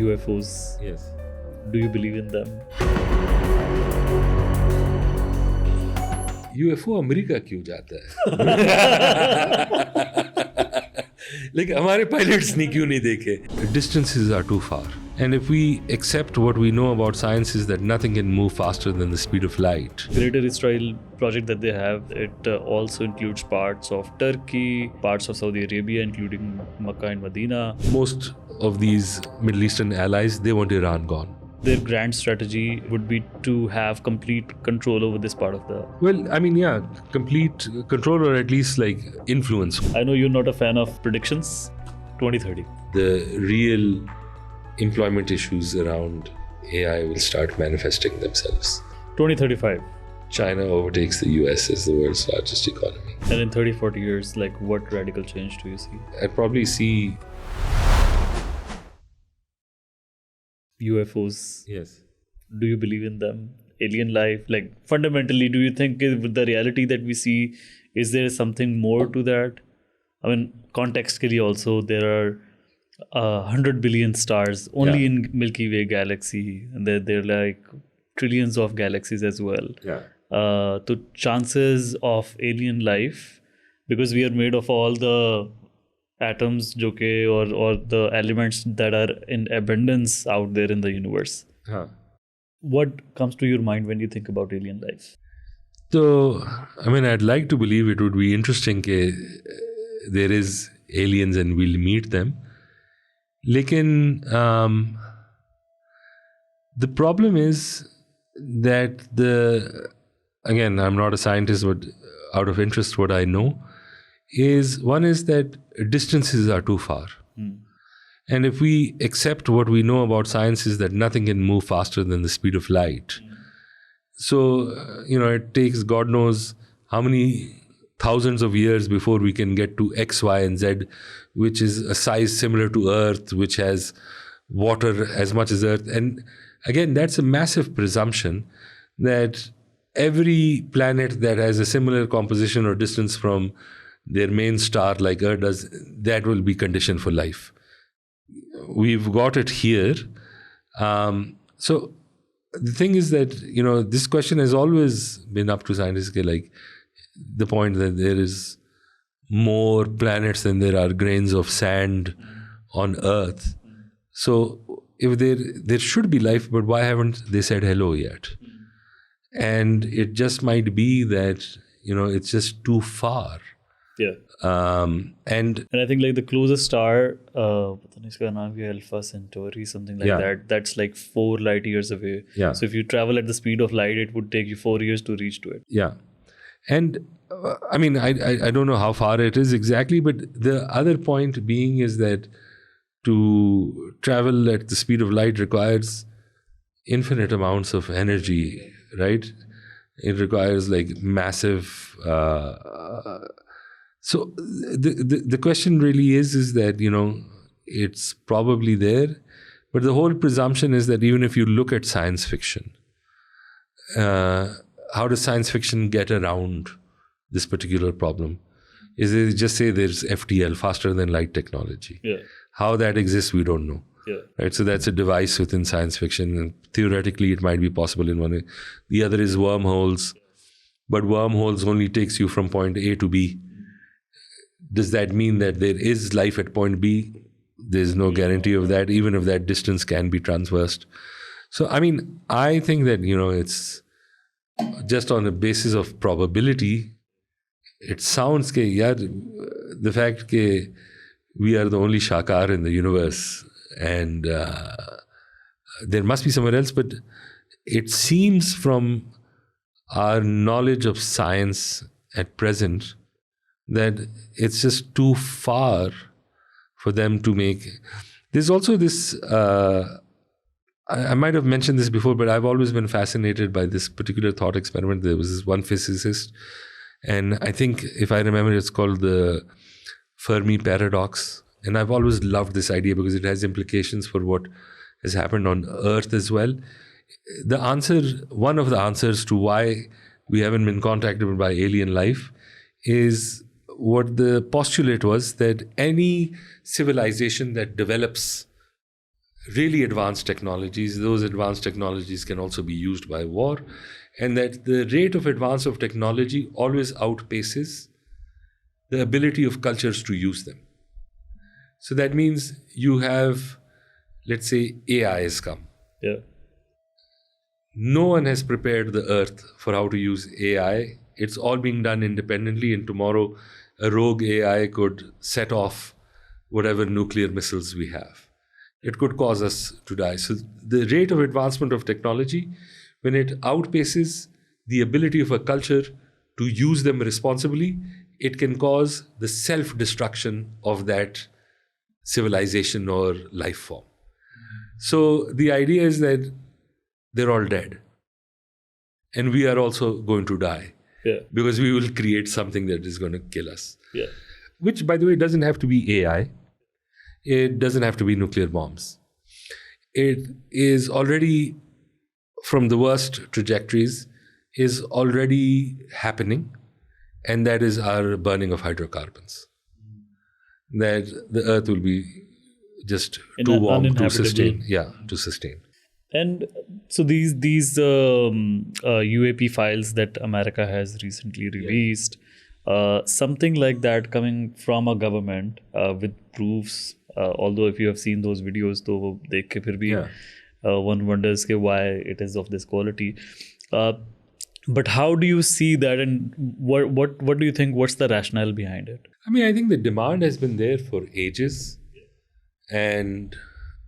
UFOs. Yes. Do you believe in them? UFO America क्यों जाता है? लेकिन हमारे पायलट्स ने क्यों नहीं देखे? Distances are too far. And if we accept what we know about science is that nothing can move faster than the speed of light. Greater Israel project that they have, it also includes parts of Turkey, parts of Saudi Arabia, including Makkah and Medina. Most of these Middle Eastern allies, they want Iran gone. Their grand strategy would be to have complete control over this part of the... Well, I mean, yeah, complete control or at least like influence. I know you're not a fan of predictions. 2030. The real employment issues around AI will start manifesting themselves. 2035. China overtakes the US as the world's largest economy. And in 30-40 years, like what radical change do you see? I'd probably see UFOs. Yes. Do you believe in them? Alien life? Like fundamentally, do you think with the reality that we see, is there something more to that? I mean, contextually also, there are 100 billion stars only in Milky Way galaxy. And there are like trillions of galaxies as well. Yeah. So chances of alien life, because we are made of all the atoms or the elements that are in abundance out there in the universe. Huh. What comes to your mind when you think about alien life? So, I mean, I'd like to believe it would be interesting that there is aliens and we'll meet them. Lekin, the problem is that again, I'm not a scientist, but out of interest, what I know is that distances are too far. And if we accept what we know about science is that nothing can move faster than the speed of light. So, it takes God knows how many thousands of years before we can get to X, Y, and Z, which is a size similar to Earth, which has water as much as Earth. And again, that's a massive presumption that every planet that has a similar composition or distance from their main star like Earth does, that will be conditioned for life. We've got it here. So the thing is that, this question has always been up to scientists, like the point that there is more planets than there are grains of sand on Earth. So if there should be life, but why haven't they said hello yet? And it just might be that, it's just too far. Yeah. And I think like the closest star, Alpha Centauri, something like that. That's like 4 light years away. Yeah. So if you travel at the speed of light, it would take you 4 years to reach to it. Yeah. And I mean, I don't know how far it is exactly, but the other point being is that to travel at the speed of light requires infinite amounts of energy, right? It requires like massive... So the question really is that, it's probably there, but the whole presumption is that even if you look at science fiction, how does science fiction get around this particular problem? Is it just say there's FTL, faster than light technology? Yeah. How that exists, we don't know. Yeah. Right. So that's a device within science fiction, and theoretically it might be possible in one way. The other is wormholes, but wormholes only takes you from point A to B. Does that mean that there is life at point B? There's no guarantee of that, even if that distance can be traversed. So, I mean, I think that, it's just on the basis of probability. It sounds the fact that we are the only Shakar in the universe and there must be somewhere else, but it seems from our knowledge of science at present that it's just too far for them to make. There's also this, I might have mentioned this before, but I've always been fascinated by this particular thought experiment. There was this one physicist, and I think, if I remember, it's called the Fermi Paradox. And I've always loved this idea because it has implications for what has happened on Earth as well. One of the answers to why we haven't been contacted by alien life is what the postulate was, that any civilization that develops really advanced technologies. Those advanced technologies can also be used by war, and that the rate of advance of technology always outpaces the ability of cultures to use them. So that means you have, let's say, AI has come. Yeah. No one has prepared the earth for how to use AI. It's all being done independently, and tomorrow a rogue AI could set off whatever nuclear missiles we have. It could cause us to die. So the rate of advancement of technology, when it outpaces the ability of a culture to use them responsibly, it can cause the self-destruction of that civilization or life form. So the idea is that they're all dead. And we are also going to die. Yeah. Because we will create something that is going to kill us. Yeah. Which, by the way, doesn't have to be AI. It doesn't have to be nuclear bombs. It is already, from the worst trajectories, is already happening. And that is our burning of hydrocarbons. That the earth will be just too warm to sustain. Yeah, to sustain. And so these UAP files that America has recently released, something like that coming from a government with proofs. Although if you have seen those videos, तो देख के फिर भी one wonders why it is of this quality. But how do you see that, and what do you think? What's the rationale behind it? I mean, I think the demand has been there for ages, and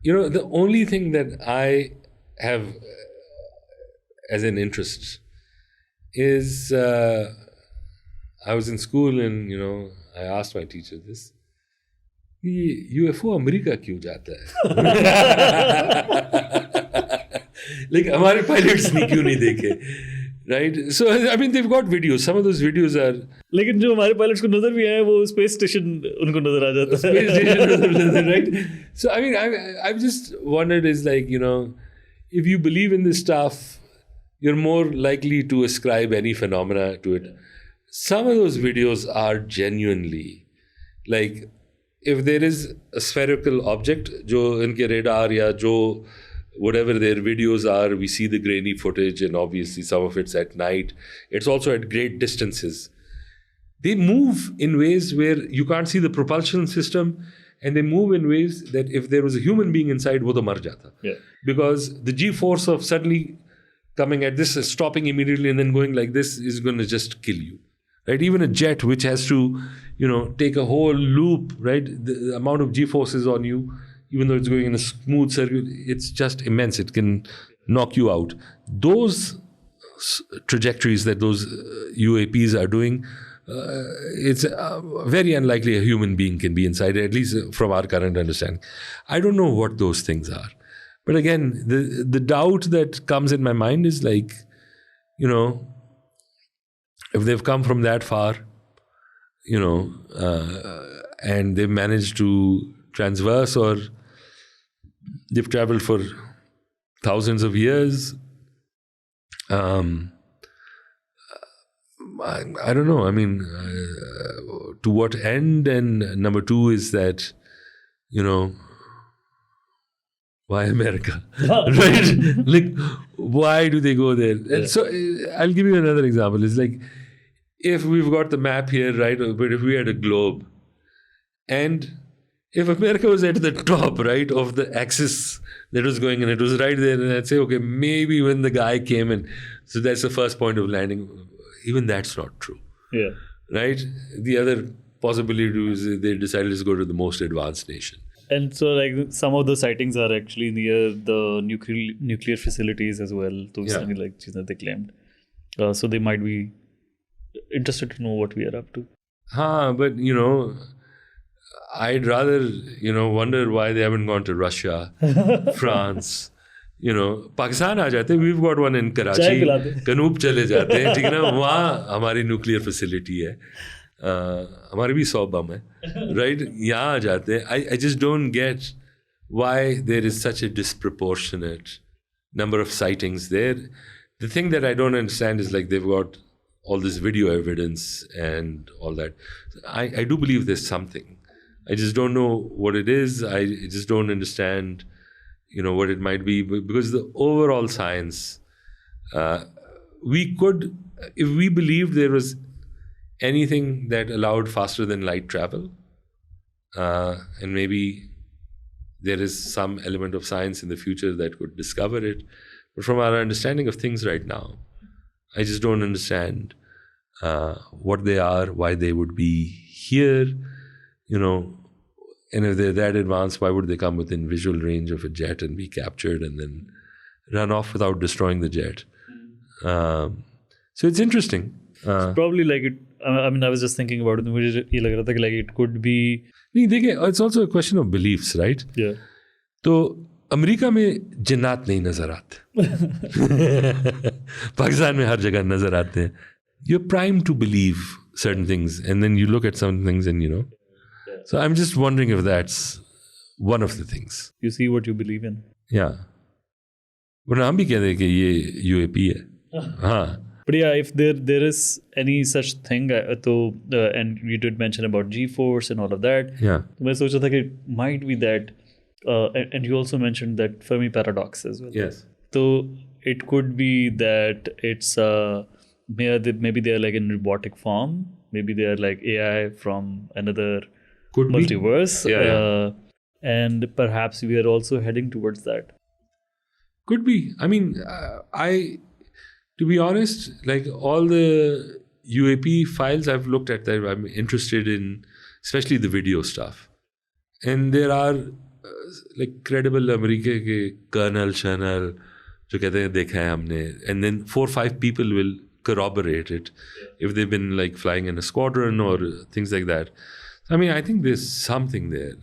the only thing that I have as an interest is I was in school and I asked my teacher this. UFO America क्यों जाता है? Like हमारे pilots ने क्यों नहीं देखे? Right? So I mean they've got videos. Some of those videos are. लेकिन जो हमारे pilots को नजर भी आए वो space station उनको नजर आ जाता है. Space station नजर आता है, right? So I mean I've just wondered is like if you believe in this stuff, you're more likely to ascribe any phenomena to it. Some of those videos are genuinely like. If there is a spherical object, jo inke radar ya jo whatever their videos are, we see the grainy footage, and obviously some of it's at night. It's also at great distances. They move in ways where you can't see the propulsion system, and they move in ways that if there was a human being inside, wo to mar jata. Yeah. Because the G-force of suddenly coming at this, stopping immediately and then going like this is going to just kill you. Right? Even a jet which has to, take a whole loop, right? The amount of G-forces on you, even though it's going in a smooth circuit, it's just immense. It can knock you out. Those trajectories that those UAPs are doing, it's very unlikely a human being can be inside, at least from our current understanding. I don't know what those things are. But again, the doubt that comes in my mind is like, if they've come from that far, and they've managed to transverse, or they've traveled for thousands of years, I don't know. I mean, to what end? And number two is that, why America? Right? Like, why do they go there? And so I'll give you another example. It's like, if we've got the map here, right? But if we had a globe, and if America was at the top, right, of the axis that was going, and it was right there, and I'd say, okay, maybe when the guy came in, so that's the first point of landing. Even that's not true. Yeah. Right? The other possibility is they decided to go to the most advanced nation. And so, like, some of the sightings are actually near the nuclear facilities as well. Those like that they claimed. So they might be interested to know what we are up to. But I'd rather wonder why they haven't gone to Russia, France. Pakistan आ जाते. We've got one in Karachi. Kanoob चले जाते हैं. ठीक है ना? वहाँ हमारी nuclear facility है. हमारे भी 100 बम है. Right? यहाँ आ जाते हैं. I just don't get why there is such a disproportionate number of sightings there. The thing that I don't understand is like they've got all this video evidence and all that. I do believe there's something. I just don't know what it is. I just don't understand, what it might be, because the overall science, we could, if we believed there was anything that allowed faster than light travel, and maybe there is some element of science in the future that could discover it. But from our understanding of things right now, I just don't understand what they are, why they would be here, and if they're that advanced, why would they come within visual range of a jet and be captured and then run off without destroying the jet? So it's interesting. Probably like it. I mean, I was just thinking about it. मुझे ये लग रहा था कि like it could be. नहीं देखिए, it's also a question of beliefs, right? Yeah. तो America में जिन्नात नहीं नजर आते. पाकिस्तान में हर जगह नजर आते हैं. You're primed to believe certain things, and then you look at some things, and So I'm just wondering if that's one of the things. You see what you believe in. Yeah. But हम भी कहते हैं कि ये UAP है. हाँ. But yeah, if there is any such thing, and you did mention about G-force and all of that. Yeah. मैं सोचा था कि it might be that, and you also mentioned that Fermi Paradox as well. Yes. So it could be that it's maybe they're like in robotic form. Maybe they're like AI from another multiverse. Yeah. And perhaps we are also heading towards that. Could be. I mean, to be honest, like all the UAP files I've looked at, that I'm interested in, especially the video stuff. And there are like credible America ke colonel channel जो कहते हैं देखा है हमने, and then 4 or 5 people will corroborate it if they've been like flying in a squadron or things like that. I mean, I think there's something there,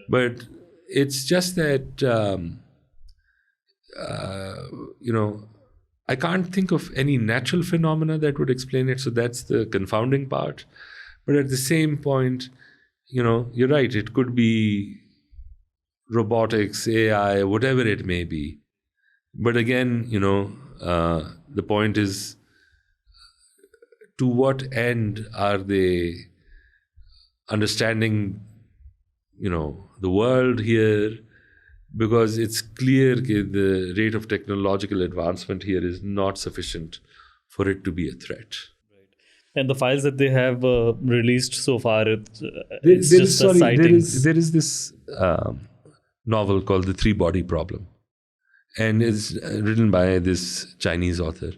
but it's just that I can't think of any natural phenomena that would explain it. So that's the confounding part. But at the same point, you're right. It could be robotics, AI, whatever it may be. But again, the point is, to what end are they understanding, the world here? Because it's clear that the rate of technological advancement here is not sufficient for it to be a threat. Right. And the files that they have released so far, it's just the sightings. There is this novel called The Three-Body Problem. And it's written by this Chinese author.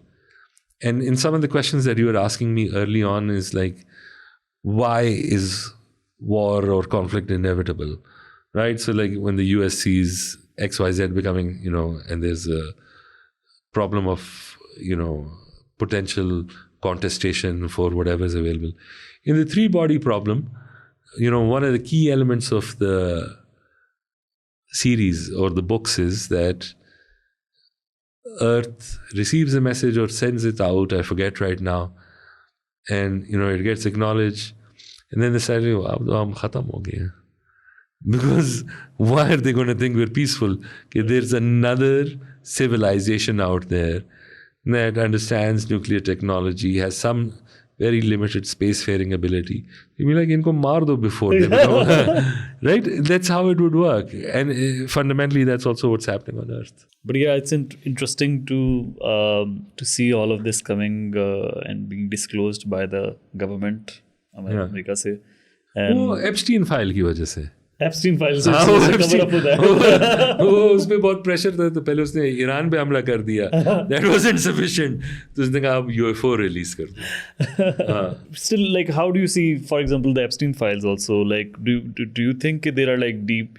And in some of the questions that you were asking me early on is like, why is war or conflict inevitable? Right? So like when the US sees XYZ becoming, and there's a problem of, potential contestation for whatever is available. In the three-body problem, one of the key elements of the series or the books is that Earth receives a message or sends it out, I forget right now, and, it gets acknowledged, and then they say, "Ab khatam ho gaya." Because why are they going to think we're peaceful? Okay, there's another civilization out there that understands nuclear technology, has some very limited spacefaring ability. You'd be like, inko maar do before they become, right? That's how it would work. And fundamentally, that's also what's happening on Earth. But yeah, it's interesting to see all of this coming and being disclosed by the government, America se. वो Epstein file की वजह से. Epstein files से cover up होता है. वो उसमें बहुत प्रेशर था, तो पहले उसने ईरान पे हमला कर दिया. That wasn't sufficient. तो उसने कहा आप UFO रिलीज कर दो. Still, like, how do you see, for example, the Epstein files also? Like, do you think there are like deep,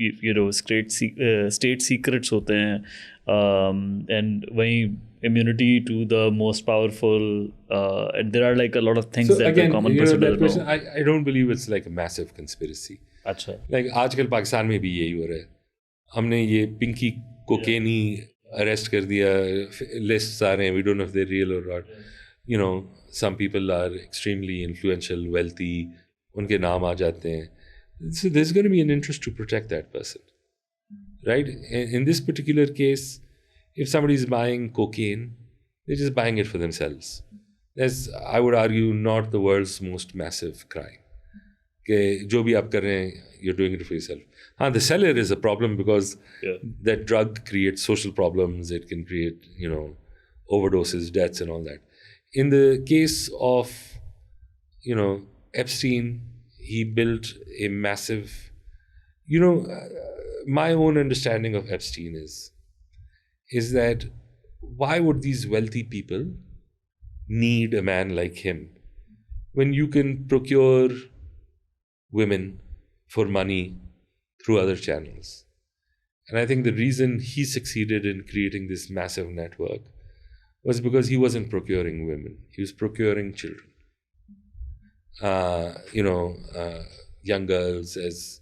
state secrets होते हैं, and वहीं immunity to the most powerful, and there are like a lot of things that the common person doesn't know. I don't believe it's like a massive conspiracy. अच्छा. Like आजकल पाकिस्तान में भी यही हो रहा है. हमने ये पिंकी कोकेनी अरेस्ट कर दिया, लिस्ट्स आ रहे हैं, we don't know if they're real or not. Some people are extremely influential, wealthy, उनके नाम आ जाते हैं. So there's going to be an interest to protect that person, right? In this particular case, if somebody is buying cocaine, they're just buying it for themselves. That's, I would argue, not the world's most massive crime. कि जो भी आप कर रहे हैं, you're doing it for yourself. The seller is a problem because that drug creates social problems. It can create, overdoses, deaths, and all that. In the case of, Epstein, he built a massive, my own understanding of Epstein is that why would these wealthy people need a man like him when you can procure women for money through other channels? And I think the reason he succeeded in creating this massive network was because he wasn't procuring women. He was procuring children. Young girls as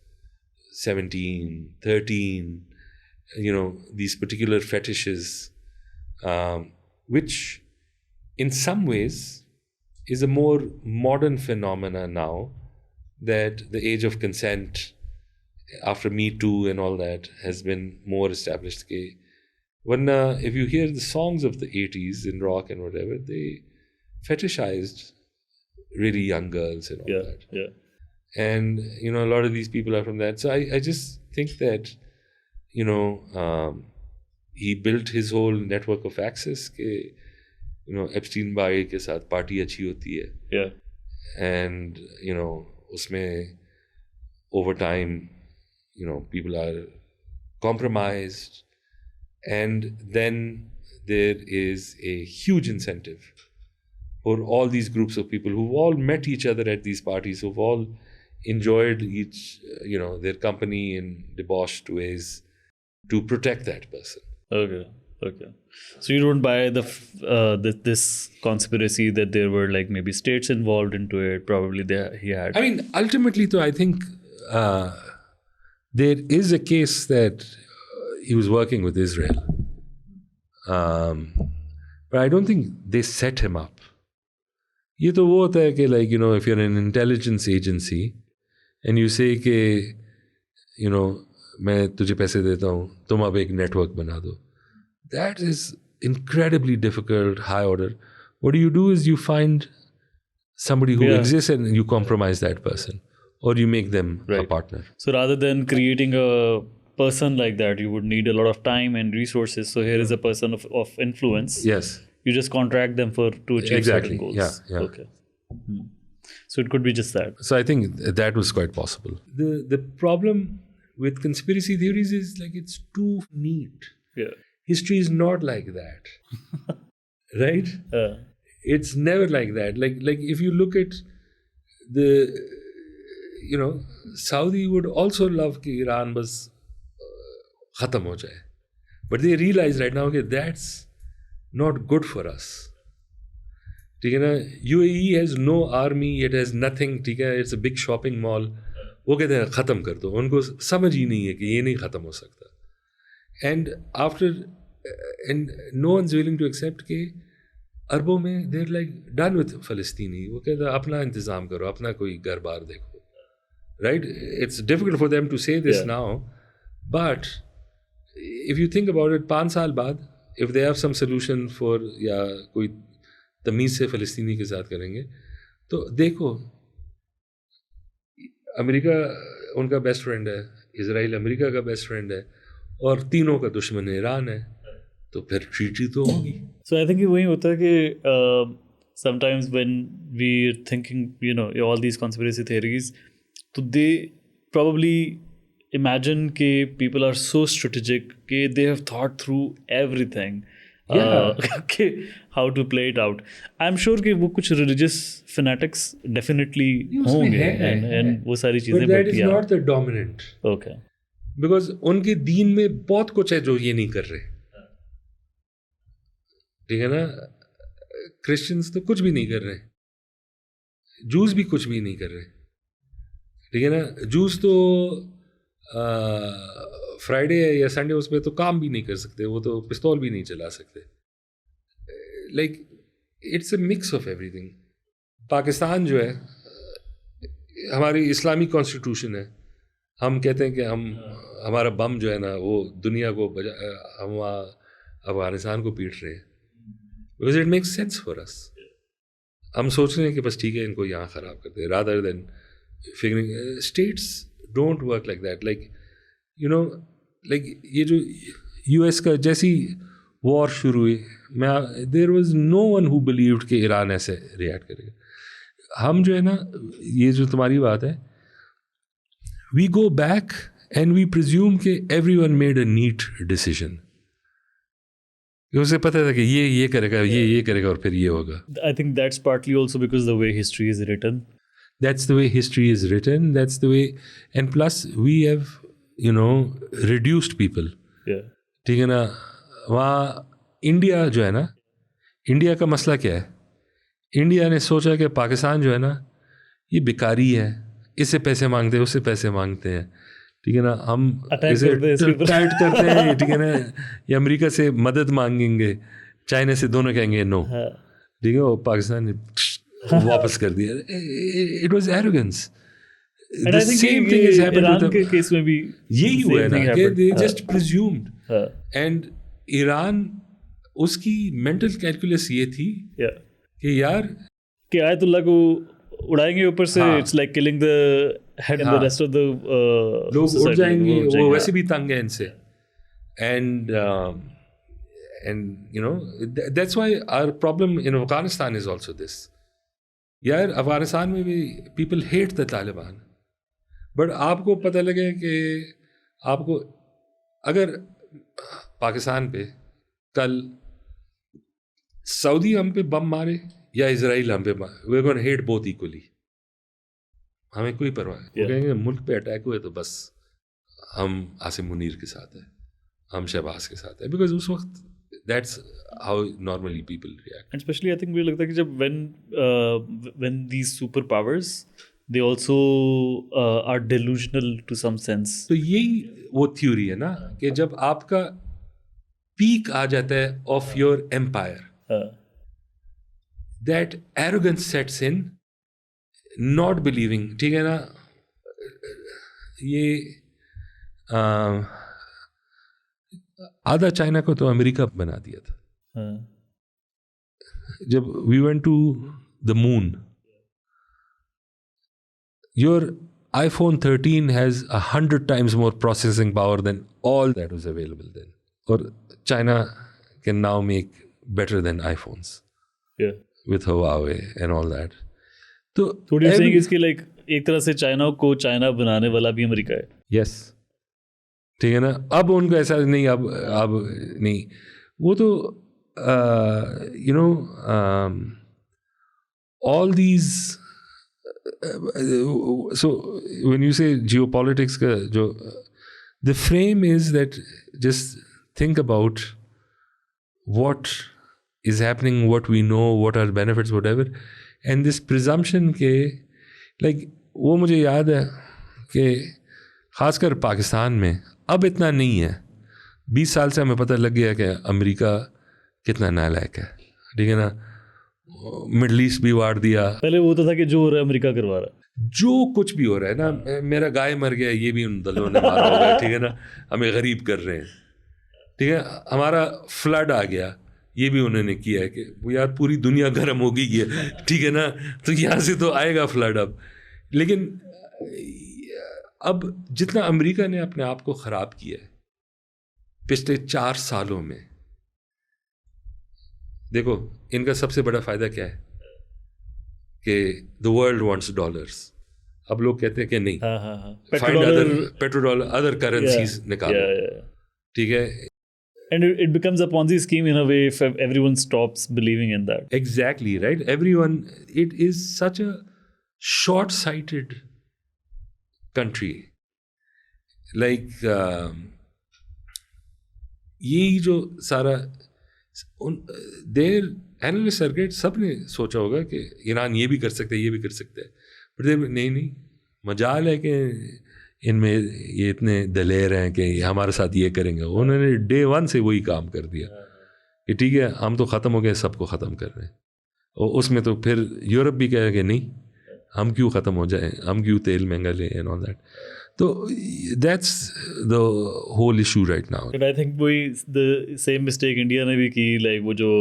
17, 13, these particular fetishes, which in some ways is a more modern phenomena now that the age of consent after Me Too and all that has been more established. Varna, if you hear the songs of the 80s in rock and whatever, they fetishized really young girls and all that. Yeah. And, a lot of these people are from that. So I just think that, he built his whole network of access. Epstein bhai ke saath party achhi hoti hai. Yeah. And, usme over time, people are compromised. And then there is a huge incentive for all these groups of people who've all met each other at these parties, who've all enjoyed each, their company in debauched ways, to protect that person. Okay. So you don't buy this conspiracy that there were like maybe states involved into it. Probably he had. I mean, ultimately, though, I think there is a case that he was working with Israel, but I don't think they set him up. ये तो वो होता है कि like if you're an intelligence agency and you say कि मैं तुझे पैसे देता हूँ, तुम अब एक network बना दो. That is incredibly difficult, high order. What you do is you find somebody who exists and you compromise that person, or you make them a partner. So rather than creating a person like that, you would need a lot of time and resources. So here is a person of influence. Yes. You just contract them to achieve certain goals. Yeah. Okay. So it could be just that. So I think that was quite possible. The problem with conspiracy theories is like it's too neat. Yeah. History is not like that. Right? It's never like that. Like if you look at the, Saudi would also love कि Iran was khatam ho jaye. But they realize right now that that's not good for us. UAE has no army, it has nothing. It's a big shopping mall. वो कहते हैं ख़त्म कर दो. उनको समझ ही नहीं है कि ये नहीं ख़त्म हो सकता. And no one's willing to accept कि अरबों में they're like done with Palestini. वो कहते हैं अपना इंतज़ाम करो, अपना कोई घर बार देखो. Right? It's difficult for them to say this now, but if you think about it, 5 साल बाद, if they have some solution for या कोई तमीज़ से फ़लस्तीनी के साथ करेंगे, तो देखो अमेरिका उनका बेस्ट फ्रेंड है, इजराइल अमेरिका का बेस्ट फ्रेंड है, और तीनों का दुश्मन ईरान है, तो फिर ट्रीटी तो होगी. So I think वही होता है कि sometimes when we're thinking, all these conspiracy theories, so they probably imagine that people are so strategic that they have thought through everything. How to play it out. I'm sure कि वो कुछ religious fanatics definitely होंगे and वो सारी चीजें. But that is not the dominant. Okay. Because उनके दीन में बहुत कुछ है जो ये नहीं कर रहे. ठीक है ना? Christians तो कुछ भी नहीं कर रहे. Jews भी कुछ भी नहीं कर रहे. ठीक है ना? Jews तो फ्राइडे या संडे उसमें तो काम भी नहीं कर सकते, वो तो पिस्तौल भी नहीं चला सकते. Like it's a mix of everything. Pakistan जो है हमारी इस्लामिक कॉन्स्टिट्यूशन है. हम कहते हैं कि हमारा बम जो है ना वो दुनिया को हम वहाँ अफगानिस्तान को पीट रहे हैं because it makes sense for us. हम सोच रहे हैं कि बस ठीक है इनको यहाँ ख़राब करते हैं rather than figuring states don't work like that. Like, you know, like ये जो US का जैसी वॉर शुरू हुई, there was no one who believed कि ईरान ऐसे रिएक्ट करेगा. हम जो है ना, ये जो तुम्हारी बात है, we go back and we presume कि everyone made a neat decision. उसे पता था कि ये करेगा, ये करेगा और फिर ये होगा. I think that's partly also because the way history is written. That's the way history is written. That's the way, and plus we have, you know, reduced people. Yeah. ठीक है ना. वहाँ इंडिया जो है ना, इंडिया का मसला क्या है? इंडिया ने सोचा कि पाकिस्तान जो है ना, ये भिखारी है, इससे पैसे मांगते हैं, उससे पैसे मांगते हैं. ठीक है ना, हम इसे टाइट करते हैं. ठीक है ना, ये अमेरिका से मदद मांगेंगे, चाइना से, दोनों कहेंगे नो. ठीक है, वो पाकिस्तान ने वापस कर दिया. It was arrogance. And I think same thing has happened Iran with के केस में भी यही हुआ है ना, कि they just हाँ. presumed. And ईरान, उसकी मेंटल कैलकुलस ये थी कि यार कि आयतुल्लाह को उड़ाएंगे ऊपर से. हाँ. It's like killing the head and the rest of the लोग उड़ जाएंगे, वो हाँ. वैसे भी तंग है इनसे. And you know, that's why our problem in Afghanistan is also this. यार अफगानिस्तान में भी people hate the Taliban. But आपको पता लगे कि आपको अगर पाकिस्तान पे कल सऊदी हम पे बम मारे या इजराइल हम पे मारे, we are gonna hate both equally. हमें कोई परवाह नहीं. वो कहेंगे मुल्क पे अटैक हुए तो बस हम आसिम मुनीर के साथ हैं, हम शहबाज के साथ हैं, बिकॉज उस वक्त that's how normally people react. And specially I think मुझे लगता है कि जब when these super powers they also are delusional to some sense. तो यही वो थ्योरी है ना, कि जब आपका पीक आ जाता है of your empire, that arrogance sets in, not believing. ठीक है ना, ये आधा चाइना को तो अमेरिका बना दिया था. जब we went to the moon, your iPhone 13 has 100 times more processing power than all that was available then. Or China can now make better than iPhones. Yeah. With Huawei and all that. So what you're saying is कि like एक तरह से China को China बनाने वाला भी America है. Yes. ठीक है ना. अब उनको ऐसा नहीं, अब नहीं. वो तो you know, all these so when you say geopolitics ka jo, the frame is that just think about what is happening, what we know, what are benefits, whatever, and this presumption ke like वो मुझे याद है कि ख़ासकर पाकिस्तान में अब इतना नहीं है. 20 साल से हमें पता लग गया कि अमेरिका कितना नालायक है. ठीक है ना. मिडल ईस्ट भी वार दिया. पहले वो तो था कि जो हो रहा है अमेरिका करवा रहा है, जो कुछ भी हो रहा है ना, मेरा गाय मर गया, ये भी उन दलों ने मारा होगा. ठीक है ना, हमें गरीब कर रहे हैं. ठीक है, हमारा फ्लड आ गया, ये भी उन्होंने किया है कि वो यार पूरी दुनिया गर्म हो गई है. ठीक है ना, तो यहाँ से तो आएगा फ्लड अब. लेकिन अब जितना अमेरिका ने अपने आप को ख़राब किया है पिछले 4 सालों में, देखो इनका सबसे बड़ा फायदा क्या है कि द वर्ल्ड वांट्स डॉलर्स. अब लोग कहते हैं कि नहीं, find other petrodollar, other currencies निकालो. ठीक है. And it becomes a Ponzi scheme in a way if everyone stops believing in that. Exactly, right? Everyone, it is such a short-sighted country. Like, यही जो सारा देर एनालिस्ट सर्किट सब ने सोचा होगा कि ईरान ये भी कर सकता है, ये भी कर सकता है. बट नहीं, मजाल है कि इनमें ये इतने दलेर हैं कि हमारे साथ ये करेंगे. उन्होंने डे 1 से वही काम कर दिया कि ठीक है हम तो ख़त्म हो गए, सबको ख़त्म कर रहे हैं. और उसमें तो फिर यूरोप भी कहे कि नहीं, हम क्यों ख़त्म हो जाएं, हम क्यों तेल महंगा लें एंड ऑल दैट. तो that's the whole issue right now. I think वही द सेम मिस्टेक इंडिया ने भी की. लाइक वो जो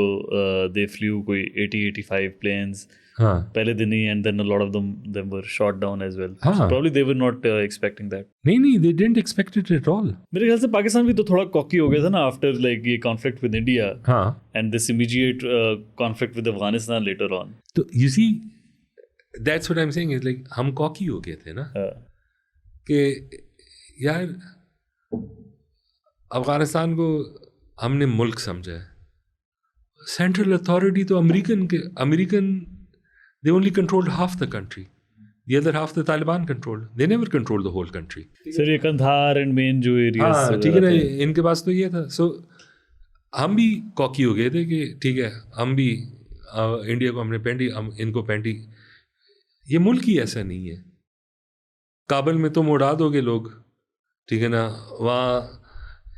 दे फ्लू कोई 80-85 प्लेन्स पहले दिन ही, and then a lot of them were shot down as well. हाँ. So probably they were not expecting that. नहीं, they didn't expect it at all. मेरे ख्याल से पाकिस्तान भी तो थोड़ा कॉकी हो गया था ना after like ये conflict with India. हाँ. And this immediate conflict with Afghanistan later on. तो you see, that's what I'm saying is like हम कॉकी हो गए थे ना कि यार अफगानिस्तान को हमने मुल्क समझा है. सेंट्रल अथॉरिटी तो American they only controlled half the country. The other half the Taliban controlled. They never controlled the whole country. Sir, ये कंधार and main जो areas हाँ ठीक है ना, इनके पास तो ये था. So हम भी कॉकी हो गए थे कि ठीक है, हम भी इंडिया को हमने पेंटी, हम इनको पेंटी. ये मुल्क ही ऐसा नहीं है. काबुल में तुम उड़ा दोगे लोग, ठीक है ना. वहाँ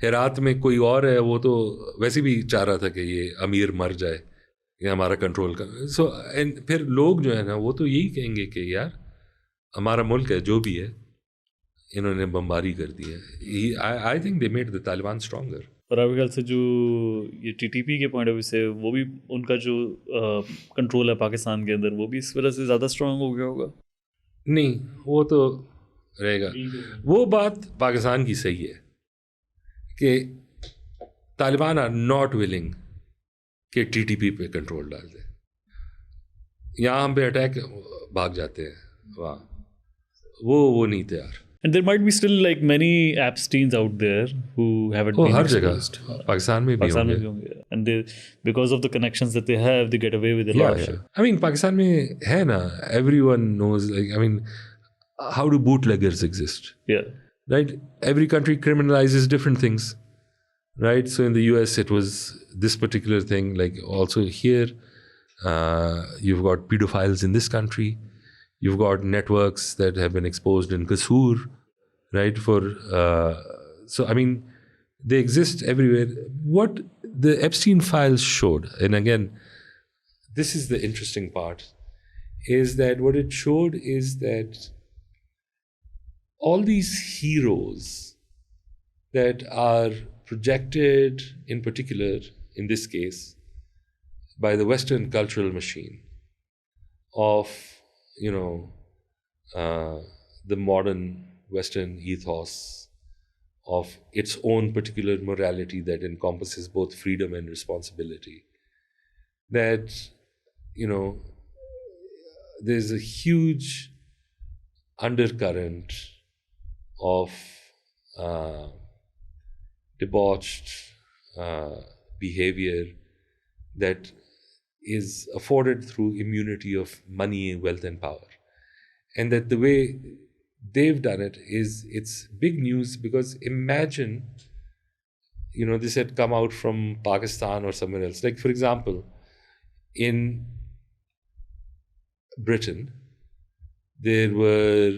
हेरात में कोई और है, वो तो वैसे भी चाह रहा था कि ये अमीर मर जाए, ये हमारा कंट्रोल का. सो फिर लोग जो है ना वो तो यही कहेंगे कि यार हमारा मुल्क है, जो भी है, इन्होंने बमबारी कर दी है. I think they made the Taliban stronger. और आपके ख्याल से जो ये टीटीपी के पॉइंट ऑफ व्यू से वो भी उनका जो कंट्रोल है पाकिस्तान के अंदर, वो भी इस वजह से ज़्यादा स्ट्रॉन्ग हो गया होगा? नहीं, वो तो रहेगा. वो बात पाकिस्तान की सही है कि तालिबान आर नॉट विलिंग कि टीटीपी पे कंट्रोल डाल दे. यहाँ हम पे अटैक भाग जाते हैं, वाह, वो नहीं तैयार. And there might be still like many Epsteins out there who haven't been her exposed. जगह पाकिस्तान में भी होंगे. And they, because of the connections that they have, they get away with a lot of shit. I mean, Pakistan में है ना, everyone knows, like, I mean, how do bootleggers exist? Yeah. Right? Every country criminalizes different things. Right? So in the US, it was this particular thing. Like also here, you've got pedophiles in this country. You've got networks that have been exposed in Kasur, right? So I mean, they exist everywhere. What the Epstein files showed, and again, this is the interesting part, is that what it showed is that all these heroes that are projected, in particular, in this case, by the Western cultural machine of, you know, the modern Western ethos of its own particular morality that encompasses both freedom and responsibility. That, you know, there's a huge undercurrent of debauched behavior that is afforded through immunity of money, wealth, and power. And that the way they've done it is, it's big news, because imagine, you know, this had come out from Pakistan or somewhere else. Like, for example, in Britain, there were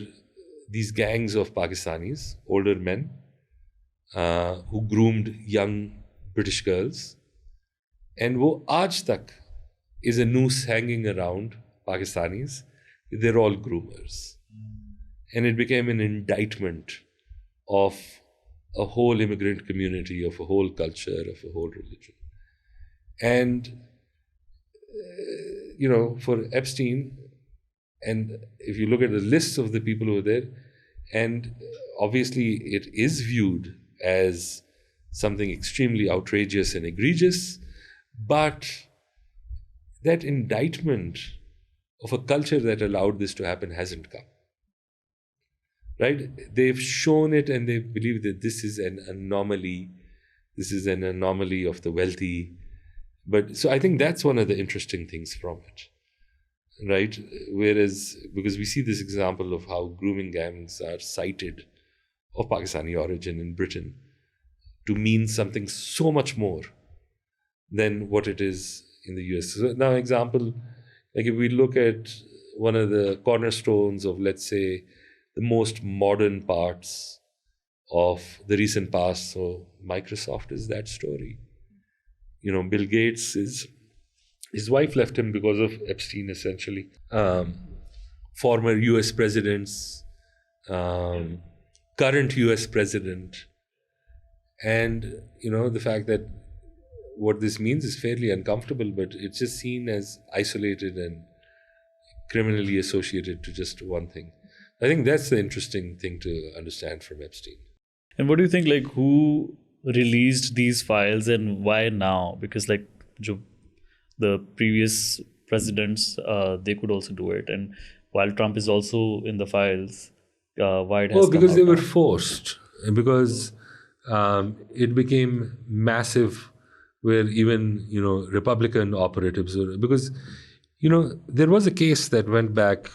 these gangs of Pakistanis, older men, who groomed young British girls. And wo aaj tak is a noose hanging around Pakistanis. They're all groomers. And it became an indictment of a whole immigrant community, of a whole culture, of a whole religion. And, you know, for Epstein, and if you look at the lists of the people who were there, and obviously it is viewed as something extremely outrageous and egregious, but that indictment of a culture that allowed this to happen hasn't come. Right? They've shown it, and they believe that this is an anomaly. This is an anomaly of the wealthy. But so I think that's one of the interesting things from it. Right? Whereas, because we see this example of how grooming gangs are cited of Pakistani origin in Britain to mean something so much more than what it is in the US. So now, example, like if we look at one of the cornerstones of, let's say, the most modern parts of the recent past, so Microsoft is that story. You know, Bill Gates his wife left him because of Epstein, essentially. Former US presidents, current US president. And, you know, the fact that what this means is fairly uncomfortable, but it's just seen as isolated and criminally associated to just one thing. I think that's the interesting thing to understand from Epstein. And what do you think, like, who released these files and why now? Because, like, the previous presidents, they could also do it. And while Trump is also in the files, why it has come because out they were now? forced. Because it became massive where even, Republican operatives were... Because, there was a case that went back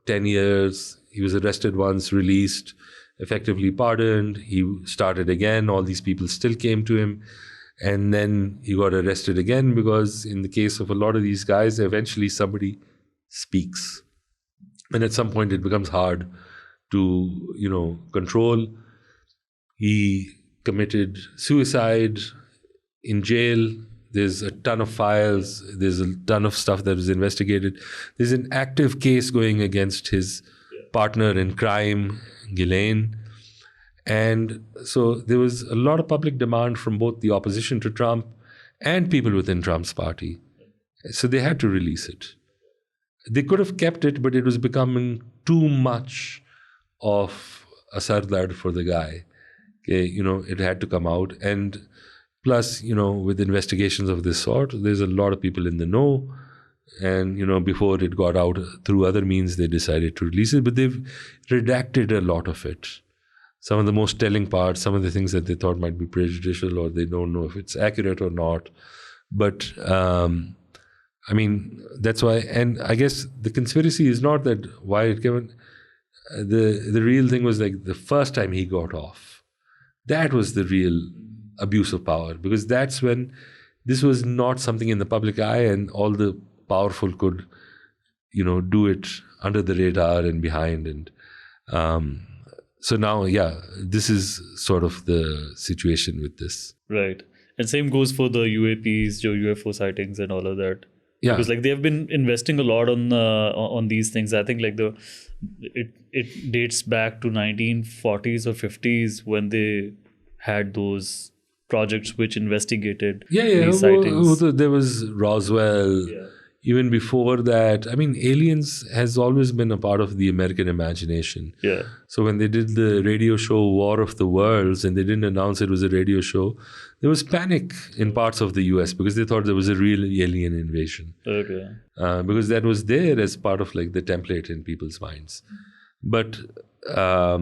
10 years. He was arrested once, released, effectively pardoned. He started again. All these people still came to him. And then he got arrested again because in the case of a lot of these guys, eventually somebody speaks. And at some point it becomes hard to, control. He committed suicide in jail. There's a ton of files. There's a ton of stuff that was investigated. There's an active case going against his partner in crime, Ghislaine. And so there was a lot of public demand from both the opposition to Trump and people within Trump's party. So they had to release it. They could have kept it, but it was becoming too much of a sardar for the guy. Okay, it had to come out. And plus, with investigations of this sort, there's a lot of people in the know. And, before it got out through other means, they decided to release it. But they've redacted a lot of it. Some of the most telling parts, some of the things that they thought might be prejudicial, or they don't know if it's accurate or not. But, that's why. And I guess the conspiracy is not that why it came. The real thing was like the first time he got off. That was the real abuse of power, because that's when this was not something in the public eye and all the powerful could, do it under the radar and behind. And so now, this is sort of the situation with this. Right. And same goes for the UAPs, UFO sightings and all of that. Yeah. Because like they have been investing a lot on these things. I think like it dates back to 1940s or 50s when they had those projects which investigated these sightings. There was Roswell. Yeah. Even before that, aliens has always been a part of the American imagination. Yeah. So when they did the radio show War of the Worlds and they didn't announce it was a radio show, there was panic in parts of the US because they thought there was a real alien invasion. Okay. Because that was there as part of like the template in people's minds. But, I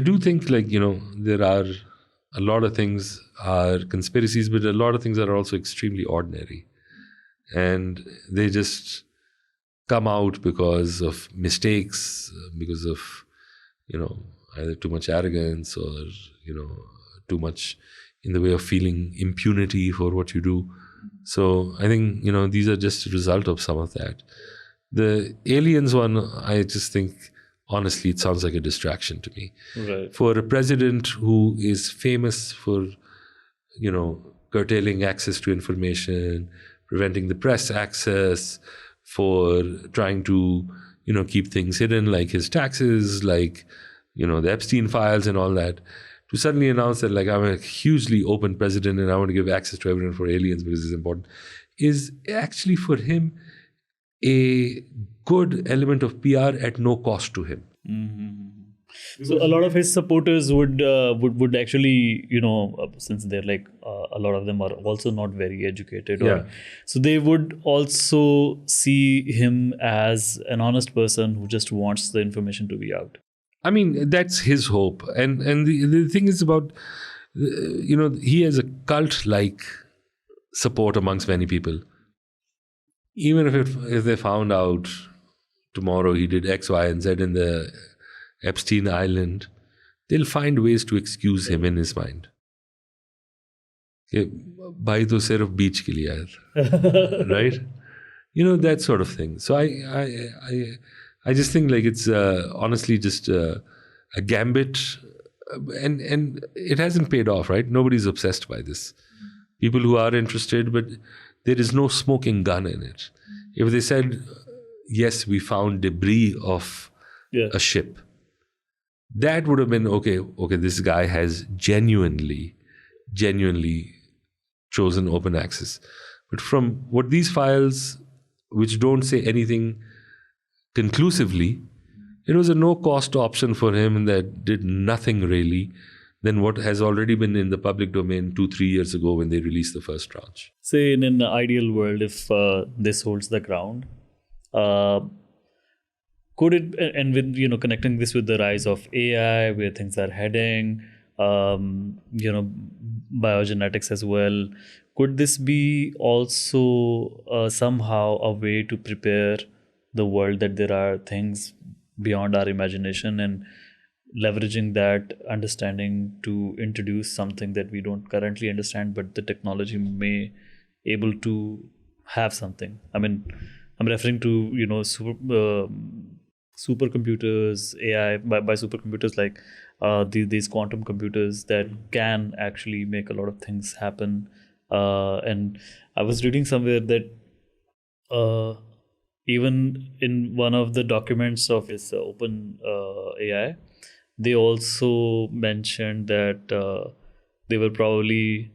do think like, there are a lot of things are conspiracies, but a lot of things are also extremely ordinary. And they just come out because of mistakes, because of, either too much arrogance or, too much in the way of feeling impunity for what you do. So I think, these are just a result of some of that. The aliens one, I just think, honestly, it sounds like a distraction to me. Right. For a president who is famous for, curtailing access to information, preventing the press access, for trying to, keep things hidden, like his taxes, like, the Epstein files and all that, to suddenly announce that, like, I'm a hugely open president and I want to give access to everyone for aliens because it's important, is actually for him a good element of PR at no cost to him. Mm-hmm. So a lot of his supporters would actually, since they're like a lot of them are also not very educated, so they would also see him as an honest person who just wants the information to be out. That's his hope, and the thing is about, he has a cult-like support amongst many people. Even if they found out tomorrow he did X, Y, and Z in the Epstein Island, they'll find ways to excuse him in his mind. Bhai to sirf beach ke liye aaya tha. Right? That sort of thing. So I just think like it's honestly just a gambit, and it hasn't paid off, right? Nobody's obsessed by this. People who are interested, but there is no smoking gun in it. If they said, yes, we found debris of a ship, that would have been okay, this guy has genuinely chosen open access. But from what these files, which don't say anything conclusively, it was a no-cost option for him that did nothing really than what has already been in the public domain 2-3 years ago when they released the first tranche. Say in an ideal world, if this holds the ground, could it, and with connecting this with the rise of AI, where things are heading, biogenetics as well, could this be also somehow a way to prepare the world that there are things beyond our imagination, and leveraging that understanding to introduce something that we don't currently understand, but the technology may able to have something? I mean, I'm referring to supercomputers, AI. By supercomputers, like these quantum computers that can actually make a lot of things happen. And I was reading somewhere that even in one of the documents of this open AI, they also mentioned that they were probably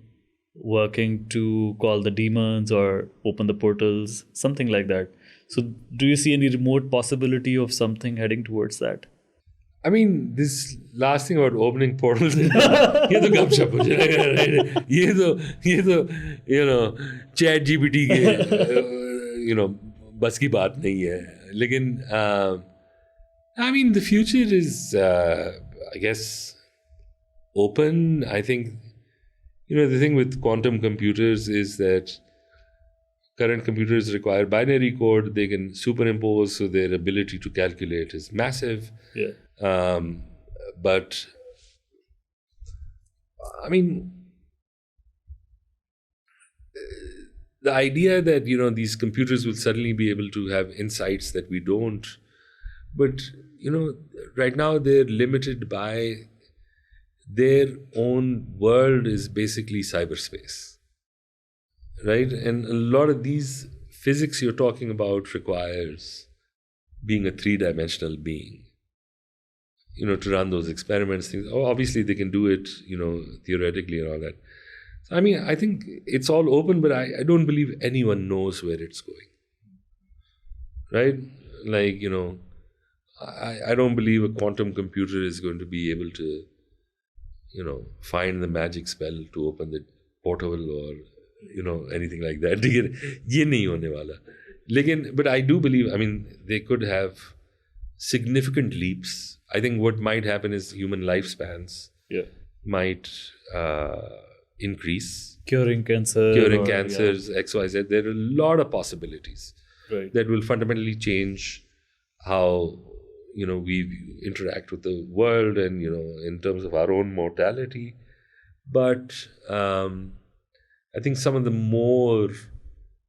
working to call the demons or open the portals, something like that. So do you see any remote possibility of something heading towards that? I mean, this last thing about opening portals, ये तो गपशप हो जाएगा, right? ये तो chat GPT के बस की बात नहीं है. लेकिन I mean, the future is, I guess, open. I think, the thing with quantum computers is that current computers require binary code. They can superimpose, so their ability to calculate is massive. Yeah. But, I mean, the idea that, these computers will suddenly be able to have insights that we don't, but, right now they're limited by their own world is basically cyberspace, right? And a lot of these physics you're talking about requires being a three-dimensional being, to run those experiments, things. Oh, obviously they can do it, theoretically and all that. So, I mean, I think it's all open, but I don't believe anyone knows where it's going, right? Like, I don't believe a quantum computer is going to be able to, find the magic spell to open the portal or, anything like that. ये नहीं होने वाला. But I do believe, I mean, they could have significant leaps. I think what might happen is human lifespans might increase. Curing cancers, XYZ. There are a lot of possibilities that will fundamentally change how we interact with the world and in terms of our own mortality. But I think some of the more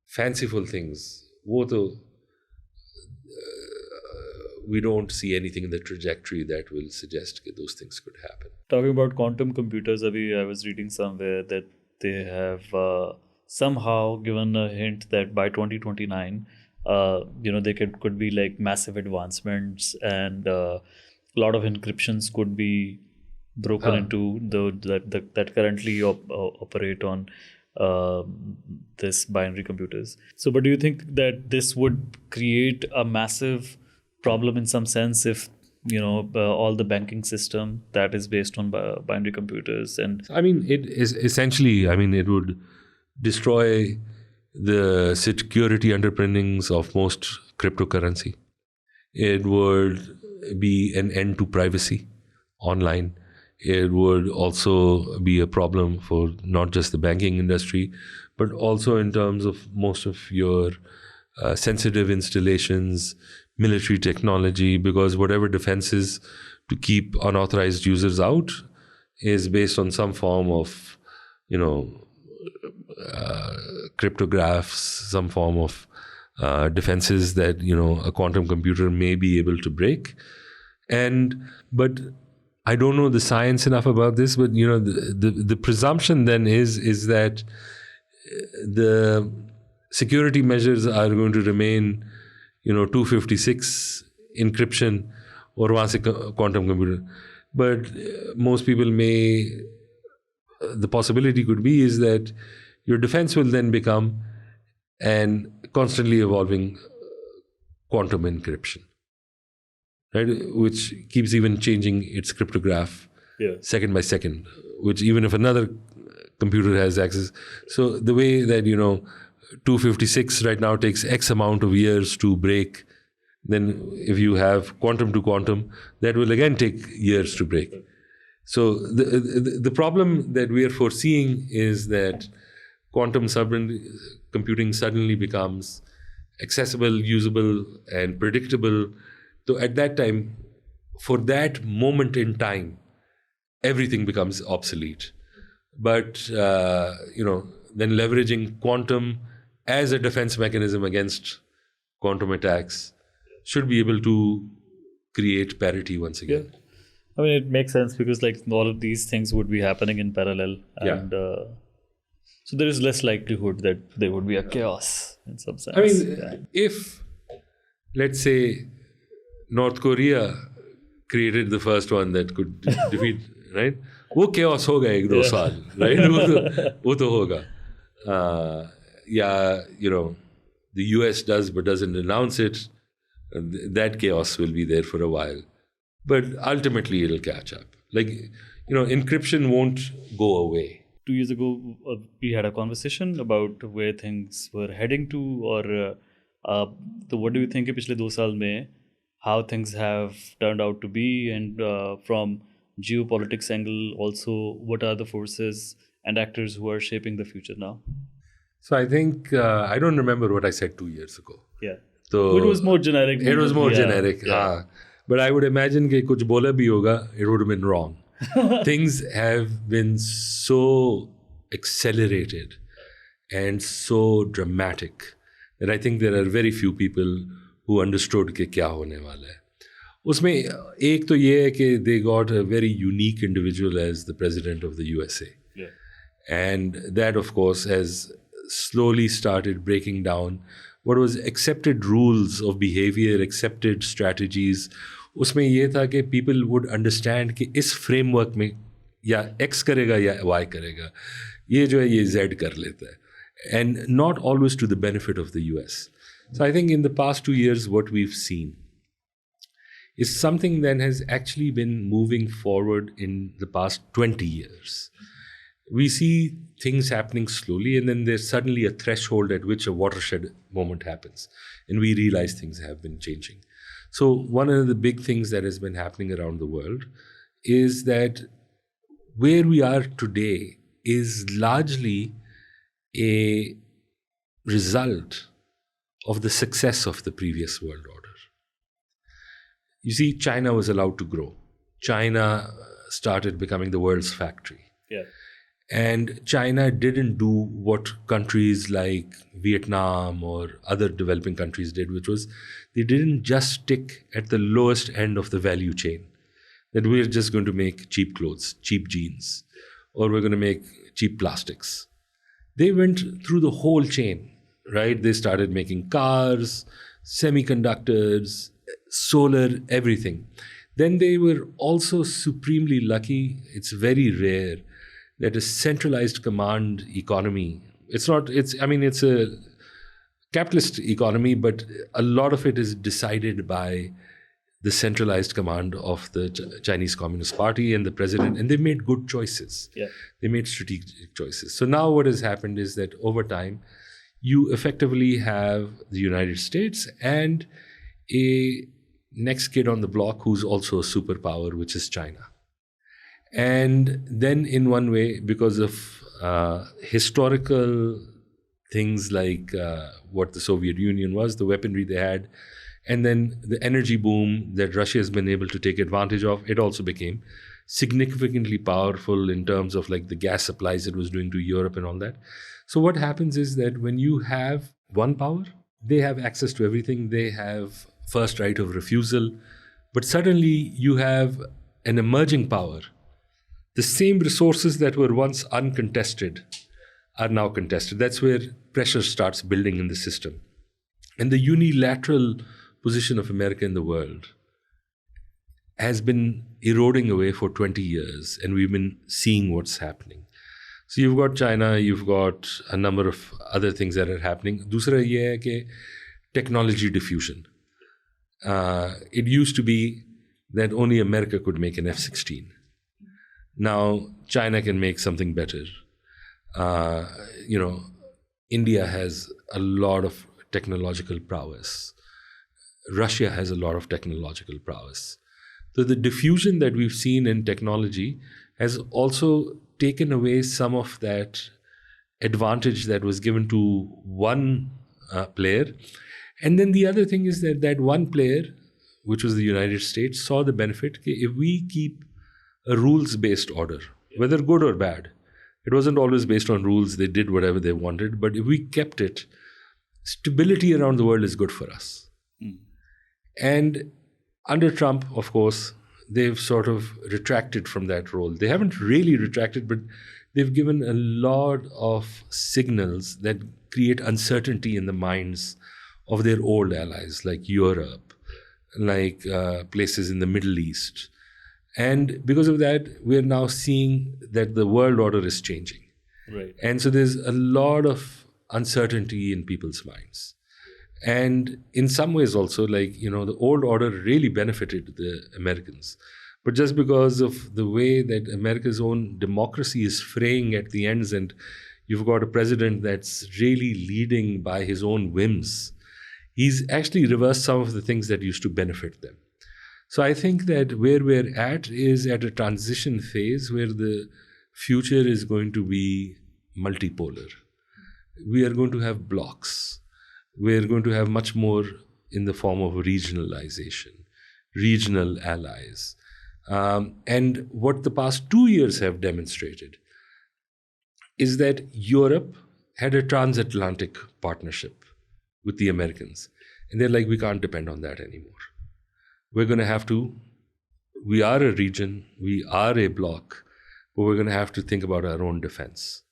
fanciful things, we don't see anything in the trajectory that will suggest that those things could happen. Talking about quantum computers, I was reading somewhere that they have somehow given a hint that by 2029, they could be like massive advancements, and a lot of encryptions could be broken into that currently operate on this binary computers. So, but do you think that this would create a massive problem in some sense if all the banking system that is based on binary computers? And I mean, it is essentially, it would destroy the security underpinnings of most cryptocurrency. It would be an end to privacy online. It would also be a problem for not just the banking industry, but also in terms of most of your sensitive installations, military technology, because whatever defenses to keep unauthorized users out is based on some form of, cryptographs, some form of defenses that, a quantum computer may be able to break. But I don't know the science enough about this, but, the presumption then is that the security measures are going to remain 256 encryption or quantum computer. But most people the possibility could be is that your defense will then become and constantly evolving quantum encryption, right? Which keeps even changing its cryptograph second by second, which even if another computer has access. So the way that, 256 right now takes X amount of years to break, then if you have quantum to quantum, that will again take years to break. So the problem that we are foreseeing is that quantum computing suddenly becomes accessible, usable, and predictable. So at that time, for that moment in time, everything becomes obsolete. But, then leveraging quantum as a defense mechanism against quantum attacks should be able to create parity once again. Yeah. I mean, it makes sense because like all of these things would be happening in parallel. And so there is less likelihood that there would be a chaos in some sense. I mean, if, let's say, North Korea created the first one that could defeat, right? वो chaos होगा 1-2 साल, right? वो तो होगा. The US does but doesn't announce it. That chaos will be there for a while. But ultimately it'll catch up. Like, encryption won't go away. 2 years ago, we had a conversation about where things were heading to, or what do you think पिछले 2 साल में how things have turned out to be, and from geopolitics angle also, what are the forces and actors who are shaping the future now? So I think, I don't remember what I said 2 years ago. Yeah. So it was more generic. It was more generic. Yeah. But I would imagine कि कुछ बोला भी होगा, it would have been wrong. Things have been so accelerated and so dramatic that I think there are very few people who understood कि क्या होने वाला है. उसमें एक तो ये है कि they got a very unique individual as the president of the USA. Yeah. And that, of course, has slowly started breaking down what was accepted rules of behavior, accepted strategies. उसमें ये था कि people would understand कि इस framework में या X करेगा या Y करेगा, ये जो है ये Z कर लेता है. And not always to the benefit of the US. So I think in the past 2 years, what we've seen is something that has actually been moving forward in the past 20 years. We see things happening slowly, and then there's suddenly a threshold at which a watershed moment happens, and we realize things have been changing. So one of the big things that has been happening around the world is that where we are today is largely a result of the success of the previous world order. You see, China was allowed to grow. China started becoming the world's factory. Yeah. And China didn't do what countries like Vietnam or other developing countries did, which was they didn't just stick at the lowest end of the value chain, that we're just going to make cheap clothes, cheap jeans, or we're going to make cheap plastics. They went through the whole chain, right? They started making cars, semiconductors, solar, everything. Then they were also supremely lucky. It's very rare that a centralized command economy, it's a capitalist economy, but a lot of it is decided by the centralized command of the Chinese Communist Party and the president, and they made good choices. Yeah. They made strategic choices. So now what has happened is that over time, you effectively have the United States and a next kid on the block who's also a superpower, which is China. And then in one way, because of historical things like what the Soviet Union was, the weaponry they had, and then the energy boom that Russia has been able to take advantage of, it also became significantly powerful in terms of like the gas supplies it was doing to Europe and all that. So what happens is that when you have one power, they have access to everything. They have first right of refusal. But suddenly you have an emerging power. The same resources that were once uncontested are now contested. That's where pressure starts building in the system. And the unilateral position of America in the world has been eroding away for 20 years, and we've been seeing what's happening. So you've got China, you've got a number of other things that are happening. दूसरा ये है कि technology diffusion. It used to be that only America could make an F-16. Now China can make something better. India has a lot of technological prowess. Russia has a lot of technological prowess. So the diffusion that we've seen in technology has also taken away some of that advantage that was given to one player. And then the other thing is that one player, which was the United States, saw the benefit. If we keep a rules-based order, whether good or bad, it wasn't always based on rules. They did whatever they wanted. But if we kept it, stability around the world is good for us. And under Trump, of course, they've sort of retracted from that role. They haven't really retracted, but they've given a lot of signals that create uncertainty in the minds of their old allies, like Europe, like places in the Middle East. And because of that, we're now seeing that the world order is changing. Right. And so there's a lot of uncertainty in people's minds. And in some ways also, the old order really benefited the Americans. But just because of the way that America's own democracy is fraying at the ends, and you've got a president that's really leading by his own whims, he's actually reversed some of the things that used to benefit them. So I think that where we're at is at a transition phase where the future is going to be multipolar. We are going to have blocks. We're going to have much more in the form of regionalization, regional allies. And what the past 2 years have demonstrated is that Europe had a transatlantic partnership with the Americans. And they're like, we can't depend on that anymore. We're going to have to, we are a region, we are a bloc, but we're going to have to think about our own defense.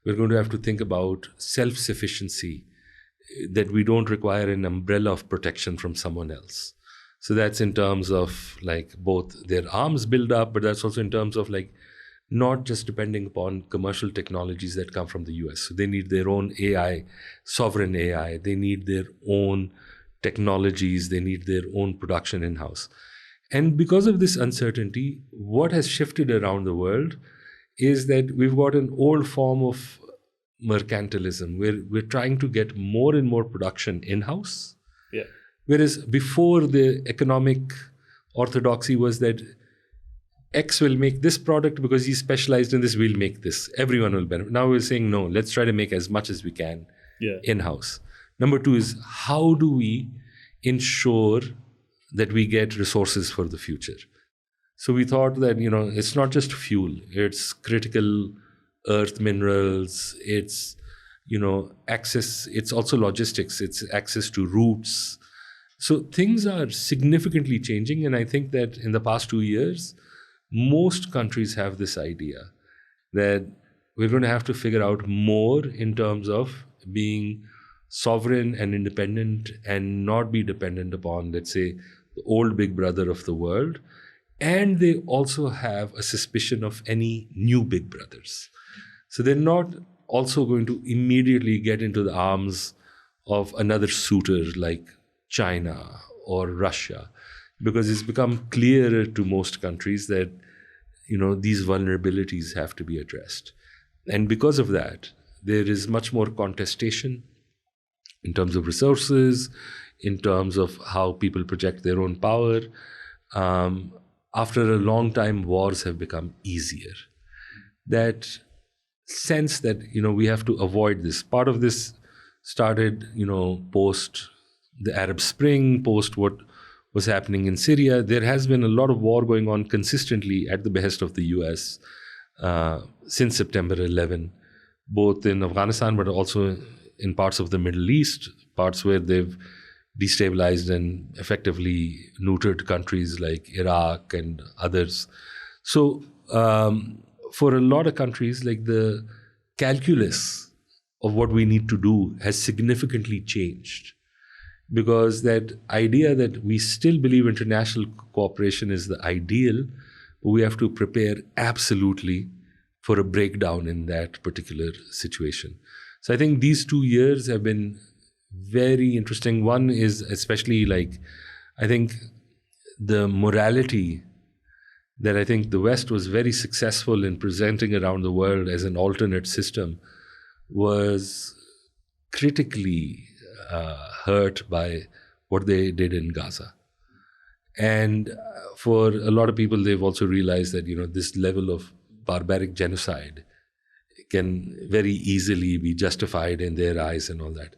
We're going to have to think about self-sufficiency, that we don't require an umbrella of protection from someone else. So that's in terms of both their arms build up, but that's also in terms of not just depending upon commercial technologies that come from the US. So they need their own AI, sovereign AI. They need their own technologies. They need their own production in-house. And because of this uncertainty, what has shifted around the world is that we've got an old form of mercantilism, where we're trying to get more and more production in-house. Yeah. Whereas before, the economic orthodoxy was that X will make this product because he's specialized in this, we'll make this. Everyone will benefit. Now we're saying, no, let's try to make as much as we can in-house. Number two is, how do we ensure that we get resources for the future? So we thought that, it's not just fuel, it's critical earth minerals, it's, access, it's also logistics, it's access to routes. So things are significantly changing. And I think that in the past 2 years, most countries have this idea that we're going to have to figure out more in terms of being sovereign and independent and not be dependent upon, let's say, the old big brother of the world. And they also have a suspicion of any new big brothers. So they're not also going to immediately get into the arms of another suitor like China or Russia, because it's become clearer to most countries that, these vulnerabilities have to be addressed. And because of that, there is much more contestation in terms of resources, in terms of how people project their own power. After a long time, wars have become easier. That sense that, we have to avoid this. Part of this started, post the Arab Spring, post what was happening in Syria. There has been a lot of war going on consistently at the behest of the US since September 11, both in Afghanistan, but also in parts of the Middle East, parts where they've destabilized and effectively neutered countries like Iraq and others. So for a lot of countries, the calculus of what we need to do has significantly changed. Because that idea that we still believe international cooperation is the ideal, but we have to prepare absolutely for a breakdown in that particular situation. So I think these 2 years have been very interesting. One is especially I think the morality that I think the West was very successful in presenting around the world as an alternate system was critically hurt by what they did in Gaza. And for a lot of people, they've also realized that, this level of barbaric genocide can very easily be justified in their eyes and all that.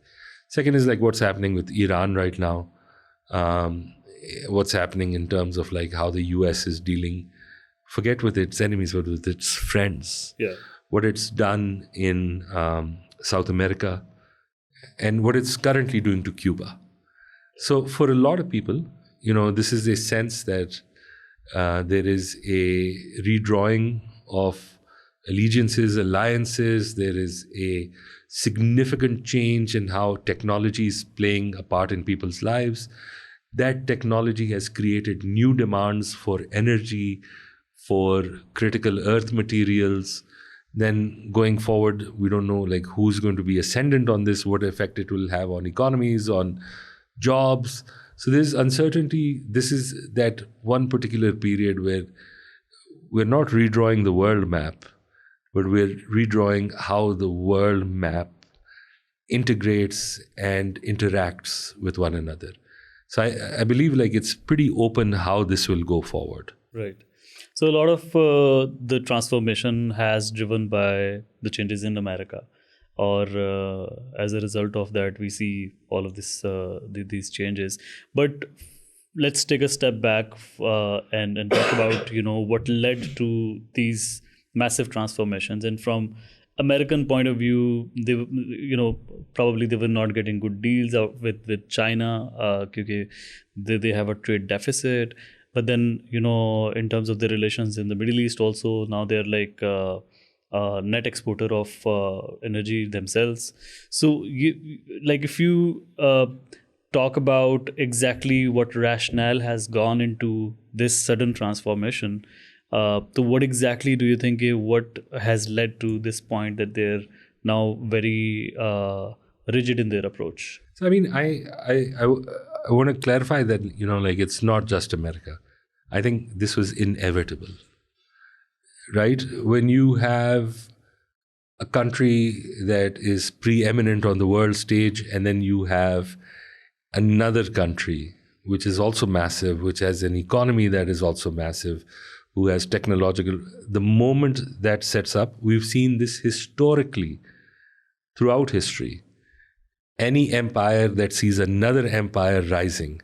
Second is what's happening with Iran right now. What's happening in terms of how the US is dealing, forget with its enemies, but with its friends. Yeah. What it's done in South America and what it's currently doing to Cuba. So for a lot of people, this is a sense that there is a redrawing of allegiances, alliances. There is a significant change in how technology is playing a part in people's lives. That technology has created new demands for energy, for critical earth materials. Then going forward, we don't know who's going to be ascendant on this, what effect it will have on economies, on jobs. So there's uncertainty. This is that one particular period where we're not redrawing the world map, but we're redrawing how the world map integrates and interacts with one another. So I believe it's pretty open how this will go forward. Right. So a lot of the transformation has driven by the changes in America, or as a result of that, we see all of this these changes. But let's take a step back and talk about what led to these massive transformations. And from American point of view, they probably they were not getting good deals out with China because they have a trade deficit. But then, in terms of the relations in the Middle East also, now they're net exporter of energy themselves. So, if you talk about exactly what rationale has gone into this sudden transformation, so what exactly do you think, what has led to this point that they're now very rigid in their approach? So, I want to clarify that, it's not just America. I think this was inevitable, right? When you have a country that is preeminent on the world stage, and then you have another country which is also massive, which has an economy that is also massive, who has technological, the moment that sets up, we've seen this historically throughout history. Any empire that sees another empire rising,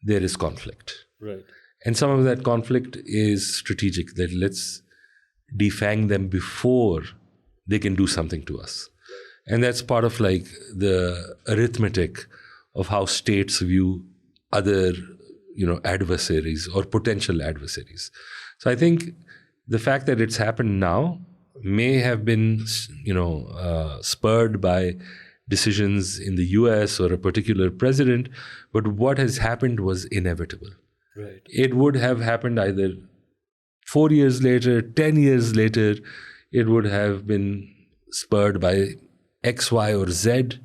there is conflict. Right. And some of that conflict is strategic, that let's defang them before they can do something to us. And that's part of the arithmetic of how states view other, adversaries or potential adversaries. So I think the fact that it's happened now may have been, spurred by decisions in the US or a particular president, but what has happened was inevitable. Right. It would have happened either 4 years later, 10 years later. It would have been spurred by X, Y, or Z.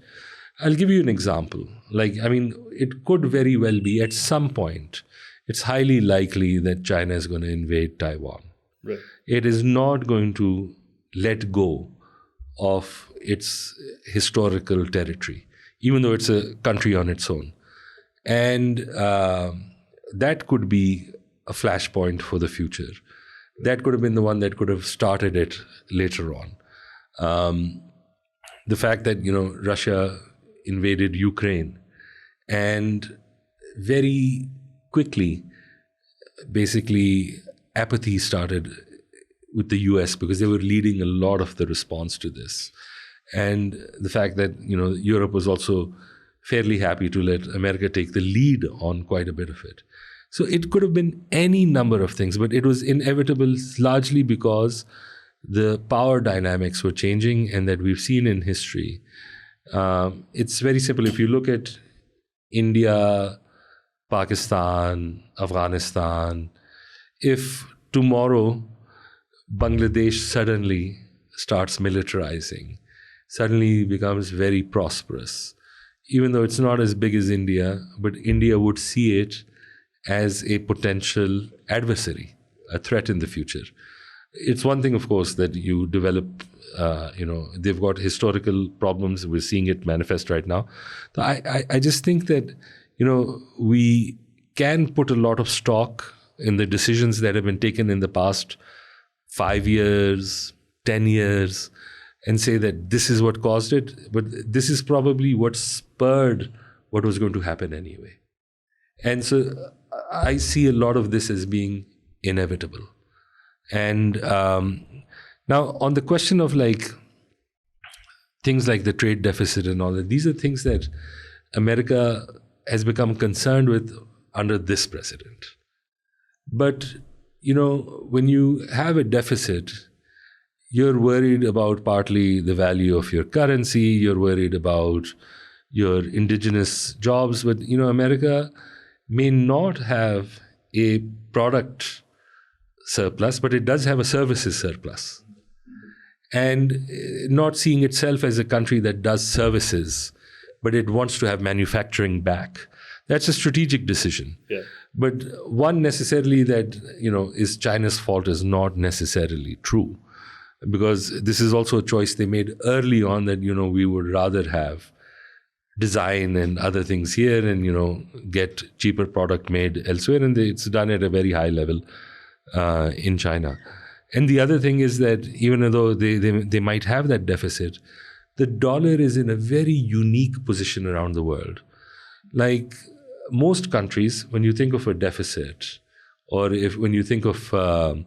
I'll give you an example. It could very well be at some point, it's highly likely that China is going to invade Taiwan. Right. It is not going to let go of its historical territory, even though it's a country on its own. And that could be a flashpoint for the future. That could have been the one that could have started it later on. The fact that, Russia invaded Ukraine and very quickly, basically, apathy started with the US because they were leading a lot of the response to this. And the fact that, Europe was also fairly happy to let America take the lead on quite a bit of it. So it could have been any number of things, but it was inevitable largely because the power dynamics were changing, and that we've seen in history. It's very simple. If you look at India, Pakistan, Afghanistan, if tomorrow Bangladesh suddenly starts militarizing, suddenly becomes very prosperous. Even though it's not as big as India, but India would see it as a potential adversary, a threat in the future. It's one thing, of course, that you develop, they've got historical problems. We're seeing it manifest right now. So I just think that, we can put a lot of stock in the decisions that have been taken in the past 5 years, 10 years, and say that this is what caused it. But this is probably what spurred what was going to happen anyway. And so I see a lot of this as being inevitable. And now on the question of things like the trade deficit and all that, these are things that America has become concerned with under this president. But, when you have a deficit, you're worried about partly the value of your currency, you're worried about your indigenous jobs, but, America may not have a product surplus, but it does have a services surplus. And not seeing itself as a country that does services, but it wants to have manufacturing back. That's a strategic decision. Yeah. But one necessarily that, is China's fault is not necessarily true. Because this is also a choice they made early on that, we would rather have design and other things here and, get cheaper product made elsewhere. And it's done at a very high level in China. And the other thing is that even though they might have that deficit, the dollar is in a very unique position around the world. Like most countries, when you think of a deficit, or when you think of, whether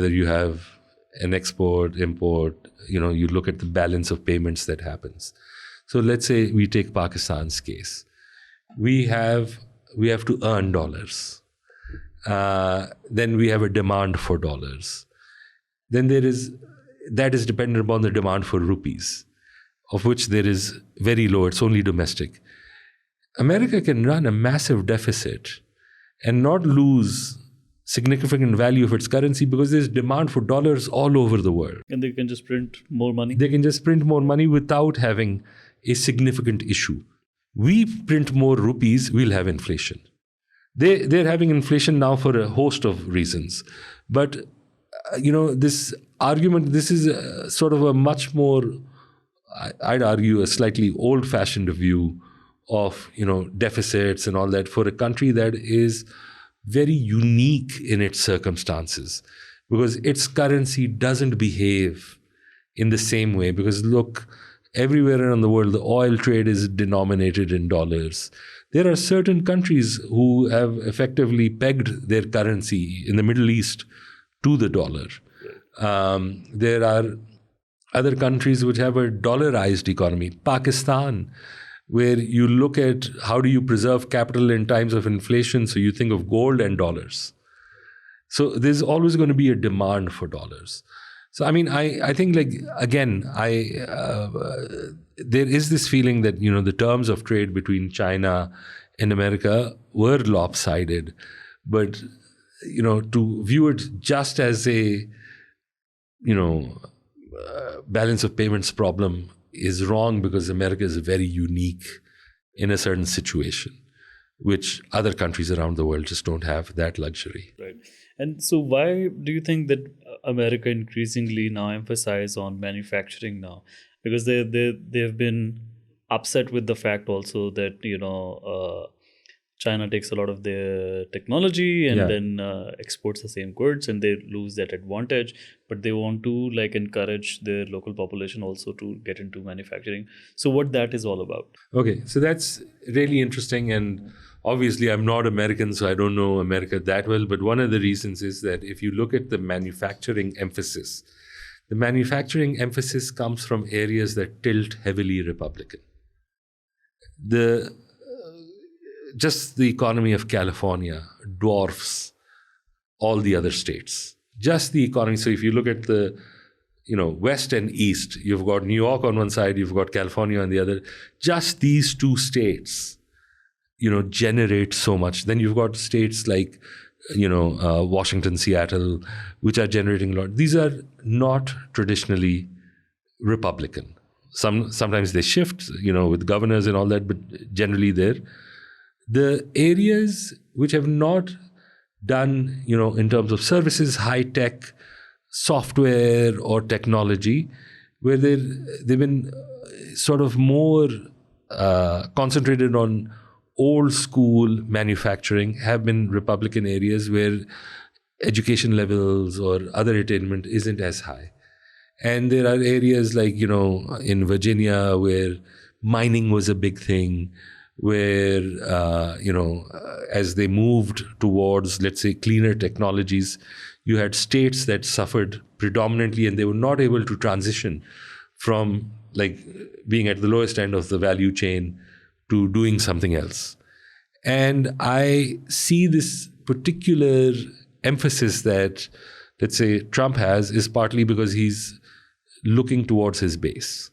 you have an export, import, you look at the balance of payments that happens. So let's say we take Pakistan's case. We have to earn dollars. Then we have a demand for dollars. Then that is dependent upon the demand for rupees, of which there is very low, it's only domestic. America can run a massive deficit and not lose significant value of its currency because there's demand for dollars all over the world. And they can just print more money? They can just print more money without having a significant issue. We print more rupees, we'll have inflation. They're having inflation now for a host of reasons. But, this argument, this is sort of a much more, I'd argue, a slightly old-fashioned view of, deficits and all that for a country that is very unique in its circumstances because its currency doesn't behave in the same way. Because look, everywhere around the world, the oil trade is denominated in dollars. There are certain countries who have effectively pegged their currency in the Middle East to the dollar. There are other countries which have a dollarized economy. Pakistan, where you look at how do you preserve capital in times of inflation, so you think of gold and dollars. So there's always going to be a demand for dollars. So, I think, again, there is this feeling that, the terms of trade between China and America were lopsided. But, to view it just as a, balance of payments problem is wrong because America is very unique in a certain situation, which other countries around the world just don't have that luxury. Right. And so why do you think that America increasingly now emphasize on manufacturing now? Because they've been upset with the fact also that, China takes a lot of their technology and then exports the same goods and they lose that advantage. But they want to encourage their local population also to get into manufacturing. So what that is all about? Okay, so that's really interesting. And obviously I'm not American, so I don't know America that well. But one of the reasons is that if you look at the manufacturing emphasis comes from areas that tilt heavily Republican. Just the economy of California dwarfs all the other states. Just the economy. So if you look at the, west and east, you've got New York on one side, you've got California on the other. Just these two states, generate so much. Then you've got states like, Washington, Seattle, which are generating a lot. These are not traditionally Republican. Sometimes they shift, with governors and all that, but generally they're the areas which have not done, in terms of services, high tech, software or technology, where they've been sort of more concentrated on old school manufacturing, have been Republican areas where education levels or other attainment isn't as high. And there are areas like, in Virginia where mining was a big thing, where, as they moved towards, let's say, cleaner technologies, you had states that suffered predominantly and they were not able to transition from like being at the lowest end of the value chain to doing something else. And I see this particular emphasis that, let's say, Trump has is partly because he's looking towards his base.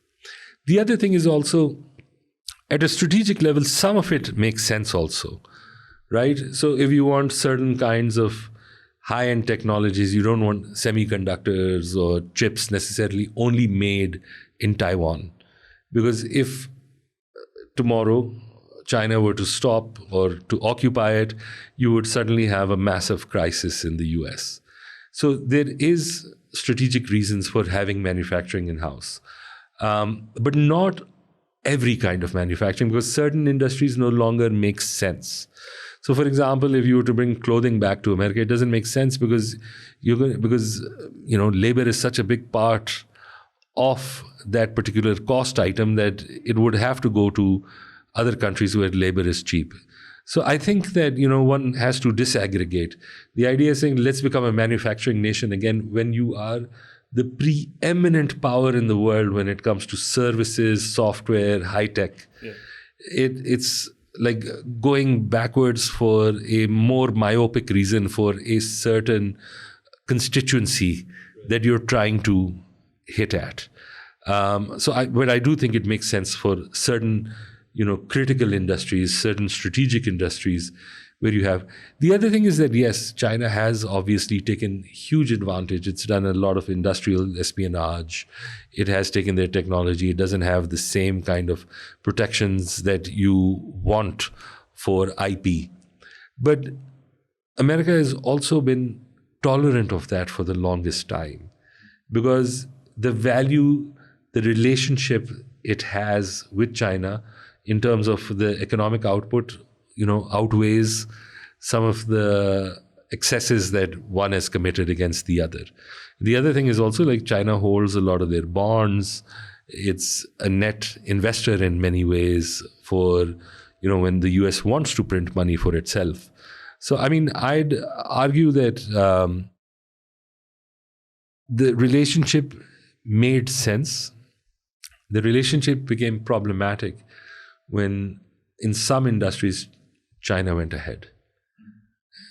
The other thing is also, at a strategic level, some of it makes sense also, right? So if you want certain kinds of high-end technologies, you don't want semiconductors or chips necessarily only made in Taiwan. Because if tomorrow China were to stop or to occupy it, you would suddenly have a massive crisis in the US. So there is strategic reasons for having manufacturing in-house. But not every kind of manufacturing, because certain industries no longer make sense. So, for example, if you were to bring clothing back to America, it doesn't make sense because labor is such a big part of that particular cost item that it would have to go to other countries where labor is cheap. So I think that, one has to disaggregate. The idea is saying, let's become a manufacturing nation again when you are the preeminent power in the world when it comes to services, software, high tech. Yeah. It's like going backwards for a more myopic reason for a certain constituency that you're trying to hit at. But I do think it makes sense for certain, critical industries, certain strategic industries where you have. The other thing is that, yes, China has obviously taken huge advantage. It's done a lot of industrial espionage. It has taken their technology. It doesn't have the same kind of protections that you want for IP. But America has also been tolerant of that for the longest time, because the value, the relationship it has with China in terms of the economic output, outweighs some of the excesses that one has committed against the other. The other thing is also, like, China holds a lot of their bonds. It's a net investor in many ways for, when the US wants to print money for itself. So, I mean, I'd argue that the relationship made sense. The relationship became problematic when, in some industries, China went ahead.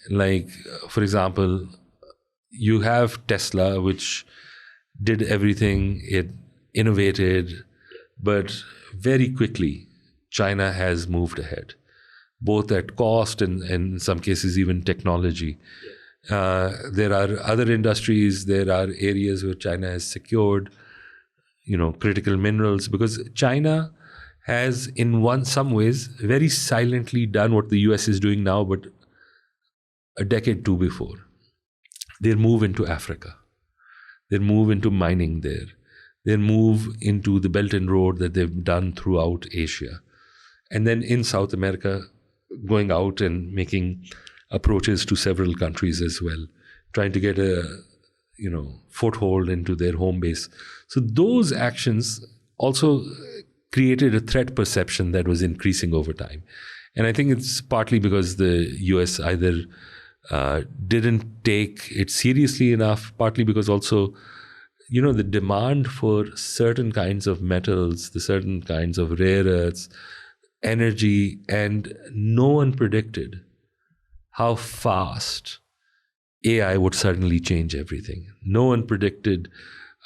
Like, for example, you have Tesla, which did everything, it innovated, but very quickly, China has moved ahead, both at cost and in some cases even technology. There are other industries, there are areas where China has secured, critical minerals, because China has, in some ways, very silently done what the US is doing now, but a decade too before. Their move into Africa, their move into mining there, their move into the Belt and Road that they've done throughout Asia. And then in South America, going out and making approaches to several countries as well, trying to get a foothold into their home base. So those actions also created a threat perception that was increasing over time. And I think it's partly because the US either didn't take it seriously enough, partly because also, the demand for certain kinds of metals, the certain kinds of rare earths, energy, and no one predicted how fast AI would suddenly change everything. No one predicted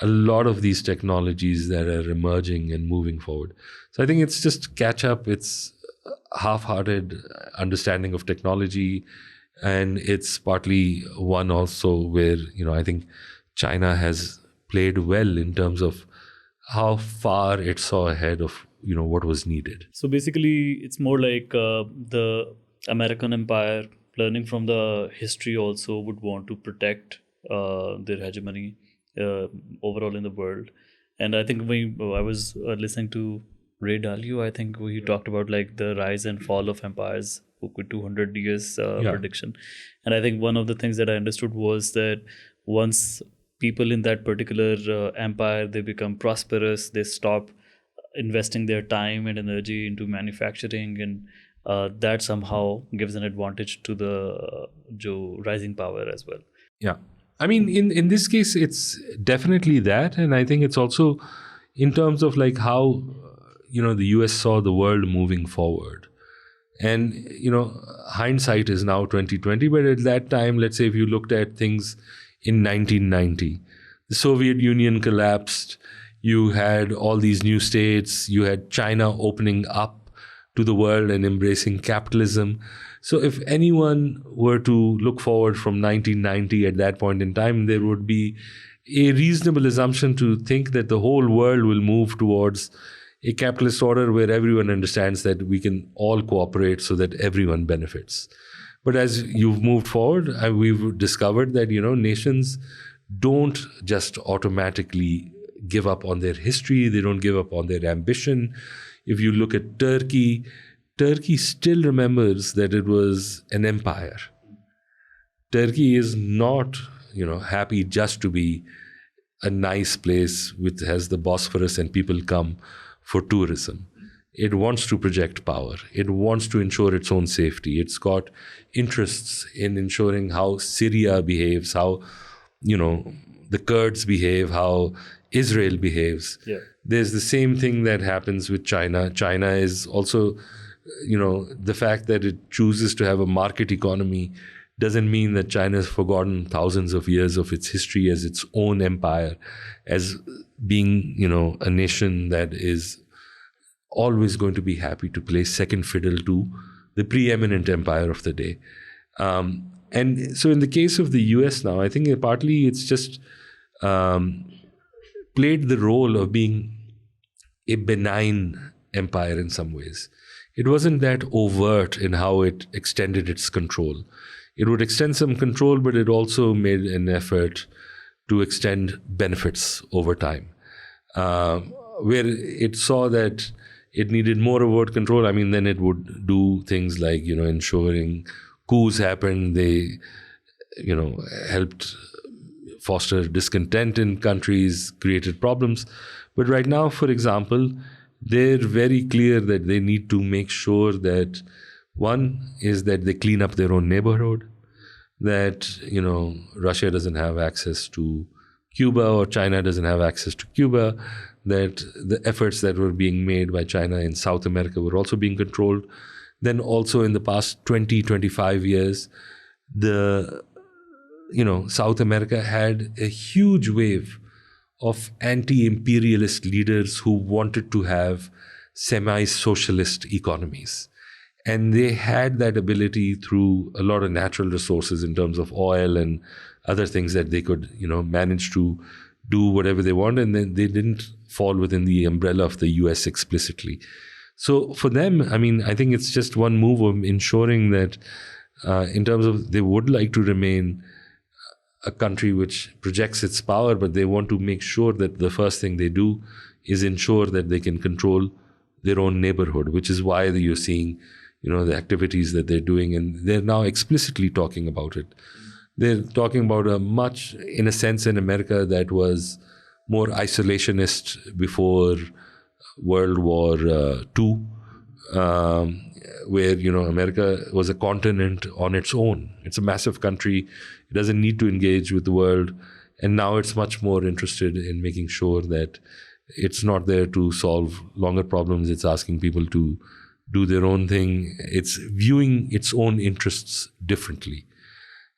a lot of these technologies that are emerging and moving forward. So I think it's just catch up. It's half-hearted understanding of technology. And it's partly one also where, I think China has played well in terms of how far it saw ahead of, what was needed. So basically, it's more like the American empire, learning from the history, also would want to protect their hegemony overall in the world. And I think I was listening to Ray Dalio, I think he talked about like the rise and fall of empires with 200 years prediction. And I think one of the things that I understood was that once people in that particular empire, they become prosperous, they stop investing their time and energy into manufacturing, and that somehow gives an advantage to the rising power as well. Yeah. I mean, in this case, it's definitely that. And I think it's also in terms of like how, the US saw the world moving forward. And, hindsight is now 2020. But at that time, let's say if you looked at things in 1990, the Soviet Union collapsed. You had all these new states. You had China opening up to the world and embracing capitalism. So if anyone were to look forward from 1990 at that point in time, there would be a reasonable assumption to think that the whole world will move towards a capitalist order where everyone understands that we can all cooperate so that everyone benefits. But as you've moved forward, we've discovered that, nations don't just automatically give up on their history. They don't give up on their ambition. If you look at Turkey, Turkey still remembers that it was an empire. Turkey is not, happy just to be a nice place which has the Bosphorus and people come for tourism. It wants to project power. It wants to ensure its own safety. It's got interests in ensuring how Syria behaves, how, the Kurds behave, how Israel behaves. Yeah. There's the same thing that happens with China. China is also, the fact that it chooses to have a market economy doesn't mean that China has forgotten thousands of years of its history as its own empire, as being, a nation that is always going to be happy to play second fiddle to the preeminent empire of the day. And so in the case of the US now, I think partly it's just played the role of being a benign empire in some ways. It wasn't that overt in how it extended its control. It would extend some control, but it also made an effort to extend benefits over time. Where it saw that it needed more overt control, then it would do things like, ensuring coups happened. They, helped foster discontent in countries, created problems. But right now, for example, they're very clear that they need to make sure that one is that they clean up their own neighborhood, that, Russia doesn't have access to Cuba or China doesn't have access to Cuba, that the efforts that were being made by China in South America were also being controlled. Then also in the past 20, 25 years, South America had a huge wave of anti-imperialist leaders who wanted to have semi-socialist economies. And they had that ability through a lot of natural resources in terms of oil and other things that they could, manage to do whatever they want. And then they didn't fall within the umbrella of the US explicitly. So for them, I think it's just one move of ensuring that in terms of they would like to remain a country which projects its power, but they want to make sure that the first thing they do is ensure that they can control their own neighborhood, which is why you're seeing, the activities that they're doing. And they're now explicitly talking about it. They're talking about in a sense, in America that was more isolationist before World War II, where, America was a continent on its own. It's a massive country. It doesn't need to engage with the world. And now it's much more interested in making sure that it's not there to solve longer problems. It's asking people to do their own thing. It's viewing its own interests differently.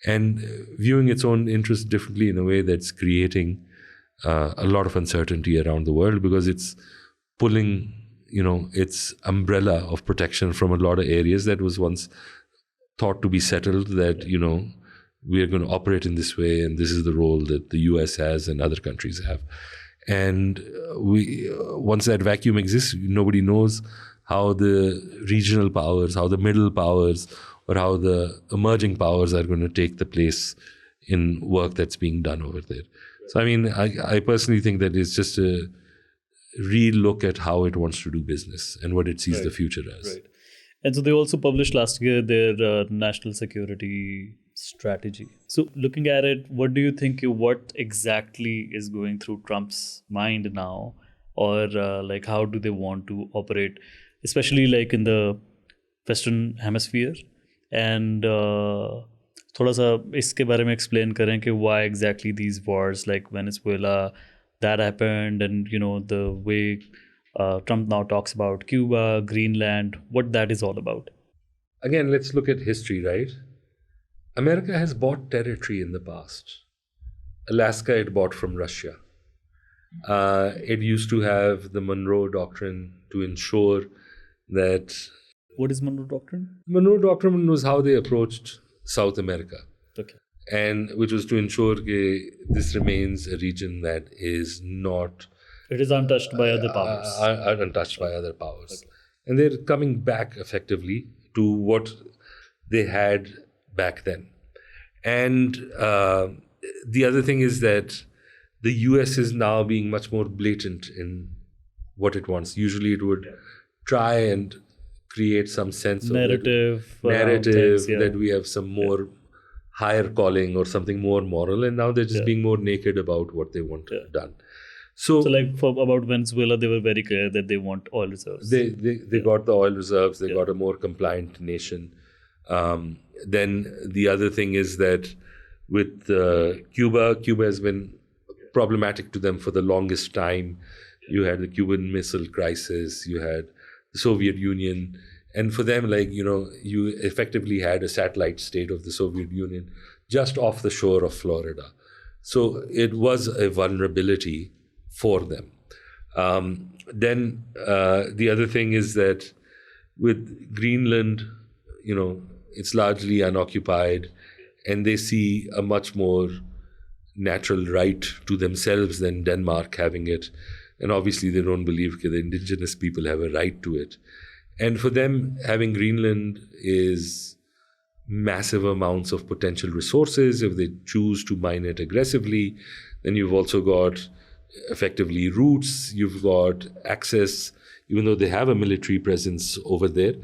And viewing its own interests differently in a way that's creating a lot of uncertainty around the world, because it's pulling, its umbrella of protection from a lot of areas that was once thought to be settled that, we are going to operate in this way, and this is the role that the US has and other countries have. And once that vacuum exists, nobody knows how the regional powers, how the middle powers, or how the emerging powers are going to take the place in work that's being done over there. So, I personally think that it's just a re-look at how it wants to do business and what it sees the future as. Right. And so they also published last year their national security strategy. So looking at it, what do you think, what exactly is going through Trump's mind now? Or how do they want to operate, especially in the Western Hemisphere? And थोड़ा सा इसके बारे में explain करें कि why exactly these wars like Venezuela, that happened, and the way Trump now talks about Cuba, Greenland, what that is all about. Again, let's look at history, right? America has bought territory in the past. Alaska it bought from Russia. It used to have the Monroe Doctrine to ensure that... What is Monroe Doctrine? Monroe Doctrine was how they approached South America. Okay. And which was to ensure that this remains a region that is not... It is untouched by other powers. Untouched by other powers. Okay. And they're coming back effectively to what they had back then. And the other thing is that the US is now being much more blatant in what it wants. Usually it would try and create some sense narrative of things, that we have some more higher calling or something more moral, and now they're just being more naked about what they want done. So about Venezuela, they were very clear that they want oil reserves. They got the oil reserves. They got a more compliant nation. Then the other thing is that with Cuba has been problematic to them for the longest time. You had the Cuban Missile Crisis. You had the Soviet Union. And for them, you effectively had a satellite state of the Soviet Union just off the shore of Florida. So it was a vulnerability for them. Then the other thing is that with Greenland, it's largely unoccupied, and they see a much more natural right to themselves than Denmark having it. And obviously they don't believe that the indigenous people have a right to it. And for them, having Greenland is massive amounts of potential resources. If they choose to mine it aggressively, then you've also got effectively routes, you've got access, even though they have a military presence over there.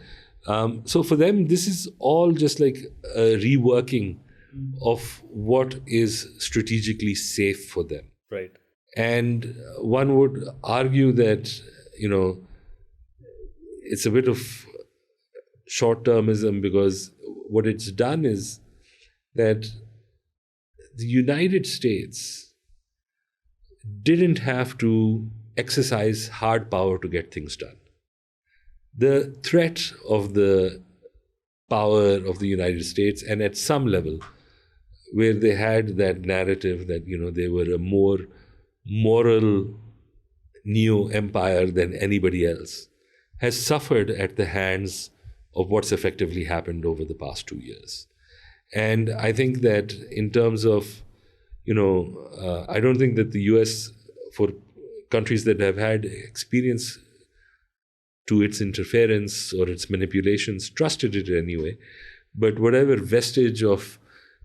So for them, this is all just like a reworking of what is strategically safe for them. Right. And one would argue that, it's a bit of short-termism, because what it's done is that the United States didn't have to exercise hard power to get things done. The threat of the power of the United States, and at some level, where they had that narrative that, they were a more moral neo-empire than anybody else, has suffered at the hands of what's effectively happened over the past 2 years. And I think that in terms of, I don't think that the US, for countries that have had experience to its interference or its manipulations, trusted it anyway. But whatever vestige of,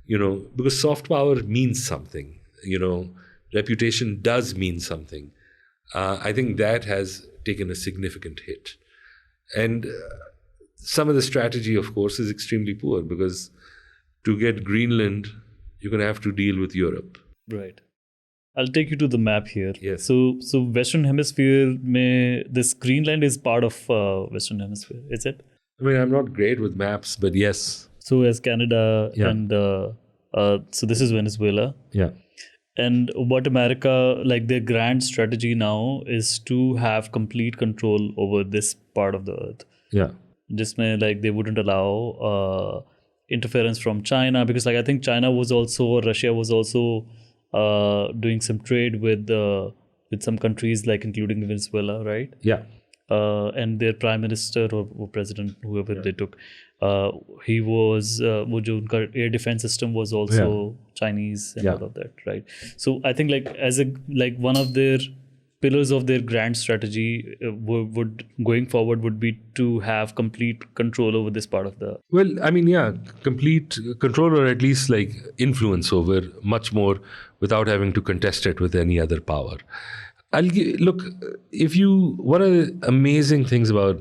because soft power means something, reputation does mean something. I think that has taken a significant hit. And some of the strategy, of course, is extremely poor, because to get Greenland, you're going to have to deal with Europe. Right. I'll take you to the map here. Yes. So Western Hemisphere, this Greenland is part of Western Hemisphere, is it? I'm not great with maps, but yes. So as Canada and so this is Venezuela. Yeah. And what America, their grand strategy now is to have complete control over this part of the earth. Yeah. Jisme, they wouldn't allow interference from China, because I think China was also, Russia was also doing some trade with some countries, including Venezuela, right? Yeah. and their prime minister or president, whoever they took, he was वो जो उनका air defense system was also Chinese and all of that, right? So I think like as a like one of their pillars of their grand strategy would going forward would be to have complete control over this part of the. Well, I mean, yeah, complete control or at least like influence over much more without having to contest it with any other power. Look, one of the amazing things about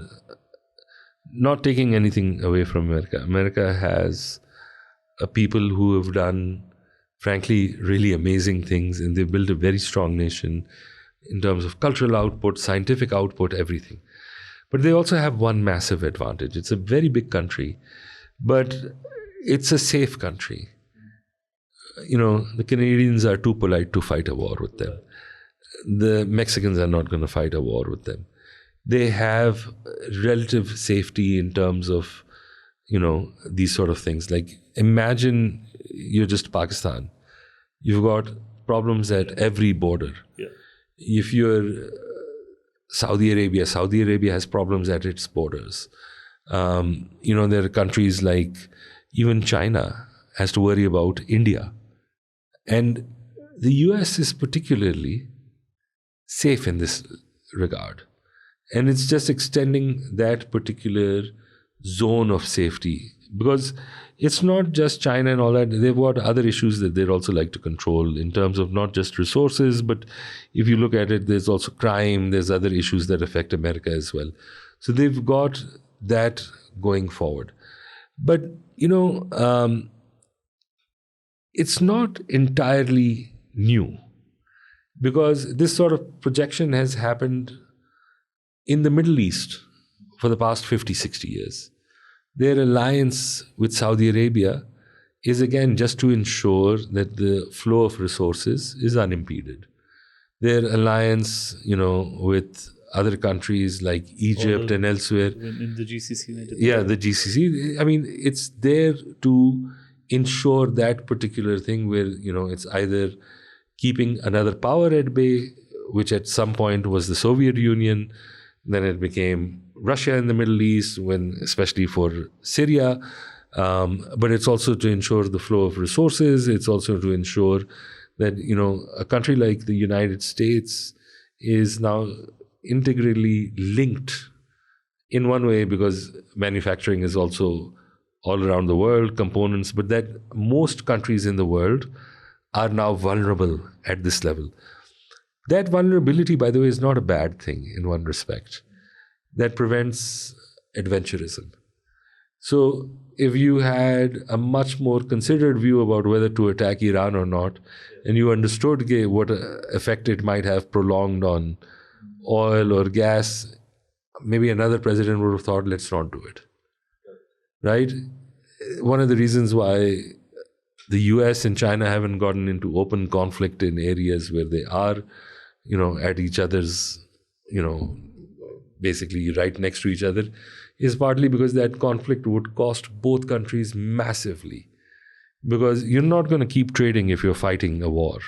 not taking anything away from America has people who have done, frankly, really amazing things, and they've built a very strong nation in terms of cultural output, scientific output, everything. But they also have one massive advantage. It's a very big country, but it's a safe country. The Canadians are too polite to fight a war with them. The Mexicans are not going to fight a war with them. They have relative safety in terms of, these sort of things. Like, imagine you're just Pakistan. You've got problems at every border. Yeah. If you're Saudi Arabia has problems at its borders. There are countries like even China has to worry about India. And the US is particularly safe in this regard. And it's just extending that particular zone of safety, because it's not just China and all that. They've got other issues that they'd also like to control in terms of not just resources, but if you look at it, there's also crime, there's other issues that affect America as well. So they've got that going forward. But, it's not entirely new, because this sort of projection has happened in the Middle East for the past 50, 60 years. Their alliance with Saudi Arabia is again just to ensure that the flow of resources is unimpeded. Their alliance, with other countries like Egypt and elsewhere. In the GCC. The GCC. I mean, it's there to ensure that particular thing where, it's either keeping another power at bay, which at some point was the Soviet Union, then it became Russia in the Middle East, especially for Syria. But it's also to ensure the flow of resources. It's also to ensure that, a country like the United States is now integrally linked in one way, because manufacturing is also all around the world, components, but that most countries in the world are now vulnerable at this level. That vulnerability, by the way, is not a bad thing in one respect. That prevents adventurism. So if you had a much more considered view about whether to attack Iran or not, and you understood what effect it might have prolonged on oil or gas, maybe another president would have thought, let's not do it. Right? One of the reasons why the US and China haven't gotten into open conflict in areas where they are, at each other's, basically right next to each other, is partly because that conflict would cost both countries massively. Because you're not going to keep trading if you're fighting a war.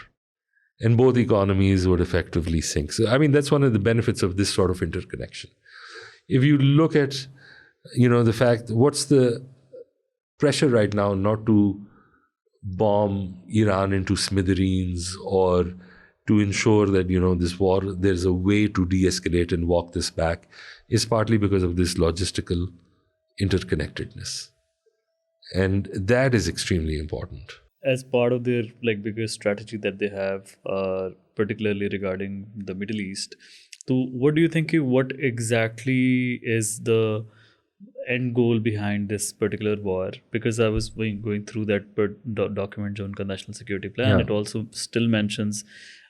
And both economies would effectively sink. So, I mean, that's one of the benefits of this sort of interconnection. If you look at, the fact, what's the pressure right now not to bomb Iran into smithereens, or to ensure that, this war, there's a way to de-escalate and walk this back, is partly because of this logistical interconnectedness. And that is extremely important. As part of their bigger strategy that they have, particularly regarding the Middle East, so what do you think, what exactly is the end goal behind this particular war? Because I was going through that document, Jonka National Security Plan. It also still mentions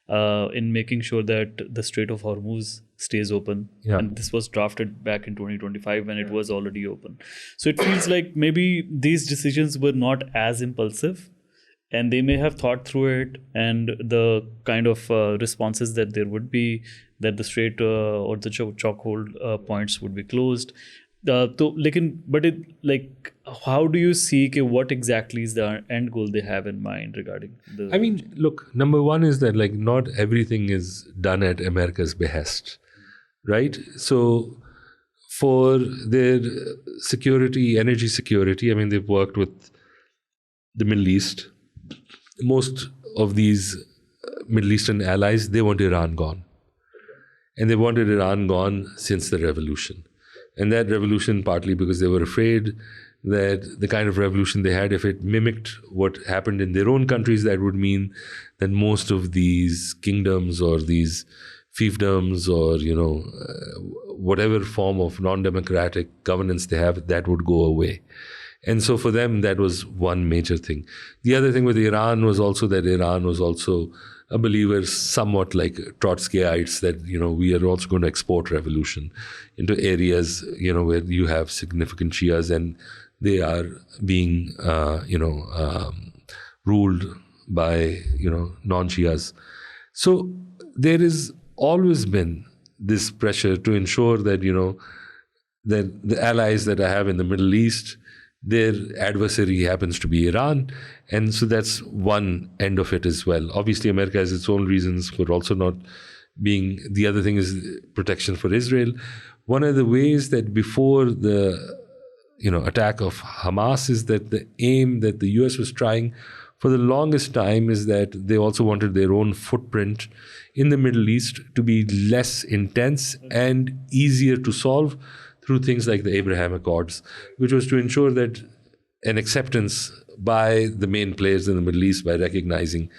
in making sure that the Strait of Hormuz stays open. And this was drafted back in 2025 when it was already open. So it feels like maybe these decisions were not as impulsive, and they may have thought through it, and the kind of responses that there would be, that the strait or the chokehold points would be closed. But how do you see what exactly is the end goal they have in mind regarding the... I mean, look, number one is that not everything is done at America's behest. right? So for their security, energy security, I mean, they've worked with the Middle East. Most of these Middle Eastern allies, they want Iran gone. And they wanted Iran gone since the revolution. And that revolution, partly because they were afraid that the kind of revolution they had, if it mimicked what happened in their own countries, that would mean that most of these kingdoms or these fiefdoms or, whatever form of non-democratic governance they have, that would go away. And so for them, that was one major thing. The other thing with Iran was also that Iran was also a believer, somewhat like Trotskyites, that, we are also going to export revolution into areas, where you have significant Shias and they are being, ruled by, non-Shias. So there has always been this pressure to ensure that, that the allies that I have in the Middle East, their adversary happens to be Iran. And so that's one end of it as well. Obviously, America has its own reasons for also not being. The other thing is protection for Israel. One of the ways that before the attack of Hamas is that the aim that the US was trying for the longest time is that they also wanted their own footprint in the Middle East to be less intense and easier to solve through things like the Abraham Accords, which was to ensure that an acceptance by the main players in the Middle East by recognizing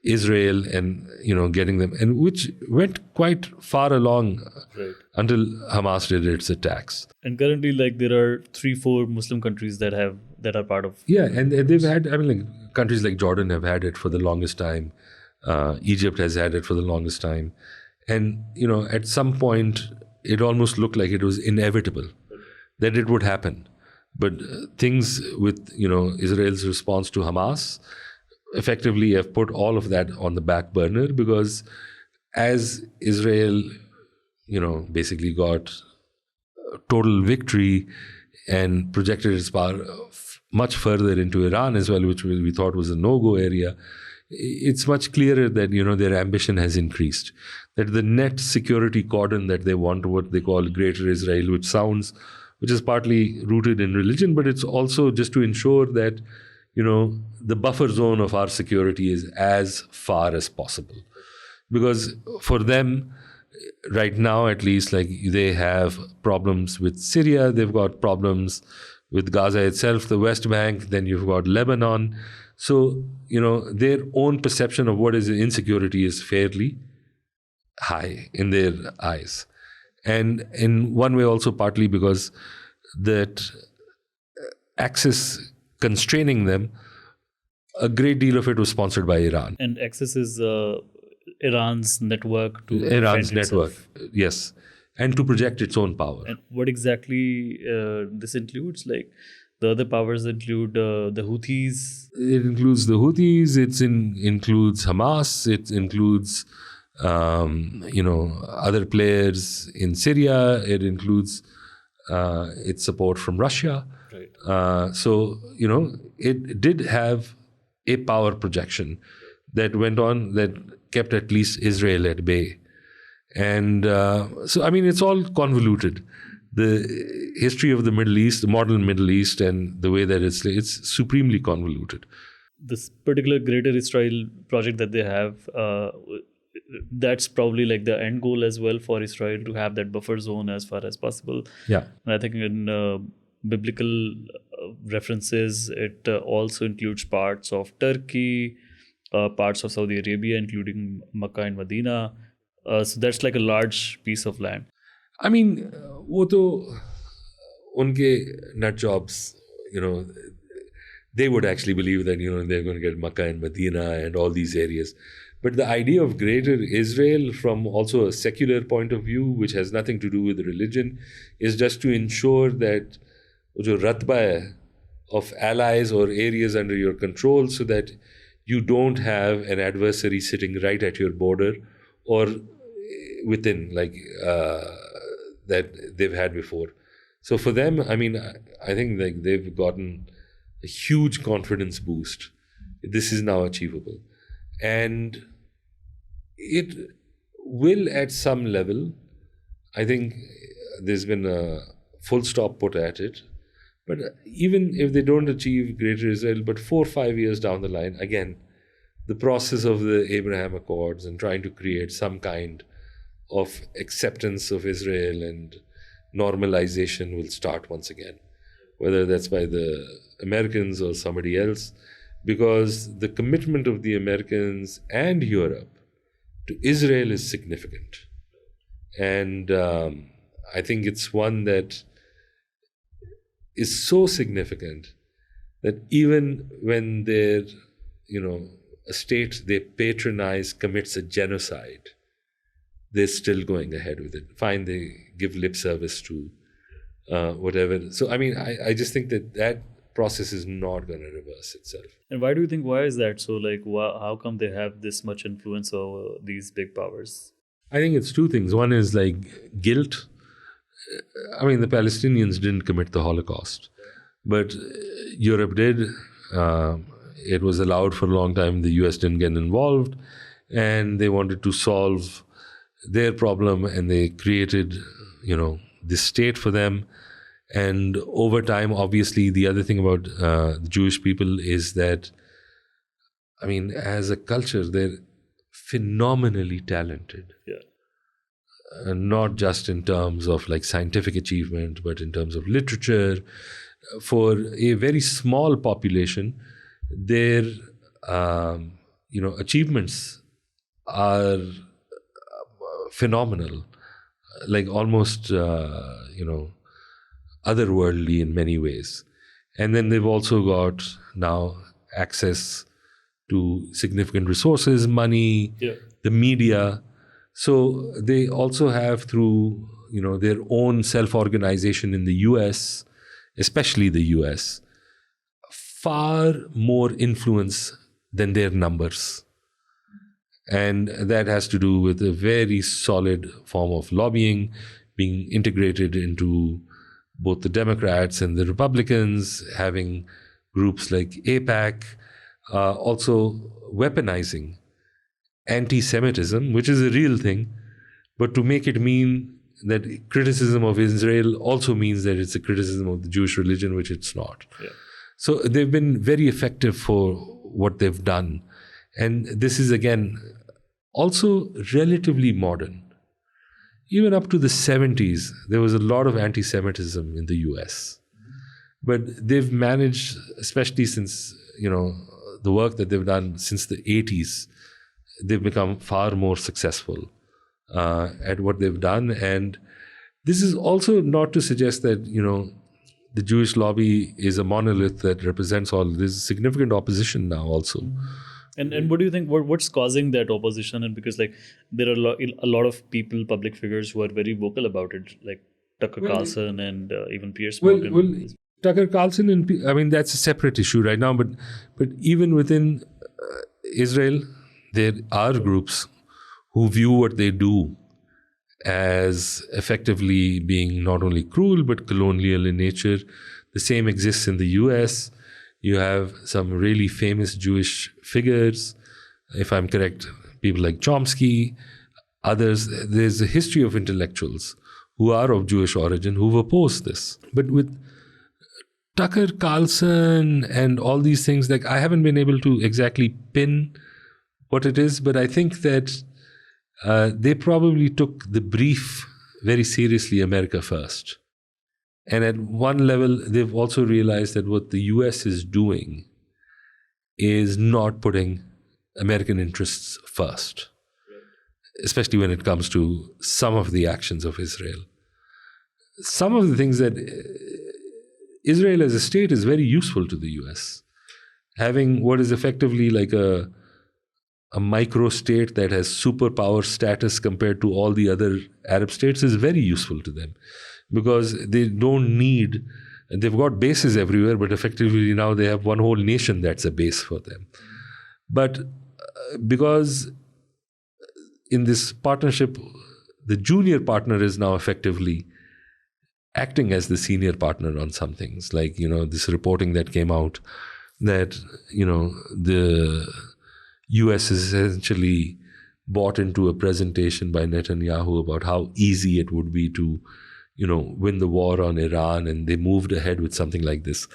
Israel and getting them, and which went quite far along until Hamas did its attacks. And currently, there are 3-4 Muslim countries that are part of. Yeah, and they've had. Countries like Jordan have had it for the longest time. Egypt has had it for the longest time, and at some point, it almost looked like it was inevitable that it would happen. But things with, Israel's response to Hamas effectively have put all of that on the back burner, because as Israel, basically got total victory and projected its power much further into Iran as well, which we thought was a no-go area, it's much clearer that, their ambition has increased. That the net security cordon that they want, what they call Greater Israel, which is partly rooted in religion, but it's also just to ensure that, the buffer zone of our security is as far as possible. Because for them, right now at least, they have problems with Syria, they've got problems with Gaza itself, the West Bank, then you've got Lebanon. So, their own perception of what is insecurity is fairly high in their eyes. And in one way also partly because that access constraining them, a great deal of it was sponsored by Iran. And access is Iran's network to Iran's defend network, itself. yes. And to project its own power. And what exactly this includes? The other powers include the Houthis. It includes the Houthis, includes Hamas, it includes other players in Syria, it includes its support from Russia. Right. So, it did have a power projection that went on that kept at least Israel at bay. And so, it's all convoluted. The history of the Middle East, the modern Middle East, and the way that it's supremely convoluted. This particular Greater Israel project that they have, that's probably the end goal as well for Israel, to have that buffer zone as far as possible. Yeah. And I think in biblical references, it also includes parts of Turkey, parts of Saudi Arabia, including Makkah and Medina. So that's a large piece of land. वो तो उनके nut jobs, they would actually believe that, they're going to get Makkah and Medina and all these areas. But the idea of Greater Israel from also a secular point of view, which has nothing to do with religion, is just to ensure that जो ratba hai of allies or areas under your control, so that you don't have an adversary sitting right at your border or within, that they've had before. So for them, I think they've gotten a huge confidence boost. This is now achievable. And it will at some level, I think there's been a full stop put at it. But even if they don't achieve Greater Israel, but 4 or 5 years down the line, again, the process of the Abraham Accords and trying to create some kind of acceptance of Israel and normalization will start once again, whether that's by the Americans or somebody else, because the commitment of the Americans and Europe to Israel is significant. And I think it's one that is so significant that even when they're, a state they patronize commits a genocide, they're still going ahead with it. Fine, they give lip service to whatever. So, I just think that process is not going to reverse itself. And why is that so? Like, how come they have this much influence over these big powers? I think it's two things. One is like guilt. The Palestinians didn't commit the Holocaust, but Europe did. It was allowed for a long time. The US didn't get involved, and they wanted to solve their problem, and they created, this state for them. And over time, obviously, the other thing about the Jewish people is that, as a culture, they're phenomenally talented. Yeah. Not just in terms of like scientific achievement, but in terms of literature. For a very small population, their achievements are phenomenal, like almost otherworldly in many ways. And then they've also got now access to significant resources, money, the media. So they also have, through their own self-organization in the US, especially the US, far more influence than their numbers. And that has to do with a very solid form of lobbying being integrated into both the Democrats and the Republicans, having groups like AIPAC, also weaponizing anti-Semitism, which is a real thing, but to make it mean that criticism of Israel also means that it's a criticism of the Jewish religion, which it's not. Yeah. So they've been very effective for what they've done. And this is, again, also relatively modern. Even up to the 70s, there was a lot of anti-Semitism in the US. But they've managed, especially since, the work that they've done since the 80s, they've become far more successful at what they've done. And this is also not to suggest that, the Jewish lobby is a monolith that represents all. There's significant opposition now also. And what do you think, what's causing that opposition? And because there are a lot of people, public figures who are very vocal about it, like Tucker Carlson and even Piers Morgan. Well, Tucker Carlson, and that's a separate issue right now, but even within Israel, there are groups who view what they do as effectively being not only cruel but colonial in nature. The same exists in the US. You have some really famous Jewish figures, if I'm correct, people like Chomsky, others. There's a history of intellectuals who are of Jewish origin who've opposed this. But with Tucker Carlson and all these things, I haven't been able to exactly pin what it is, but I think that they probably took the brief very seriously, America first. And at one level, they've also realized that what the US is doing is not putting American interests first, especially when it comes to some of the actions of Israel. Some of the things that Israel as a state is very useful to the US. Having what is effectively like a micro-state that has superpower status compared to all the other Arab states is very useful to them, because they don't need, they've got bases everywhere, but effectively now they have one whole nation that's a base for them. But because in this partnership, the junior partner is now effectively acting as the senior partner on some things, like, this reporting that came out that, the US is essentially bought into a presentation by Netanyahu about how easy it would be to, win the war on Iran, and they moved ahead with something like this.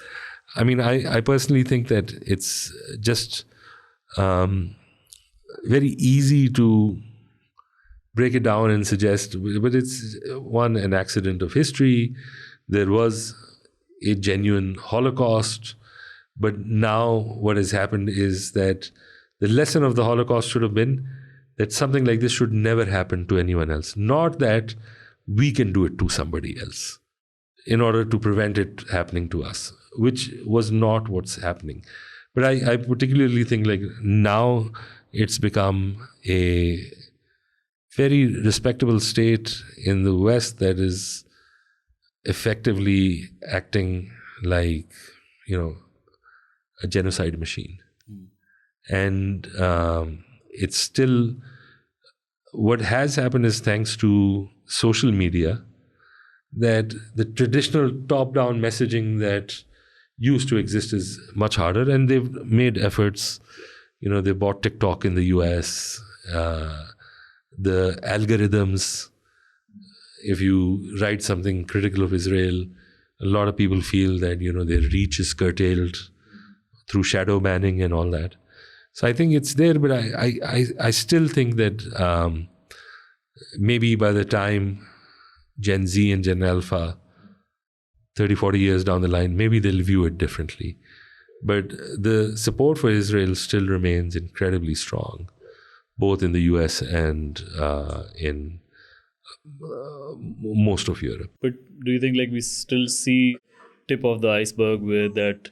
I mean, I personally think that it's just very easy to break it down and suggest, but it's an accident of history. There was a genuine Holocaust, but now what has happened is that the lesson of the Holocaust should have been that something like this should never happen to anyone else. Not that we can do it to somebody else in order to prevent it happening to us, which was not what's happening. But I particularly think like now it's become a very respectable state in the West that is effectively acting like, a genocide machine. And it's still, what has happened is thanks to social media, that the traditional top-down messaging that used to exist is much harder, and they've made efforts. They bought TikTok in the US. The algorithms, if you write something critical of Israel, a lot of people feel that, their reach is curtailed through shadow banning and all that. So I think it's there, but I still think that maybe by the time Gen Z and Gen Alpha, 30, 40 years down the line, maybe they'll view it differently. But the support for Israel still remains incredibly strong, both in the US and in most of Europe. But do you think like we still see tip of the iceberg where that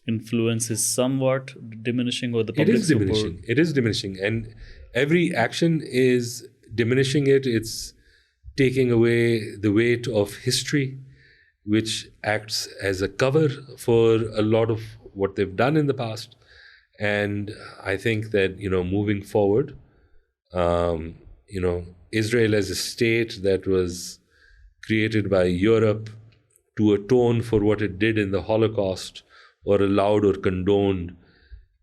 influence is somewhat diminishing, or the public support? It is diminishing. And every action is diminishing it. It's taking away the weight of history, which acts as a cover for a lot of what they've done in the past. And I think that, moving forward, Israel as a state that was created by Europe to atone for what it did in the Holocaust, or allowed or condoned,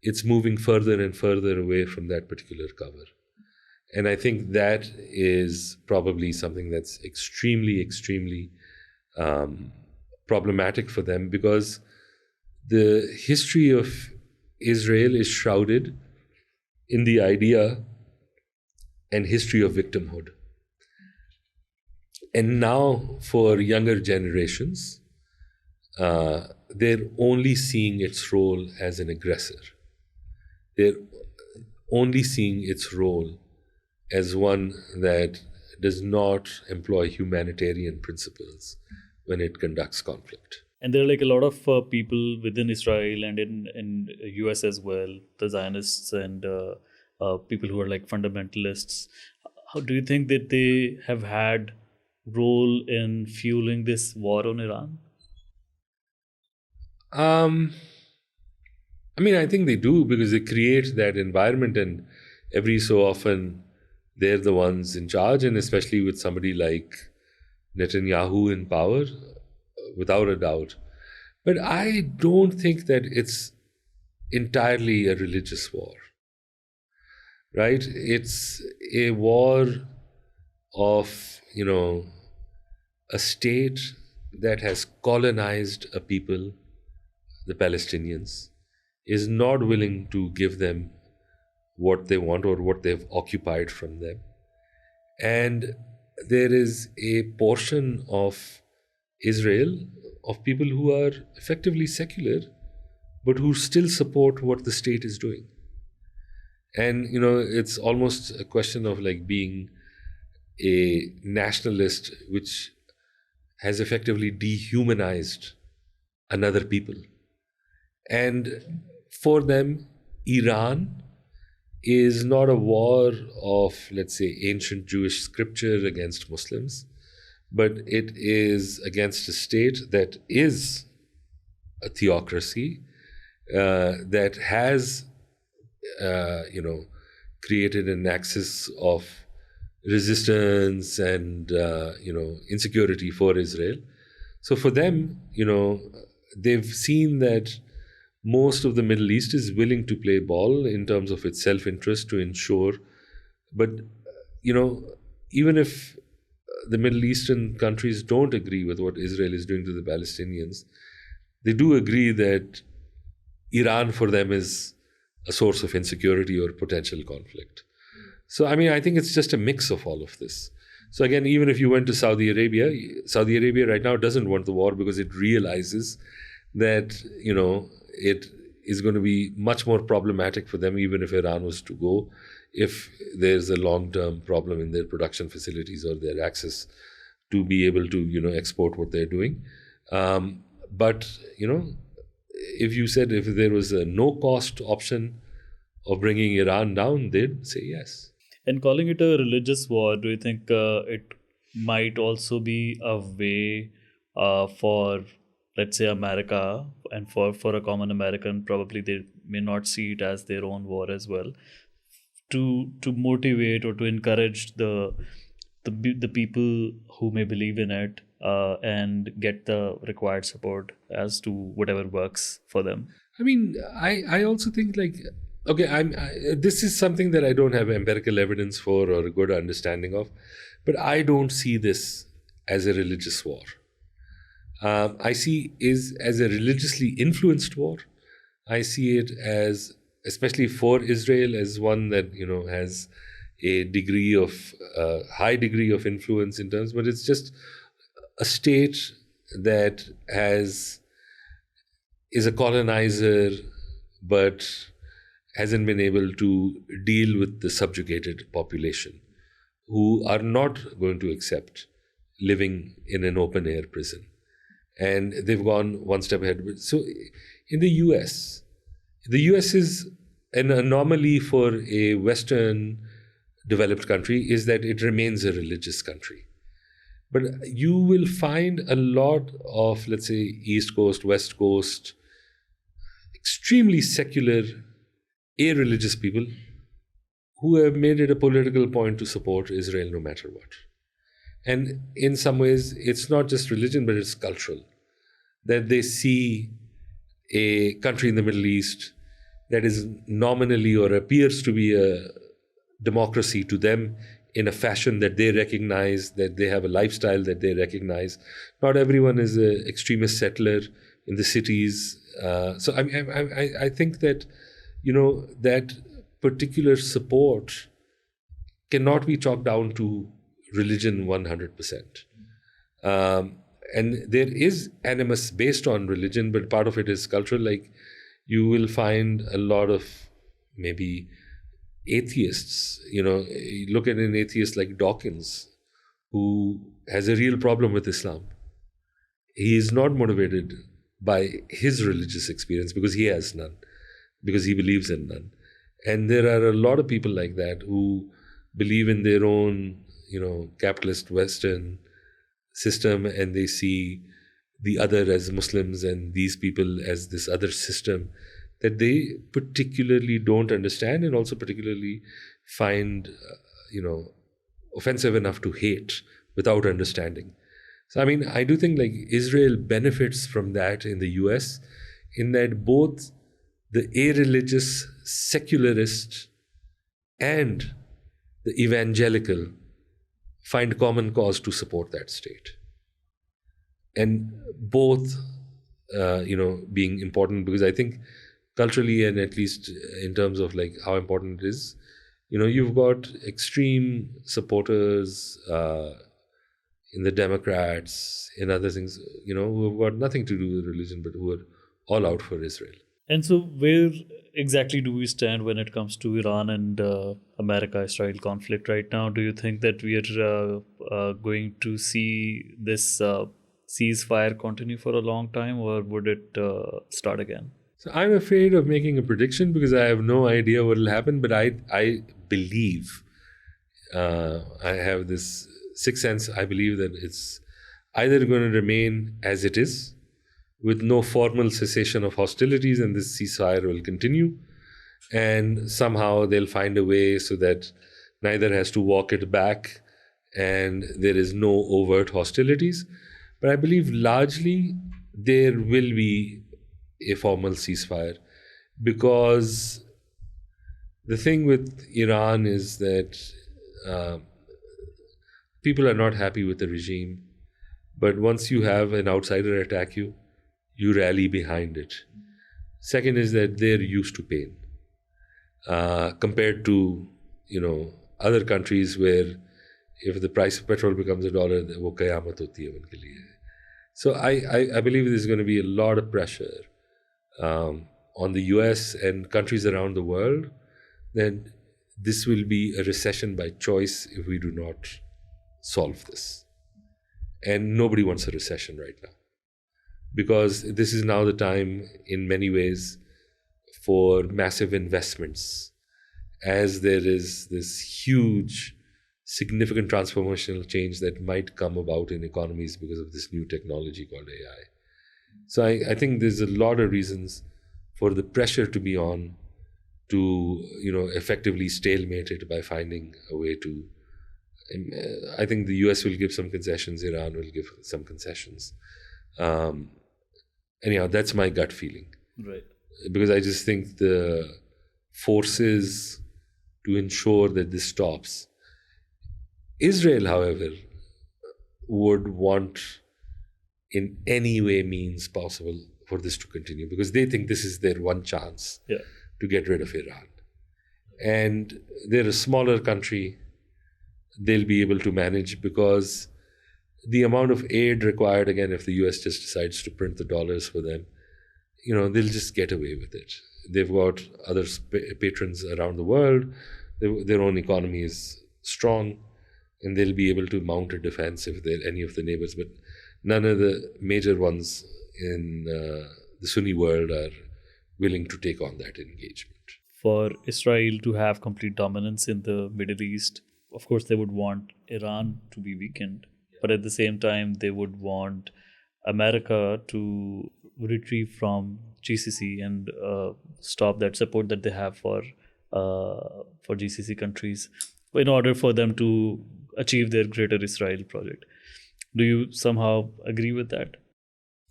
it's moving further and further away from that particular cover. And I think that is probably something that's extremely, extremely problematic for them, because the history of Israel is shrouded in the idea and history of victimhood. And now for younger generations, they're only seeing its role as an aggressor. They're only seeing its role as one that does not employ humanitarian principles when it conducts conflict. And there are like a lot of people within Israel and in US as well, the Zionists and people who are like fundamentalists. How do you think that they have had role in fueling this war on Iran? I think they do, because they create that environment, and every so often they're the ones in charge, and especially with somebody like Netanyahu in power, without a doubt. But I don't think that it's entirely a religious war, right? It's a war of, a state that has colonized a people, the Palestinians, is not willing to give them what they want or what they've occupied from them. And there is a portion of Israel, of people who are effectively secular, but who still support what the state is doing. And, it's almost a question of like being a nationalist, which has effectively dehumanized another people. And for them, Iran is not a war of, let's say, ancient Jewish scripture against Muslims, but it is against a state that is a theocracy, that has, created an axis of resistance and, insecurity for Israel. So for them, they've seen that most of the Middle East is willing to play ball in terms of its self-interest to ensure But, even if the Middle Eastern countries don't agree with what Israel is doing to the Palestinians, they do agree that Iran for them is a source of insecurity or potential conflict. So, I think it's just a mix of all of this. So again, even if you went to Saudi Arabia right now doesn't want the war because it realizes that, it is going to be much more problematic for them even if Iran was to go, if there's a long-term problem in their production facilities or their access to be able to, export what they're doing. But, if you said if there was a no-cost option of bringing Iran down, they'd say yes. And calling it a religious war, do you think it might also be a way for, let's say, America, and for a common American, probably they may not see it as their own war as well, to motivate or to encourage the people who may believe in it and get the required support as to whatever works for them? I also think this is something that I don't have empirical evidence for or a good understanding of, but I don't see this as a religious war. I see it as a religiously influenced war. I see it as, especially for Israel, as one that has a high degree of influence in terms, but it's just a state that is a colonizer, but hasn't been able to deal with the subjugated population who are not going to accept living in an open-air prison. And they've gone one step ahead. So in the US is an anomaly for a Western developed country, is that it remains a religious country. But you will find a lot of, let's say, East Coast, West Coast, extremely secular, irreligious people who have made it a political point to support Israel no matter what. And in some ways, it's not just religion, but it's cultural. That they see a country in the Middle East that is nominally or appears to be a democracy to them in a fashion that they recognize, that they have a lifestyle that they recognize. Not everyone is an extremist settler in the cities. So I think that, that particular support cannot be chalked down to religion 100%. And there is animus based on religion, but part of it is cultural. Like, you will find a lot of maybe atheists, you look at an atheist like Dawkins, who has a real problem with Islam. He is not motivated by his religious experience because he has none, because he believes in none. And there are a lot of people like that who believe in their own, capitalist Western system, and they see the other as Muslims and these people as this other system that they particularly don't understand and also particularly find, offensive enough to hate without understanding. So, I do think Israel benefits from that in the US, in that both the irreligious secularist and the evangelical find common cause to support that state. And both, being important, because I think culturally, and at least in terms of how important it is, you've got extreme supporters in the Democrats, in other things, who have got nothing to do with religion, but who are all out for Israel. And so where exactly do we stand when it comes to Iran and America-Israel conflict right now? Do you think that we are going to see this ceasefire continue for a long time, or would it start again? So I'm afraid of making a prediction because I have no idea what will happen, but I believe, I have this sixth sense, I believe that it's either going to remain as it is, with no formal cessation of hostilities, and this ceasefire will continue, and somehow they'll find a way so that neither has to walk it back and there is no overt hostilities. But I believe largely there will be a formal ceasefire, because The thing with Iran is that people are not happy with the regime, but once you have an outsider attack you, you rally behind it. Second is that they're used to pain compared to other countries where if the price of petrol becomes $1, wo qayamat hoti hai unke liye. So I believe there's going to be a lot of pressure on the US and countries around the world that this will be a recession by choice if we do not solve this. And nobody wants a recession right now, because this is now the time in many ways for massive investments, as there is this huge, significant transformational change that might come about in economies because of this new technology called AI. So I think there's a lot of reasons for the pressure to be on to effectively stalemate it by finding a way to. I think the US will give some concessions, Iran will give some concessions. Anyhow, that's my gut feeling. Right. Because I just think the forces to ensure that this stops. Israel, however, would want in any way means possible for this to continue, because they think this is their one chance to get rid of Iran. And they're a smaller country. They'll be able to manage, because the amount of aid required, again, if the US just decides to print the dollars for them, they'll just get away with it. They've got other patrons around the world. Their own economy is strong, and they'll be able to mount a defense if they're any of the neighbors. But none of the major ones in the Sunni world are willing to take on that engagement. For Israel to have complete dominance in the Middle East, of course, they would want Iran to be weakened, but at the same time, they would want America to retrieve from GCC and stop that support that they have for GCC countries in order for them to achieve their Greater Israel project. Do you somehow agree with that?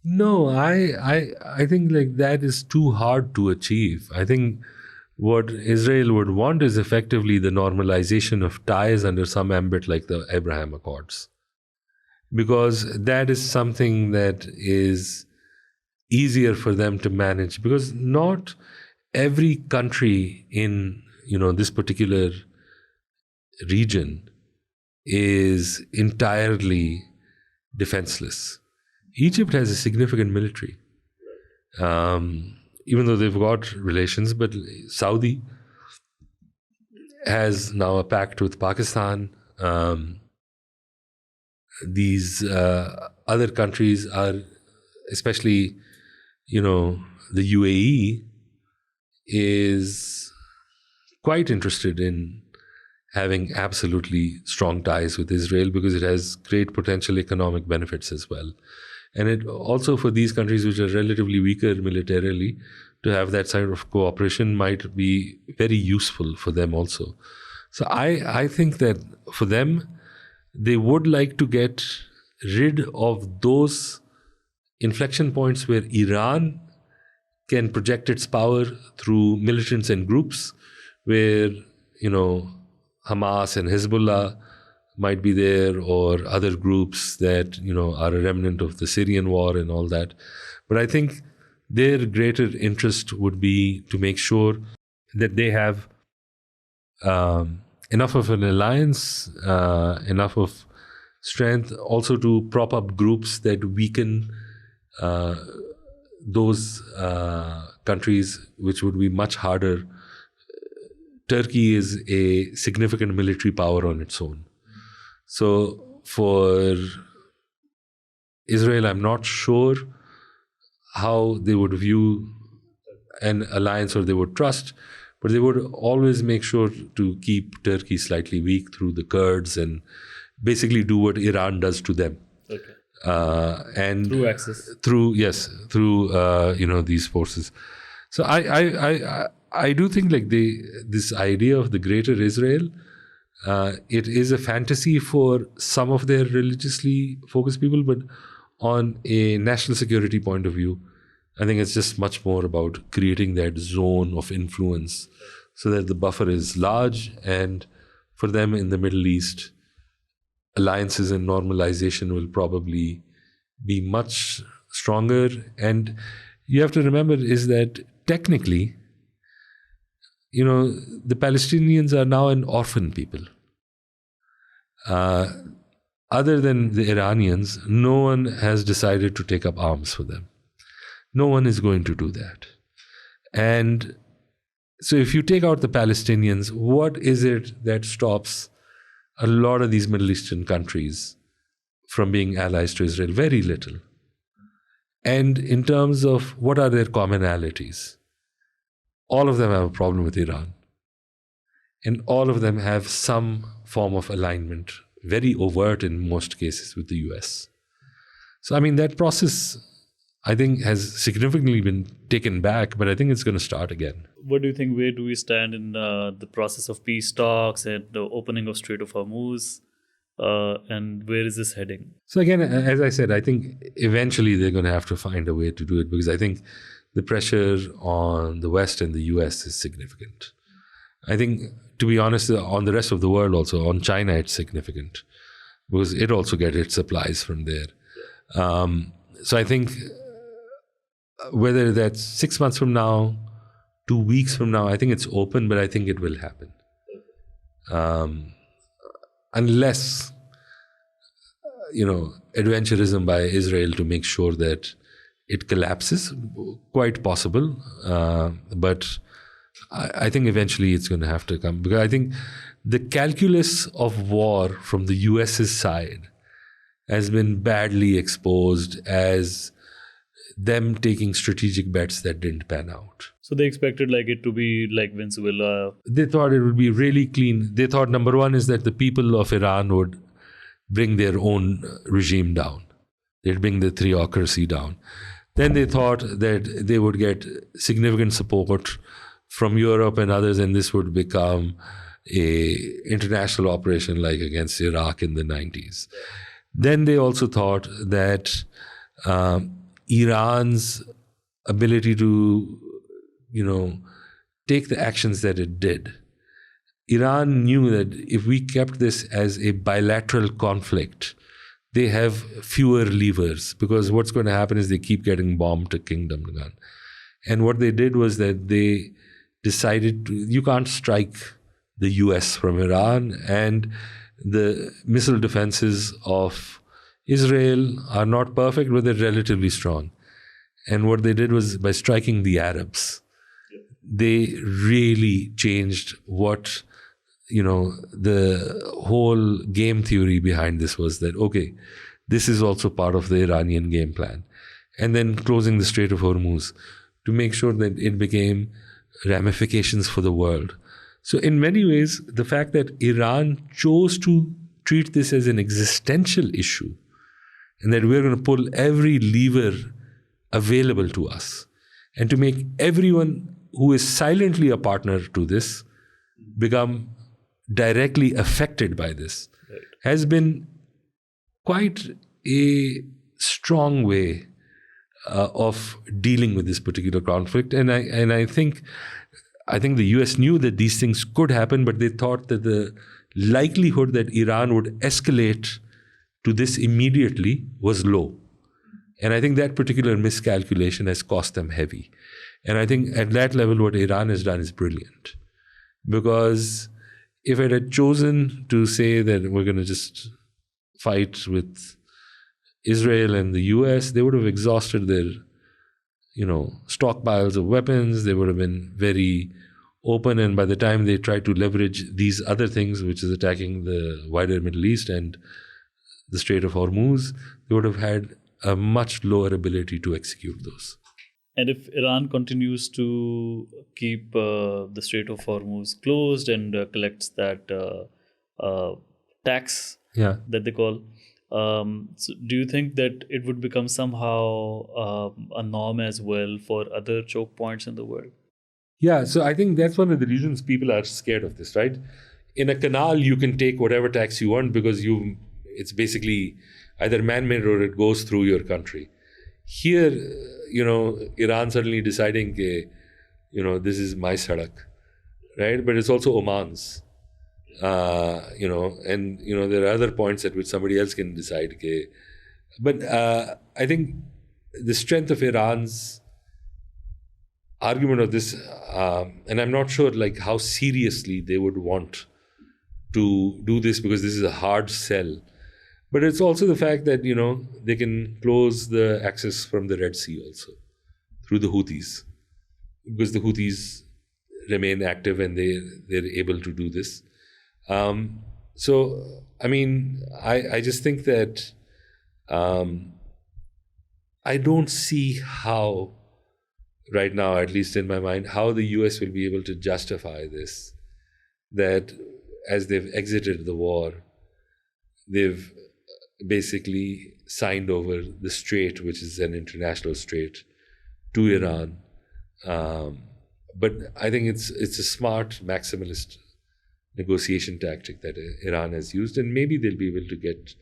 No, I think that is too hard to achieve. I think what Israel would want is effectively the normalization of ties under some ambit like the Abraham Accords. Because that is something that is easier for them to manage. Because not every country in this particular region is entirely defenseless. Egypt has a significant military. Even though they've got relations, but Saudi has now a pact with Pakistan. These other countries are, especially, the UAE is quite interested in having absolutely strong ties with Israel because it has great potential economic benefits as well. And it also, for these countries which are relatively weaker militarily, to have that sort of cooperation might be very useful for them also. So I think that for them, they would like to get rid of those inflection points where Iran can project its power through militants and groups, where, Hamas and Hezbollah might be there, or other groups that, are a remnant of the Syrian war and all that. But I think their greater interest would be to make sure that they have enough of an alliance, enough of strength also to prop up groups that weaken those countries, which would be much harder. Turkey is a significant military power on its own. So for Israel, I'm not sure how they would view an alliance or they would trust, but they would always make sure to keep Turkey slightly weak through the Kurds and basically do what Iran does to them. Okay. And through access. Through these forces. So I do think this idea of the Greater Israel, it is a fantasy for some of their religiously focused people, but on a national security point of view, I think it's just much more about creating that zone of influence so that the buffer is large. And for them in the Middle East, alliances and normalization will probably be much stronger. And you have to remember is that technically, the Palestinians are now an orphan people. Other than the Iranians, no one has decided to take up arms for them. No one is going to do that. And so if you take out the Palestinians, what is it that stops a lot of these Middle Eastern countries from being allies to Israel? Very little. And in terms of what are their commonalities, all of them have a problem with Iran. And all of them have some form of alignment, very overt in most cases, with the US. So, I mean, that process, I think, has significantly been taken back, but I think it's going to start again. What do you think? Where do we stand in the process of peace talks and the opening of Strait of Hormuz? And where is this heading? So again, as I said, I think eventually they're going to have to find a way to do it, because I think the pressure on the West and the US is significant. I think, to be honest, on the rest of the world also, on China, it's significant, because it also gets its supplies from there. So I think whether that's 6 months from now, 2 weeks from now, I think it's open, but I think it will happen. Unless, adventurism by Israel to make sure that it collapses, quite possible. But I think eventually it's going to have to come, because I think the calculus of war from the US's side has been badly exposed as them taking strategic bets that didn't pan out. So they expected it to be like Venezuela. They thought it would be really clean. They thought, number one is that the people of Iran would bring their own regime down. They'd bring the theocracy down. Then they thought that they would get significant support from Europe and others, and this would become a international operation like against Iraq in the 90s. Then they also thought that Iran's ability to, take the actions that it did. Iran knew that if we kept this as a bilateral conflict, they have fewer levers, because what's going to happen is they keep getting bombed to kingdom come. And what they did was that they decided you can't strike the US from Iran, and the missile defenses of Israel are not perfect, but they're relatively strong. And what they did was, by striking the Arabs, they really changed what, the whole game theory behind this was, that, okay, this is also part of the Iranian game plan. And then closing the Strait of Hormuz to make sure that it became ramifications for the world. So in many ways, the fact that Iran chose to treat this as an existential issue, and that we're going to pull every lever available to us, and to make everyone who is silently a partner to this become directly affected by this, right, has been quite a strong way of dealing with this particular conflict. And I think the US knew that these things could happen, but they thought that the likelihood that Iran would escalate to this immediately was low. And I think that particular miscalculation has cost them heavy. And I think at that level, what Iran has done is brilliant. Because if it had chosen to say that we're going to just fight with Israel and the US, they would have exhausted their, stockpiles of weapons. They would have been very open. And by the time they tried to leverage these other things, which is attacking the wider Middle East and the Strait of Hormuz, they would have had a much lower ability to execute those. And if Iran continues to keep the Strait of Hormuz closed and collects that tax that they call, so do you think that it would become somehow a norm as well for other choke points in the world? Yeah, so I think that's one of the reasons people are scared of this, right? In a canal, you can take whatever tax you want, because it's basically either man-made or it goes through your country. Here, Iran suddenly deciding, this is my sadak, right? But it's also Oman's. And there are other points at which somebody else can decide. Okay, but I think the strength of Iran's argument of this, and I'm not sure like how seriously they would want to do this, because this is a hard sell. But it's also the fact that they can close the access from the Red Sea also through the Houthis, because the Houthis remain active and they're able to do this. So I mean, I just think that I don't see how right now, at least in my mind, how the US will be able to justify this, that as they've exited the war, they've basically signed over the strait, which is an international strait, to Iran. But I think it's a smart maximalist negotiation tactic that Iran has used, and maybe they'll be able to get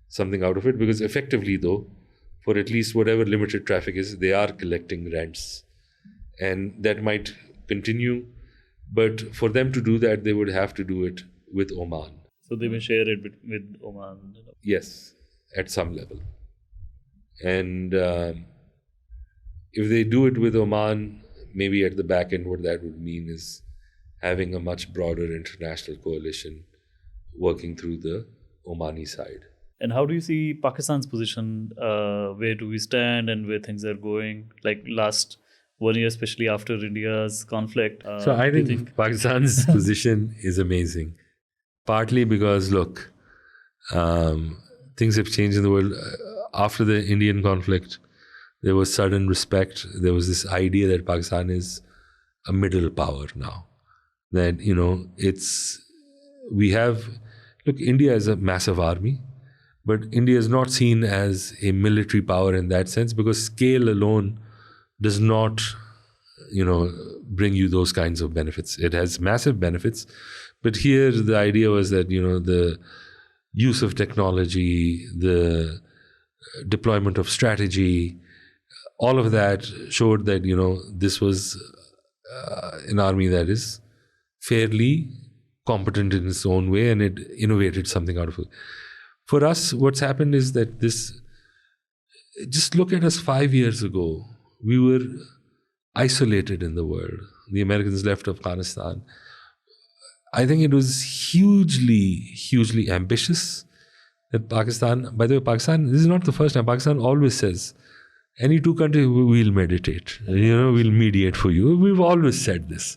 something out of it, because effectively, though, for at least whatever limited traffic is, they are collecting rents, and that might continue. But for them to do that, they would have to do it with Oman. So they may share it with Oman. Yes, at some level. And if they do it with Oman, maybe at the back end, what that would mean is having a much broader international coalition working through the Omani side. And how do you see Pakistan's position? Where do we stand and where things are going? Like last 1 year, especially after India's conflict. So I think Pakistan's position is amazing. Partly because, look, things have changed in the world. After the Indian conflict, there was sudden respect. There was this idea that Pakistan is a middle power now. That, India is a massive army, but India is not seen as a military power in that sense, because scale alone does not, bring you those kinds of benefits. It has massive benefits, but here the idea was that, the use of technology, the deployment of strategy, all of that showed that, this was an army that is fairly competent in its own way, and it innovated something out of it. For us, what's happened is that just look at us 5 years ago. We were isolated in the world. The Americans left Afghanistan. I think it was hugely, hugely ambitious that Pakistan, by the way, Pakistan, this is not the first time, Pakistan always says, any two countries, we'll meditate, we'll mediate for you. We've always said this,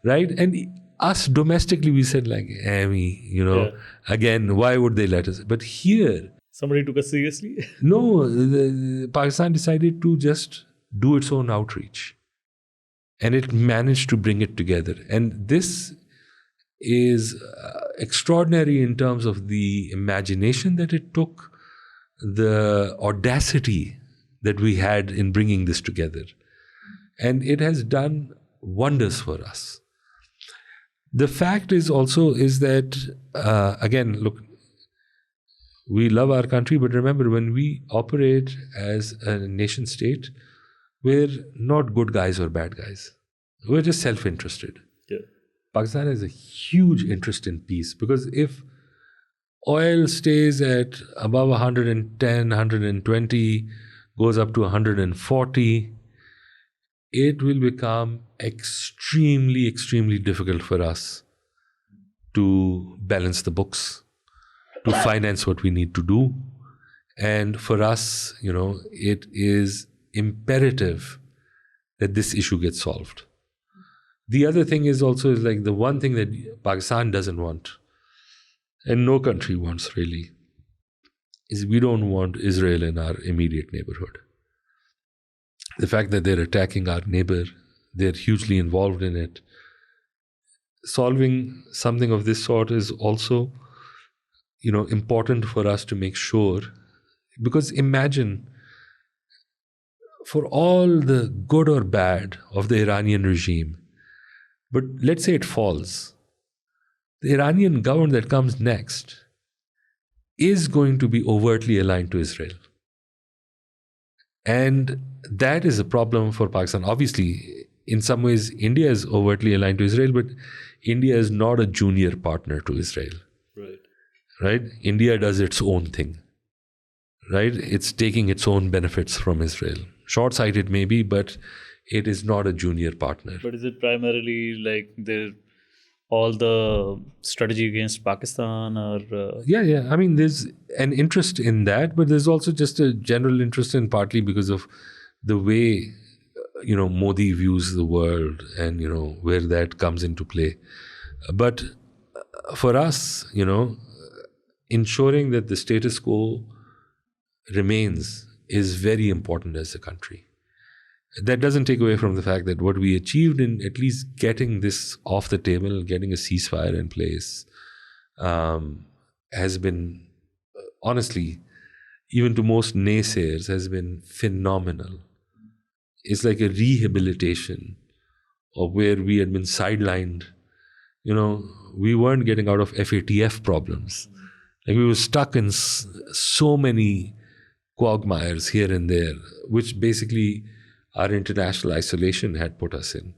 right? And us domestically, we said like, again, why would they let us? But here... Somebody took us seriously? No, Pakistan decided to just do its own outreach. And it managed to bring it together. And this is extraordinary in terms of the imagination that it took, the audacity that we had in bringing this together. And it has done wonders for us. The fact is that, again, look, we love our country, but remember, when we operate as a nation state, we're not good guys or bad guys. We're just self-interested. Yeah. Pakistan has a huge interest in peace, because if oil stays at above 110, 120, goes up to 140, it will become extremely, extremely difficult for us to balance the books, to finance what we need to do. And for us, it is imperative that this issue gets solved. The other thing is like the one thing that Pakistan doesn't want, and no country wants really, is we don't want Israel in our immediate neighborhood. The fact that they're attacking our neighbor, they're hugely involved in it. Solving something of this sort is also, important for us to make sure, because imagine, for all the good or bad of the Iranian regime, but let's say it falls, the Iranian government that comes next is going to be overtly aligned to Israel. And that is a problem for Pakistan. Obviously, in some ways, India is overtly aligned to Israel, but India is not a junior partner to Israel. Right? India does its own thing. Right? It's taking its own benefits from Israel. Short-sighted maybe, but it is not a junior partner. But is it primarily like all the strategy against Pakistan or? Yeah. I mean, there's an interest in that, but there's also just a general interest in partly because of the way, Modi views the world and, where that comes into play. But for us, ensuring that the status quo remains is very important as a country. That doesn't take away from the fact that what we achieved in at least getting this off the table, getting a ceasefire in place, has been, honestly, even to most naysayers, has been phenomenal. It's like a rehabilitation of where we had been sidelined. We weren't getting out of FATF problems. Like we were stuck in so many quagmires here and there, which basically our international isolation had put us in.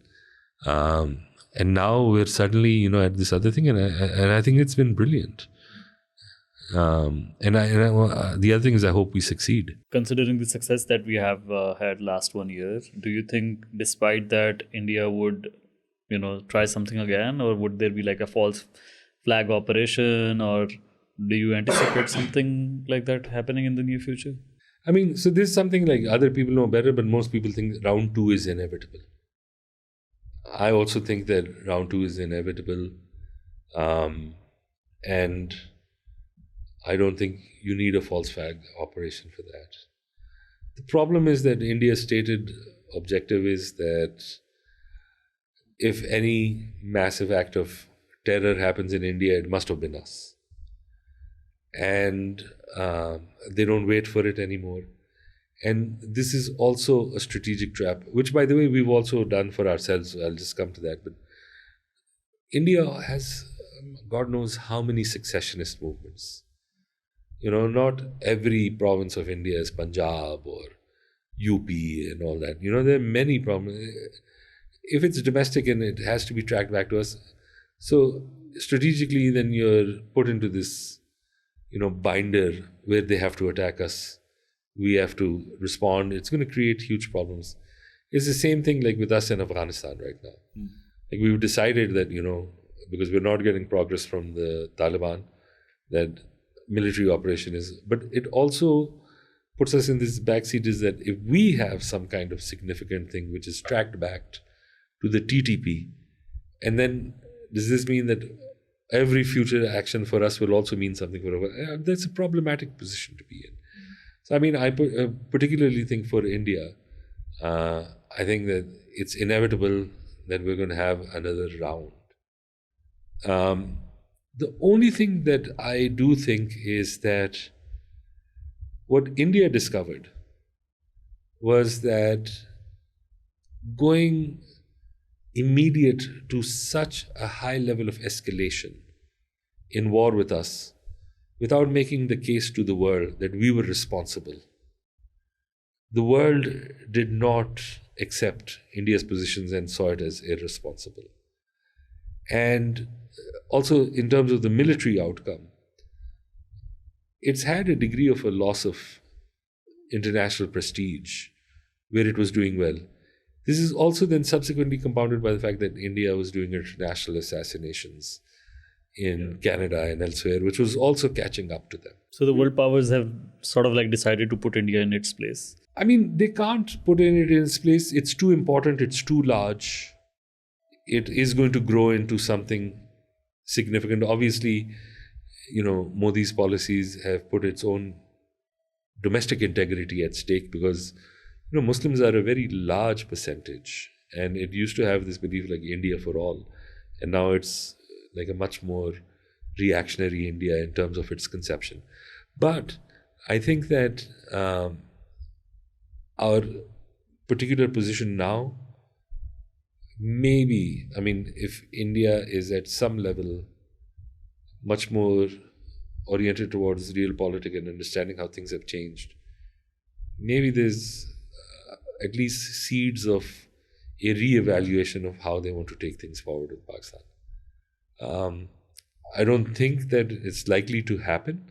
And now we're suddenly, at this other thing, and I think it's been brilliant. The other thing is I hope we succeed. Considering the success that we have had last 1 year, do you think despite that India would, try something again, or would there be like a false flag operation, or do you anticipate something like that happening in the near future? I mean, so this is something like other people know better, but most people think round 2 is inevitable. I also think that round 2 is inevitable. And I don't think you need a false flag operation for that. The problem is that India's stated objective is that if any massive act of terror happens in India, it must have been us. And they don't wait for it anymore. And this is also a strategic trap, which, by the way, we've also done for ourselves. So I'll just come to that. But India has, God knows how many secessionist movements. Not every province of India is Punjab or UP and all that. There are many problems. If it's domestic and it has to be tracked back to us, so strategically then you're put into this binder where they have to attack us. We have to respond. It's going to create huge problems. It's the same thing like with us in Afghanistan right now. Like we've decided that, because we're not getting progress from the Taliban, that military operation is, but it also puts us in this backseat is that if we have some kind of significant thing which is tracked back to the TTP, and then does this mean that every future action for us will also mean something for us? That's a problematic position to be in. So, I mean, I particularly think for India, I think that it's inevitable that we're going to have another round. The only thing that I do think is that what India discovered was that going immediate to such a high level of escalation in war with us, without making the case to the world that we were responsible. The world did not accept India's positions and saw it as irresponsible. And also in terms of the military outcome, it's had a degree of a loss of international prestige where it was doing well. This is also then subsequently compounded by the fact that India was doing international assassinations in Canada and elsewhere, which was also catching up to them. So the world powers have sort of like decided to put India in its place. I mean, they can't put it in its place. It's too important. It's too large. It is going to grow into something significant. Obviously, Modi's policies have put its own domestic integrity at stake because, Muslims are a very large percentage. And it used to have this belief like India for all. And now it's like a much more reactionary India in terms of its conception. But I think that our particular position now, maybe, if India is at some level much more oriented towards realpolitik and understanding how things have changed, maybe there's at least seeds of a re-evaluation of how they want to take things forward with Pakistan. I don't think that it's likely to happen.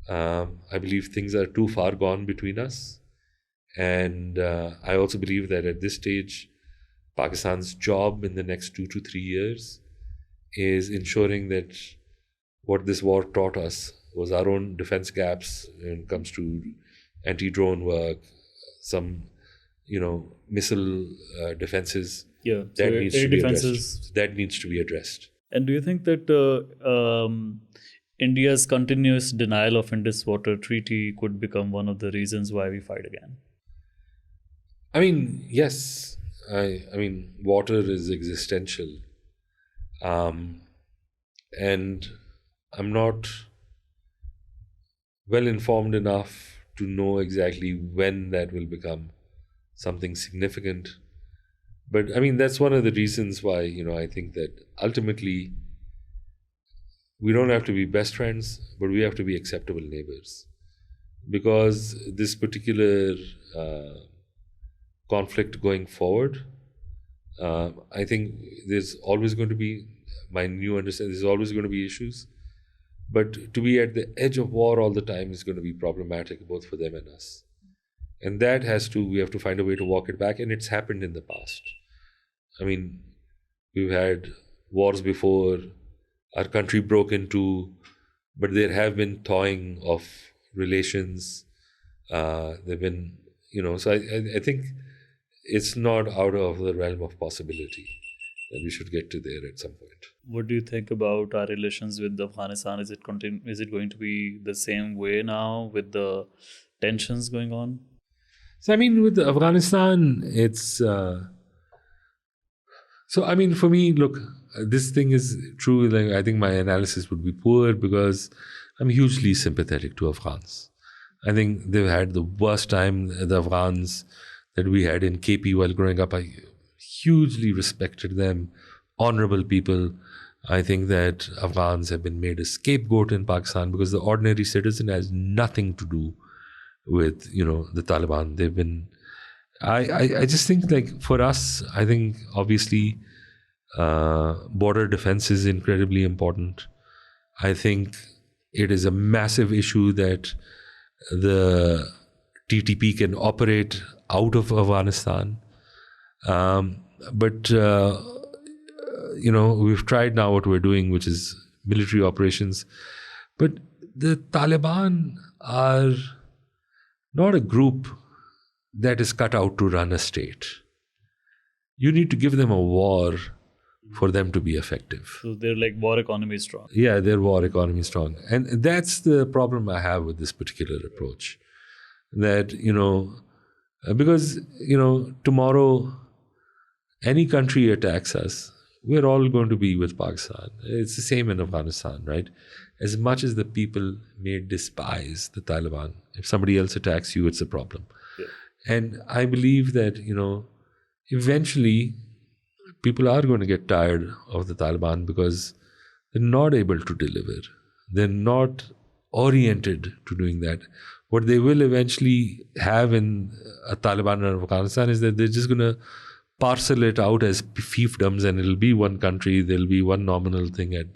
I believe things are too far gone between us. And I also believe that at this stage, Pakistan's job in the next 2 to 3 years is ensuring that what this war taught us was our own defense gaps when it comes to anti-drone work, some, missile defenses. Yeah, so That needs air to be defenses. addressed. That needs to be addressed. And do you think that India's continuous denial of Indus Water Treaty could become one of the reasons why we fight again? I mean, yes. I mean, water is existential. And I'm not well informed enough to know exactly when that will become something significant. But I mean, that's one of the reasons why, I think that ultimately we don't have to be best friends, but we have to be acceptable neighbors. Because this particular conflict going forward, I think there's always going to be, my new understanding, there's always going to be issues. But to be at the edge of war all the time is going to be problematic, both for them and us. And that we have to find a way to walk it back. And it's happened in the past. I mean, we've had wars before, our country broke into, but there have been thawing of relations. There've been, so I think it's not out of the realm of possibility that we should get to there at some point. What do you think about our relations with Afghanistan? Is it going to be the same way now with the tensions going on? So I mean, with Afghanistan, it's so I mean, for me, look, this thing is true. Like, I think my analysis would be poor because I'm hugely sympathetic to Afghans. I think they've had the worst time. The Afghans that we had in KP while growing up, I hugely respected them, honorable people. I think that Afghans have been made a scapegoat in Pakistan because the ordinary citizen has nothing to do with, the Taliban. They've been, I just think, like, for us, I think obviously border defense is incredibly important. I think it is a massive issue that the TTP can operate out of Afghanistan. But we've tried now what we're doing, which is military operations. But the Taliban are not a group that is cut out to run a state. You need to give them a war for them to be effective. So they're like war economy strong. Yeah, their war economy strong. And that's the problem I have with this particular approach. That, because, tomorrow any country attacks us, we're all going to be with Pakistan. It's the same in Afghanistan, right? As much as the people may despise the Taliban, if somebody else attacks you, it's a problem. Yeah. And I believe that, eventually people are going to get tired of the Taliban because they're not able to deliver. They're not oriented to doing that. What they will eventually have in a Taliban in Afghanistan is that they're just going to parcel it out as fiefdoms, and it'll be one country, there'll be one nominal thing at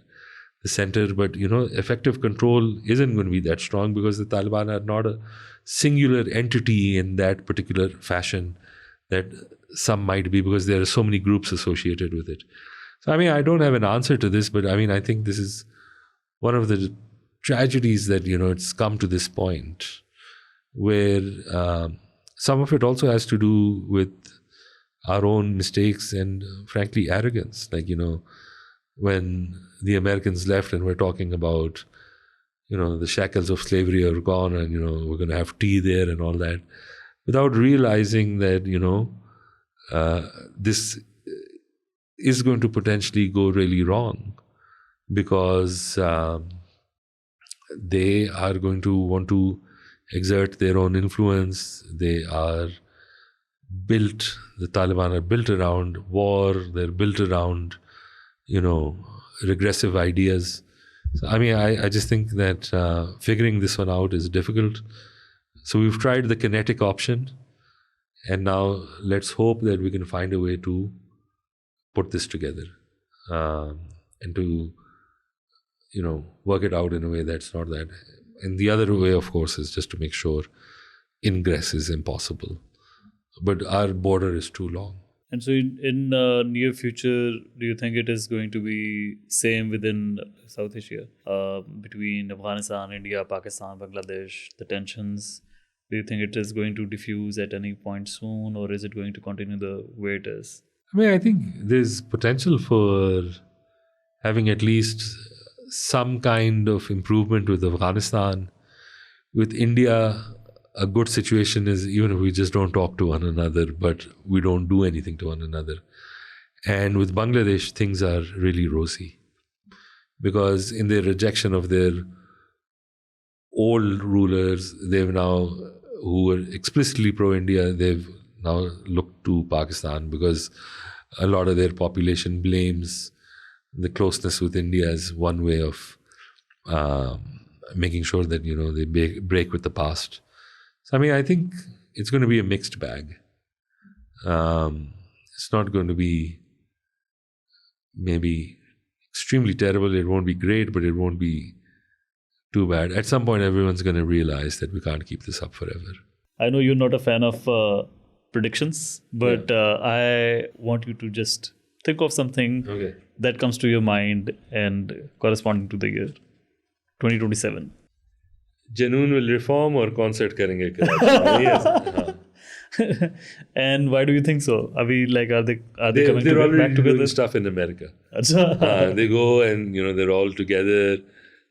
the center. But, effective control isn't going to be that strong because the Taliban are not a singular entity in that particular fashion that some might be, because there are so many groups associated with it. So, I mean, I don't have an answer to this, but I mean, I think this is one of the tragedies that, it's come to this point where some of it also has to do with our own mistakes and, frankly, arrogance. Like, when the Americans left and we're talking about, the shackles of slavery are gone and, we're going to have tea there and all that, without realizing that, this is going to potentially go really wrong because they are going to want to exert their own influence. The Taliban are built around war, they're built around, regressive ideas. So, I mean, I just think that figuring this one out is difficult. So we've tried the kinetic option, and now let's hope that we can find a way to put this together. and to, work it out in a way that's not that. And the other way, of course, is just to make sure ingress is impossible. But our border is too long. And so in near future, do you think it is going to be same within South Asia, between Afghanistan, India, Pakistan, Bangladesh, the tensions? Do you think it is going to diffuse at any point soon, or is it going to continue the way it is? I mean, I think there's potential for having at least some kind of improvement with Afghanistan. With India, a good situation is even if we just don't talk to one another, but we don't do anything to one another. And with Bangladesh, things are really rosy because in their rejection of their old rulers, they've now, who were explicitly pro-India, they've now looked to Pakistan because a lot of their population blames the closeness with India as one way of making sure that, they break with the past. So, I mean, I think it's going to be a mixed bag. It's not going to be maybe extremely terrible. It won't be great, but it won't be too bad. At some point, everyone's going to realize that we can't keep this up forever. I know you're not a fan of predictions, but I want you to just think of something that comes to your mind and corresponding to the year 2027. Janoon will reform or concert karenge Karachi? Yes. And why do you think so? Are we like are they coming They're already back together? doing stuff in America. Acha. They go and they're all together.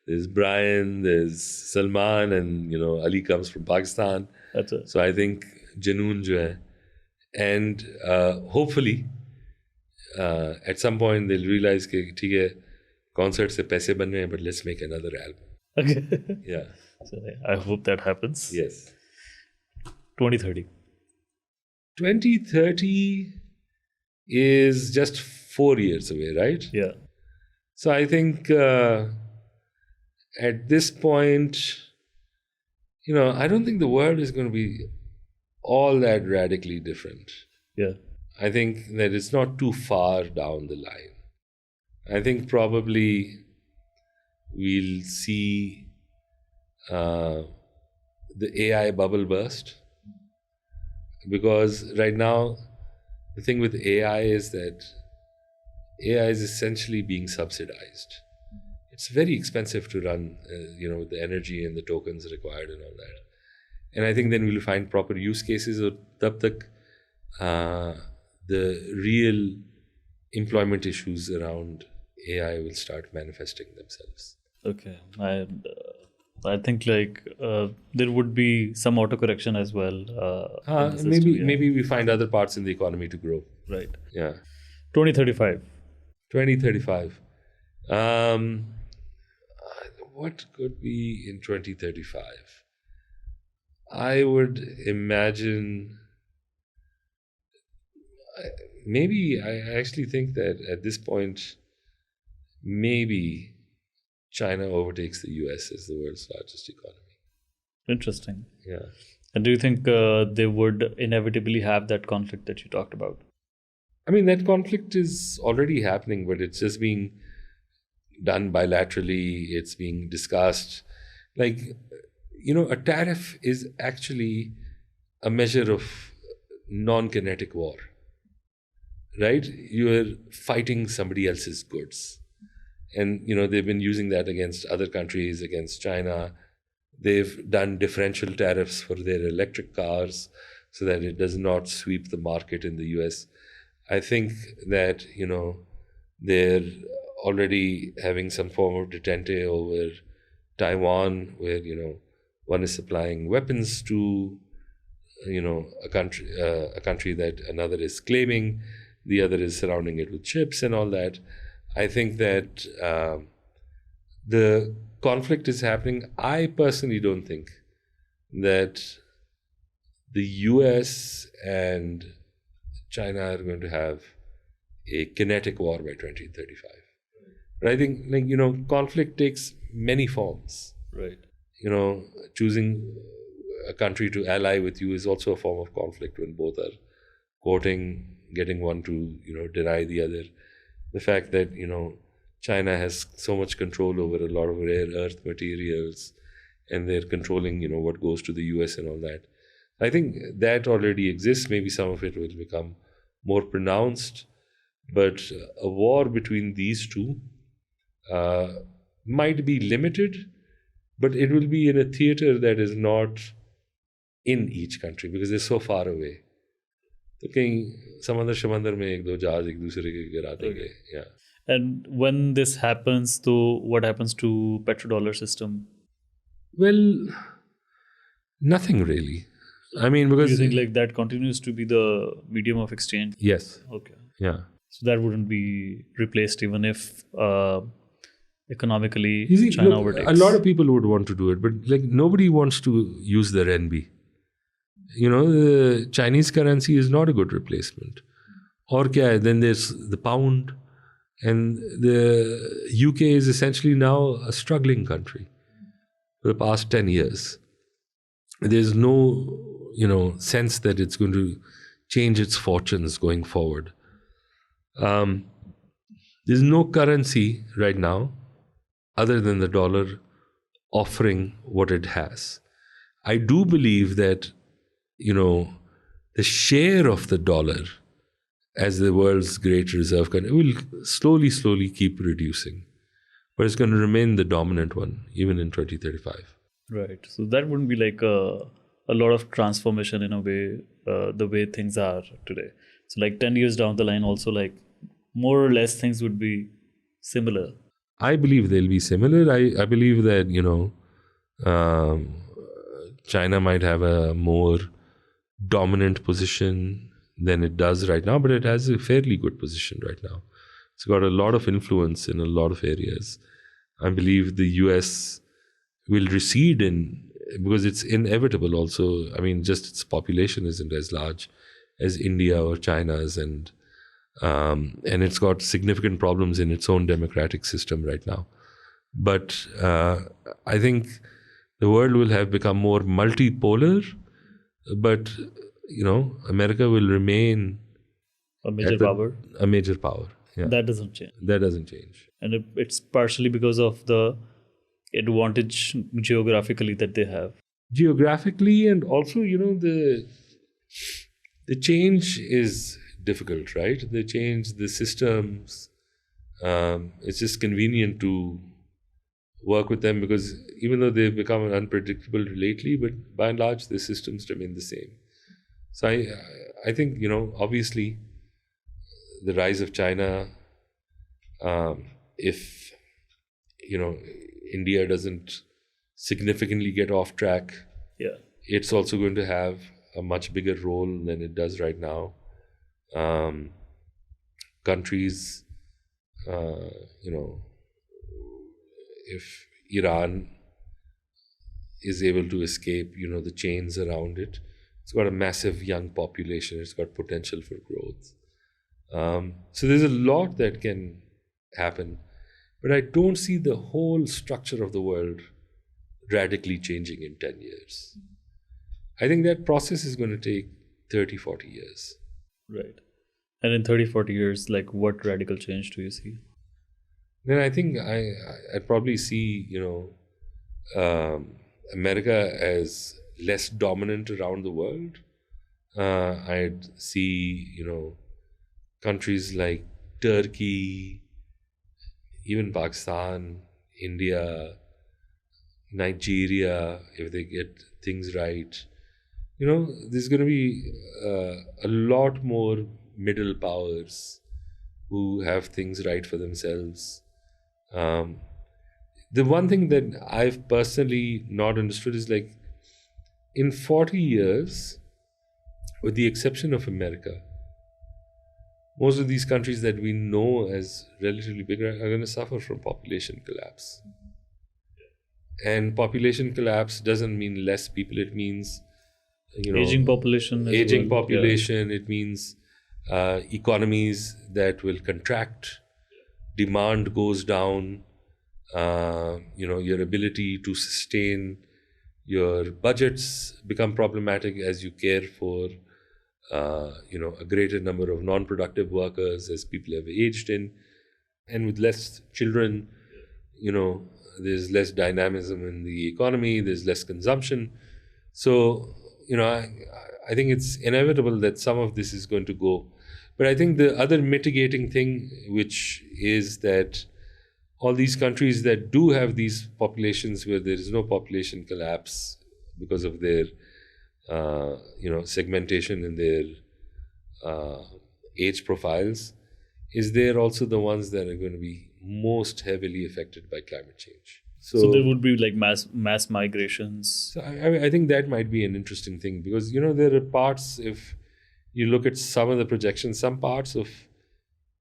There's Brian, there's Salman, and Ali comes from Pakistan. Acha. So I think Janoon jo hai. And hopefully at some point they'll realize that theek hai, concert se paise ban rahe hain, but let's make another album. Okay. Yeah. So I hope that happens. Yes. 2030. 2030 is just 4 years away, right? Yeah. So I think at this point, I don't think the world is going to be all that radically different. Yeah. I think that it's not too far down the line. I think probably we'll see the AI bubble burst. Because right now, the thing with AI is that AI is essentially being subsidized. It's very expensive to run, with the energy and the tokens required and all that. And I think then we'll find proper use cases. Or tab tak, the real employment issues around AI will start manifesting themselves. Okay. I think there would be some autocorrection as well. In the system, Maybe we find other parts in the economy to grow. Right. Yeah. 2035. 2035. What could be in 2035? I would imagine. I actually think that at this point, maybe China overtakes the US as the world's largest economy. Interesting. Yeah. And do you think they would inevitably have that conflict that you talked about? I mean, that conflict is already happening, but it's just being done bilaterally. It's being discussed. A tariff is actually a measure of non-kinetic war, right? You're fighting somebody else's goods. And, they've been using that against other countries, against China. They've done differential tariffs for their electric cars so that it does not sweep the market in the US. I think that, they're already having some form of detente over Taiwan, where, one is supplying weapons to, a country that another is claiming, the other is surrounding it with chips and all that. I think that the conflict is happening. I personally don't think that the US and China are going to have a kinetic war by 2035. But I think, conflict takes many forms. Right. Choosing a country to ally with you is also a form of conflict when both are courting, getting one to, deny the other. The fact that, China has so much control over a lot of rare earth materials, and they're controlling, what goes to the US and all that. I think that already exists. Maybe some of it will become more pronounced, but a war between these two might be limited, but it will be in a theater that is not in each country because they're so far away. तो कहीं समंदर शमंदर में एक दो जहाज एक दूसरे के गिरा देंगे. Yeah. And when this happens, though, what happens to petrodollar system? Well, nothing really. I mean, because Do you think like that continues to be the medium of exchange? yes, Okay. yeah. So that wouldn't be replaced even if economically You see, China look, overtakes. a lot of people would want to do it, but like nobody wants to use the renminbi. The Chinese currency is not a good replacement. Or kya hai? Then there's the pound, and the UK is essentially now a struggling country for the past 10 years. There's no, sense that it's going to change its fortunes going forward. There's no currency right now other than the dollar offering what it has. I do believe that, the share of the dollar as the world's great reserve currency will slowly keep reducing. But it's going to remain the dominant one, even in 2035. Right. So that wouldn't be like a lot of transformation in a way, the way things are today. So like 10 years down the line also, like more or less things would be similar. I believe they'll be similar. I believe that, China might have a more dominant position than it does right now, but it has a fairly good position right now. It's got a lot of influence in a lot of areas. I believe the US will recede because it's inevitable also. I mean, just its population isn't as large as India or China's, and it's got significant problems in its own democratic system right now. But I think the world will have become more multipolar, but America will remain A major power. A major power. Yeah. That doesn't change. That doesn't change. And it's partially because of the advantage geographically that they have. Geographically, and also, the change is difficult, right? The change, the systems, it's just convenient to work with them because even though they've become unpredictable lately, but by and large, the systems remain the same. So I think, obviously, the rise of China, if, India doesn't significantly get off track, Yeah. it's also going to have a much bigger role than it does right now. Countries, if Iran is able to escape, the chains around it, it's got a massive young population. It's got potential for growth. So there's a lot that can happen, but I don't see the whole structure of the world radically changing in 10 years. I think that process is going to take 30, 40 years. Right. And in 30, 40 years, like what radical change do you see? Then I think I'd probably see, America as less dominant around the world. I'd see, countries like Turkey, even Pakistan, India, Nigeria, if they get things right. There's going to be a lot more middle powers who have things right for themselves. The one thing that I've personally not understood is like, in 40 years, with the exception of America, most of these countries that we know as relatively big are going to suffer from population collapse. And population collapse doesn't mean less people. It means, aging population. Aging population. Yeah. It means economies that will contract. Demand goes down. Your ability to sustain your budgets become problematic as you care for a greater number of non-productive workers as people have aged in. And with less children, there's less dynamism in the economy, there's less consumption. So, I think it's inevitable that some of this is going to go. But I think the other mitigating thing, which is that all these countries that do have these populations where there is no population collapse because of their, segmentation in their age profiles, is they're also the ones that are going to be most heavily affected by climate change. So there would be like mass migrations. So I think that might be an interesting thing, because there are parts, if you look at some of the projections, some parts of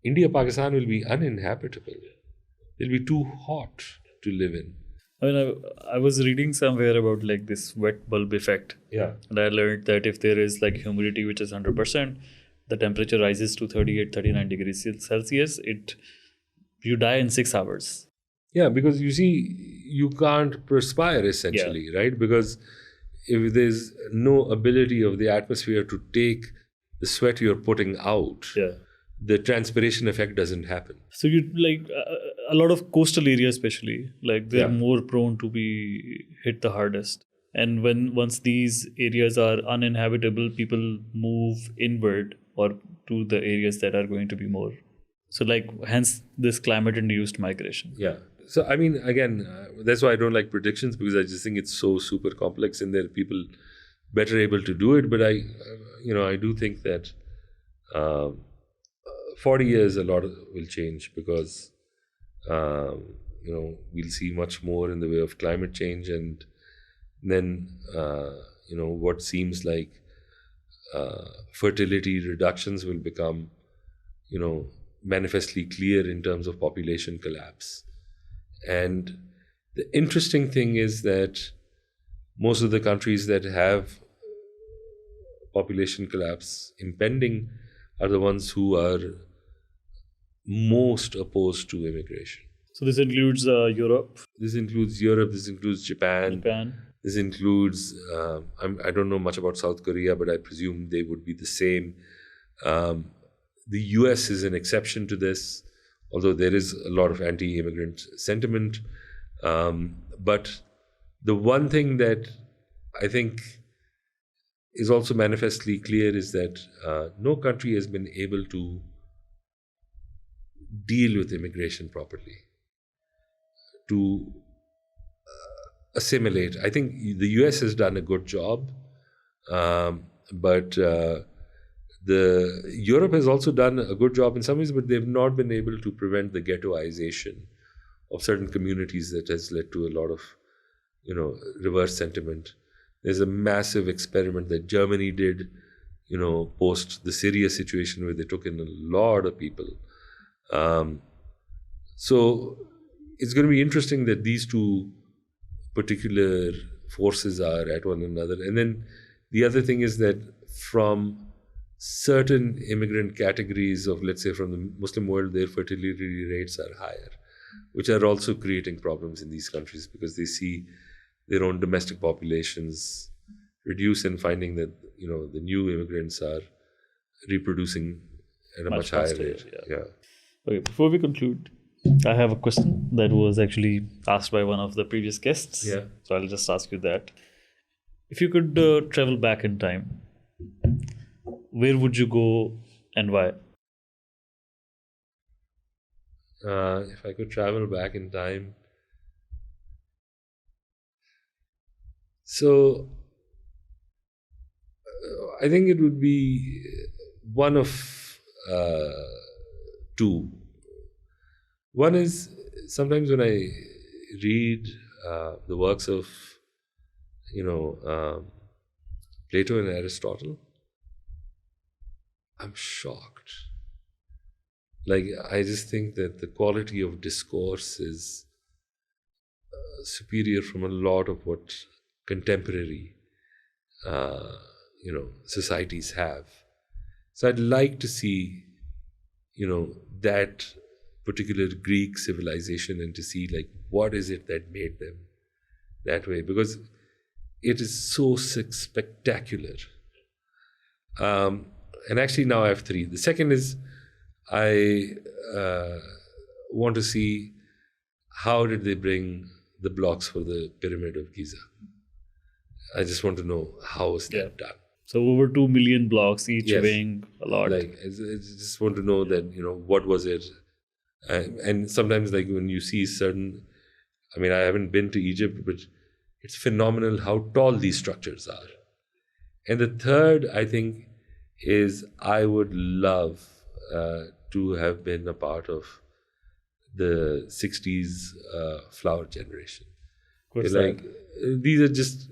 India, Pakistan will be uninhabitable. It'll be too hot to live in. I mean, I was reading somewhere about like this wet bulb effect. Yeah. And I learned that if there is like humidity which is 100%, the temperature rises to 38, 39 degrees Celsius, you die in 6 hours. Yeah, because you see, you can't perspire essentially, right? Because if there's no ability of the atmosphere to take the sweat you're putting out, the transpiration effect doesn't happen. So you like a lot of coastal areas, especially, like they're more prone to be hit the hardest. And once these areas are uninhabitable, people move inward or to the areas that are going to be more. So hence this climate-induced migration. Yeah. So, I mean, again, that's why I don't like predictions, because I just think it's so super complex and there are people better able to do it. But I do think that 40 years, a lot will change, because, we'll see much more in the way of climate change. And then, what seems like fertility reductions will become, manifestly clear in terms of population collapse. And the interesting thing is that most of the countries that have population collapse impending are the ones who are most opposed to immigration. So this includes Europe? This includes Europe, this includes Japan. This includes, I don't know much about South Korea, but I presume they would be the same. The US is an exception to this, although there is a lot of anti-immigrant sentiment. But the one thing that I think is also manifestly clear is that no country has been able to deal with immigration properly, to assimilate. I think the US has done a good job, but Europe has also done a good job in some ways, but they've not been able to prevent the ghettoization of certain communities that has led to a lot of, reverse sentiment. There's a massive experiment that Germany did, post the Syria situation, where they took in a lot of people. So it's going to be interesting that these two particular forces are at one another. And then the other thing is that from certain immigrant categories of, let's say, from the Muslim world, their fertility rates are higher, which are also creating problems in these countries, because they see their own domestic populations reduce and finding that, the new immigrants are reproducing at a much higher rate. Yeah. Okay, before we conclude, I have a question that was actually asked by one of the previous guests. Yeah. So I'll just ask you that. If you could travel back in time, where would you go and why? If I could travel back in time. So, I think it would be one of two. One is, sometimes when I read the works of, Plato and Aristotle, I'm shocked. I just think that the quality of discourse is superior from a lot of what contemporary, societies have. So I'd like to see, that particular Greek civilization, and to see what is it that made them that way, because it is so spectacular. And actually now I have three. The second is, I want to see how did they bring the blocks for the Pyramid of Giza. I just want to know how was that done. So over 2 million blocks, each Yes. weighing a lot. Like, I just want to know that, what was it? And sometimes, like, when you see certain, I mean, I haven't been to Egypt, but it's phenomenal how tall these structures are. And the third, I think, is I would love to have been a part of the 60s flower generation. What's Like, these are just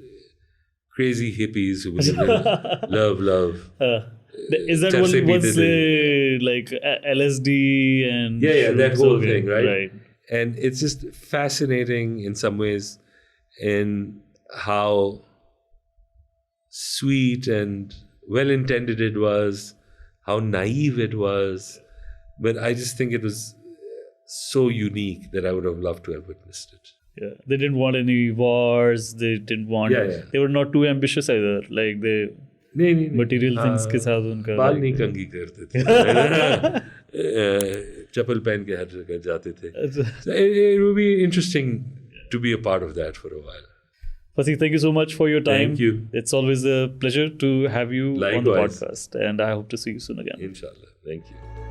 crazy hippies who believe in love. Is that what was like LSD and that shrooms? whole Okay, thing, right? Right. And it's just fascinating in some ways in how sweet and well-intended it was, how naive it was. But I just think it was so unique that I would have loved to have witnessed it. Yeah, they didn't want any wars. They didn't want. They were not too ambitious either. Like they नहीं material things के साथ उनका बाल नहीं कंघी करते थे चप्पल पहन के हर जगह जाते थे. So it would be interesting to be a part of that for a while. Fasi, thank you so much for your time. Thank you. It's always a pleasure to have you on the Likewise. podcast, and I hope to see you soon again. Inshallah. Thank you.